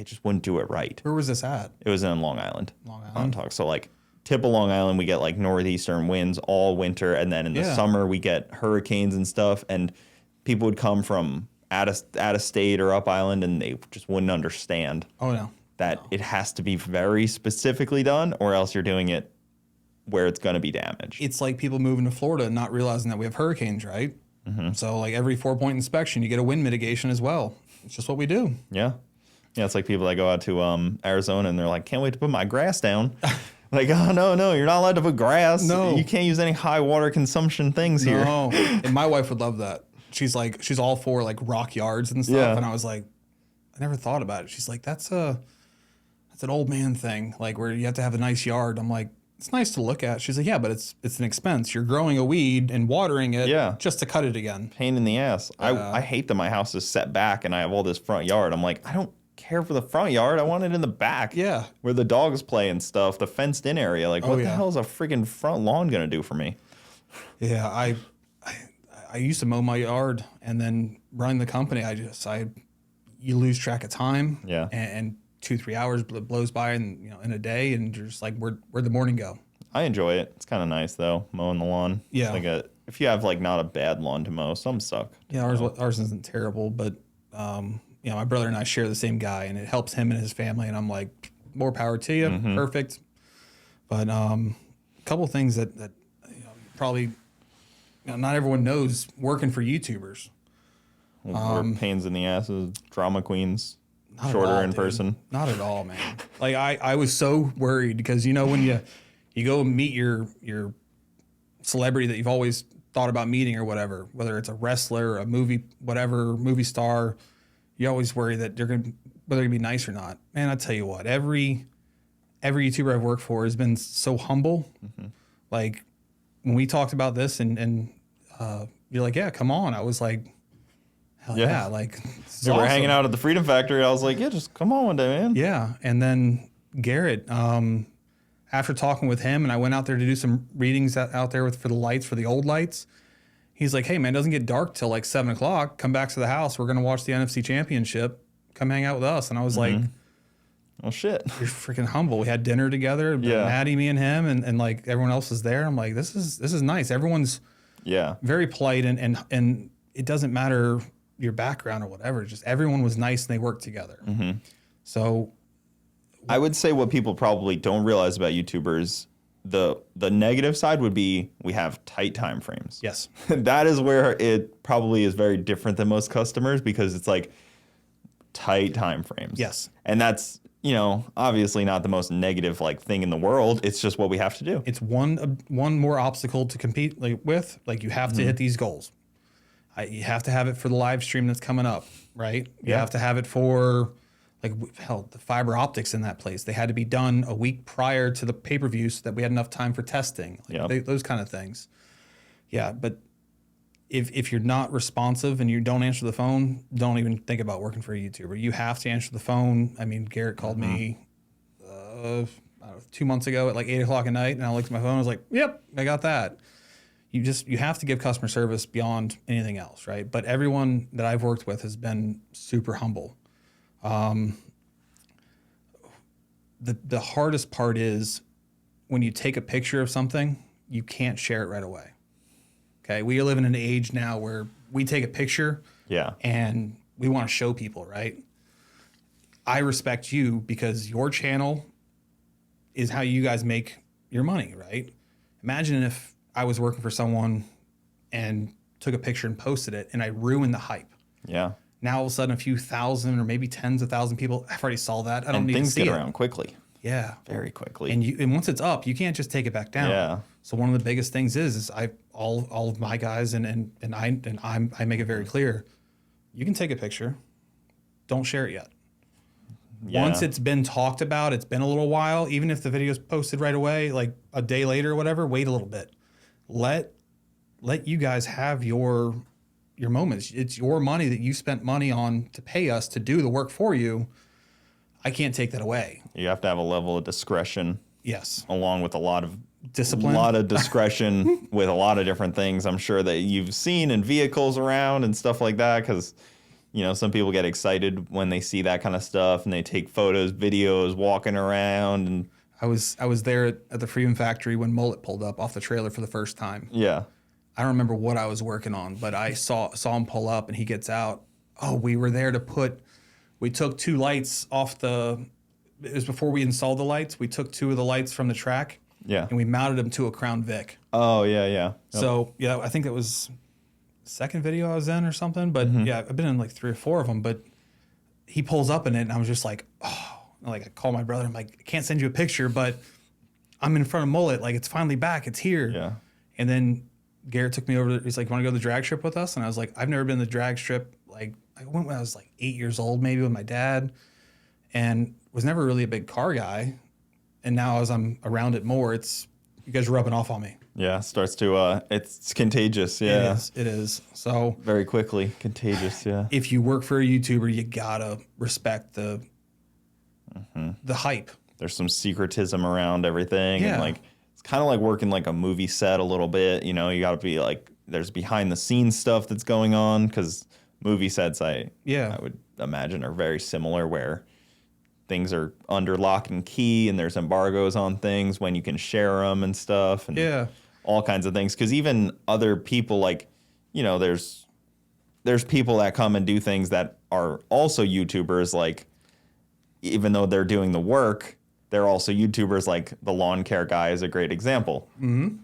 just wouldn't do it right. Where was this at? It was in Long Island. Long Island. Montauk. So like tip of Long Island, we get like northeastern winds all winter, and then in the summer we get hurricanes and stuff. And people would come from out of state or up island, and they just wouldn't understand. Oh no. That it has to be very specifically done, or else you're doing it where it's going to be damaged. It's like people moving to Florida and not realizing that we have hurricanes, right? Mm-hmm. So like every 4-point inspection, you get a wind mitigation as well. It's just what we do. Yeah. Yeah, it's like people that go out to Arizona and they're like, can't wait to put my grass down. Like, oh, no, you're not allowed to put grass. No. You can't use any high water consumption things here. No. And my wife would love that. She's all for like rock yards and stuff. Yeah. And I was like, I never thought about it. She's like, that's an old man thing, like where you have to have a nice yard. I'm like, it's nice to look at. She's like, yeah, but it's an expense. You're growing a weed and watering it just to cut it again. Pain in the ass. I hate that my house is set back and I have all this front yard. I'm like, I don't care for the front yard. I want it in the back. Yeah. Where the dogs play and stuff, the fenced in area. Like, what the hell is a freaking front lawn going to do for me? Yeah, I used to mow my yard, and then running the company, you lose track of time. Yeah. And 2-3 hours blows by in a day, and you're just like, where'd the morning go? I enjoy it. It's kind of nice though, mowing the lawn. Yeah. Like if you have like not a bad lawn to mow, some suck. Yeah, ours isn't terrible, but my brother and I share the same guy, and it helps him and his family. And I'm like, more power to you, perfect. But a couple of things that probably not everyone knows working for YouTubers. We're pains in the asses, drama queens. Not shorter at all, in person. Not at all, man. Like I was so worried because when you go meet your celebrity that you've always thought about meeting or whatever, whether it's a wrestler, a movie star, you always worry that whether they're gonna be nice or not. Man, I tell you what, every YouTuber I've worked for has been so humble. Mm-hmm. Like when we talked about this and you're like, yeah, come on. I was like, hell yeah, like we were hanging out at the Freedom Factory. I was like, yeah, just come on one day, man. Yeah. And then Garrett, after talking with him, and I went out there to do some readings out there for the lights, for the old lights. He's like, hey man, it doesn't get dark till like 7:00. Come back to the house. We're going to watch the NFC Championship. Come hang out with us. And I was like, oh shit, you're freaking humble. We had dinner together. Yeah. Maddie, me and him, and like everyone else was there. I'm like, this is nice. Everyone's very polite, and it doesn't matter your background or whatever. Just everyone was nice and they worked together. Mm-hmm. So I would say what people probably don't realize about YouTubers, the negative side would be we have tight time frames. Yes. That is where it probably is very different than most customers, because it's like tight time frames. Yes. And that's, obviously not the most negative like thing in the world. It's just what we have to do. It's one more obstacle to compete with. Like you have to hit these goals. You have to have it for the live stream that's coming up, right? You have to have it for, like, the fiber optics in that place. They had to be done a week prior to the pay-per-view so that we had enough time for testing. Those kind of things. Yeah, but if you're not responsive and you don't answer the phone, don't even think about working for a YouTuber. You have to answer the phone. I mean, Garrett called me 2 months ago at like 8:00 at night, and I looked at my phone. I was like, yep, I got that. You have to give customer service beyond anything else, right? But everyone that I've worked with has been super humble. The hardest part is when you take a picture of something, you can't share it right away. Okay, we live in an age now where we take a picture, and we want to show people, right? I respect you because your channel is how you guys make your money, right? Imagine if I was working for someone and took a picture and posted it, and I ruined the hype. Yeah. Now all of a sudden, a few thousand or maybe tens of thousands of people. I've already saw that. I don't need to see it. Things get around quickly. Yeah, very quickly. And once it's up, you can't just take it back down. Yeah. So one of the biggest things is all of my guys and I make it very clear. You can take a picture. Don't share it yet. Yeah. Once it's been talked about, it's been a little while. Even if the video is posted right away, like a day later or whatever, wait a little bit. Let you guys have your moments. It's your money that you spent money on to pay us to do the work for you. I can't take that away. You have to have a level of discretion. Yes. Along with a lot of Discipline. A lot of discretion with a lot of different things. I'm sure that you've seen in vehicles around and stuff like that, because some people get excited when they see that kind of stuff and they take photos, videos, walking around. And I was there at the Freedom Factory when Mullet pulled up off the trailer for the first time. yeah, I don't remember what I was working on, but I saw him pull up and he gets out. Oh, we were there we took 2 lights off it was before we installed the lights. We took 2 of the lights from the track. yeah. And we mounted them to a Crown Vic. Oh yeah, yeah. Yep. So yeah, I think that was the second video I was in or something. But yeah, I've been in like 3 or 4 of them. But he pulls up in it, and I was just like, oh, like I call my brother. I'm like, I can't send you a picture, but I'm in front of Mullet. Like it's finally back. It's here. Yeah. And then Garrett took me over. He's like, "Want to go to the drag strip with us?" And I was like, "I've never been to the drag strip. Like I went when I was like 8 years old, maybe with my dad, and was never really a big car guy. And now as I'm around it more, you guys are rubbing off on me. Yeah, starts to it's contagious. Yeah, It is. So very quickly contagious. Yeah. if you work for a YouTuber, you gotta respect the hype. There's some secretism around everything, Yeah. and like it's kind of like working like a movie set a little bit. You got to be like, there's behind the scenes stuff that's going on, because movie sets I would imagine are very similar, where things are under lock and key and there's embargoes on things when you can share them and stuff, and all kinds of things. Because even other people, like there's people that come and do things that are also YouTubers, like even though they're doing the work, they're also YouTubers. Like the lawn care guy is a great example. Mm-hmm.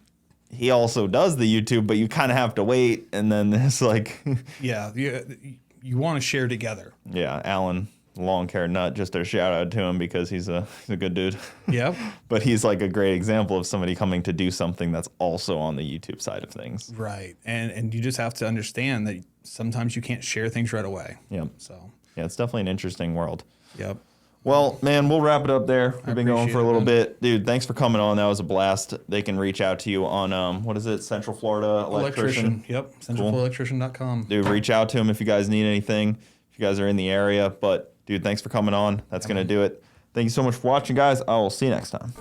He also does the YouTube, but you kind of have to wait, and then it's like you want to share together. Yeah, Alan, lawn care nut, just a shout out to him, because he's a good dude. Yep. But he's like a great example of somebody coming to do something that's also on the YouTube side of things. Right. And you just have to understand that sometimes you can't share things right away. Yep. So yeah, it's definitely an interesting world. Yep. Well, man, we'll wrap it up there. We've been going for a little appreciate bit. Dude, thanks for coming on. That was a blast. They can reach out to you on, what is it, Central Florida Electrician? Yep, centralelectrician.com. Dude, reach out to him if you guys need anything, if you guys are in the area. But, dude, thanks for coming on. That's going to do it. Thank you so much for watching, guys. I will see you next time.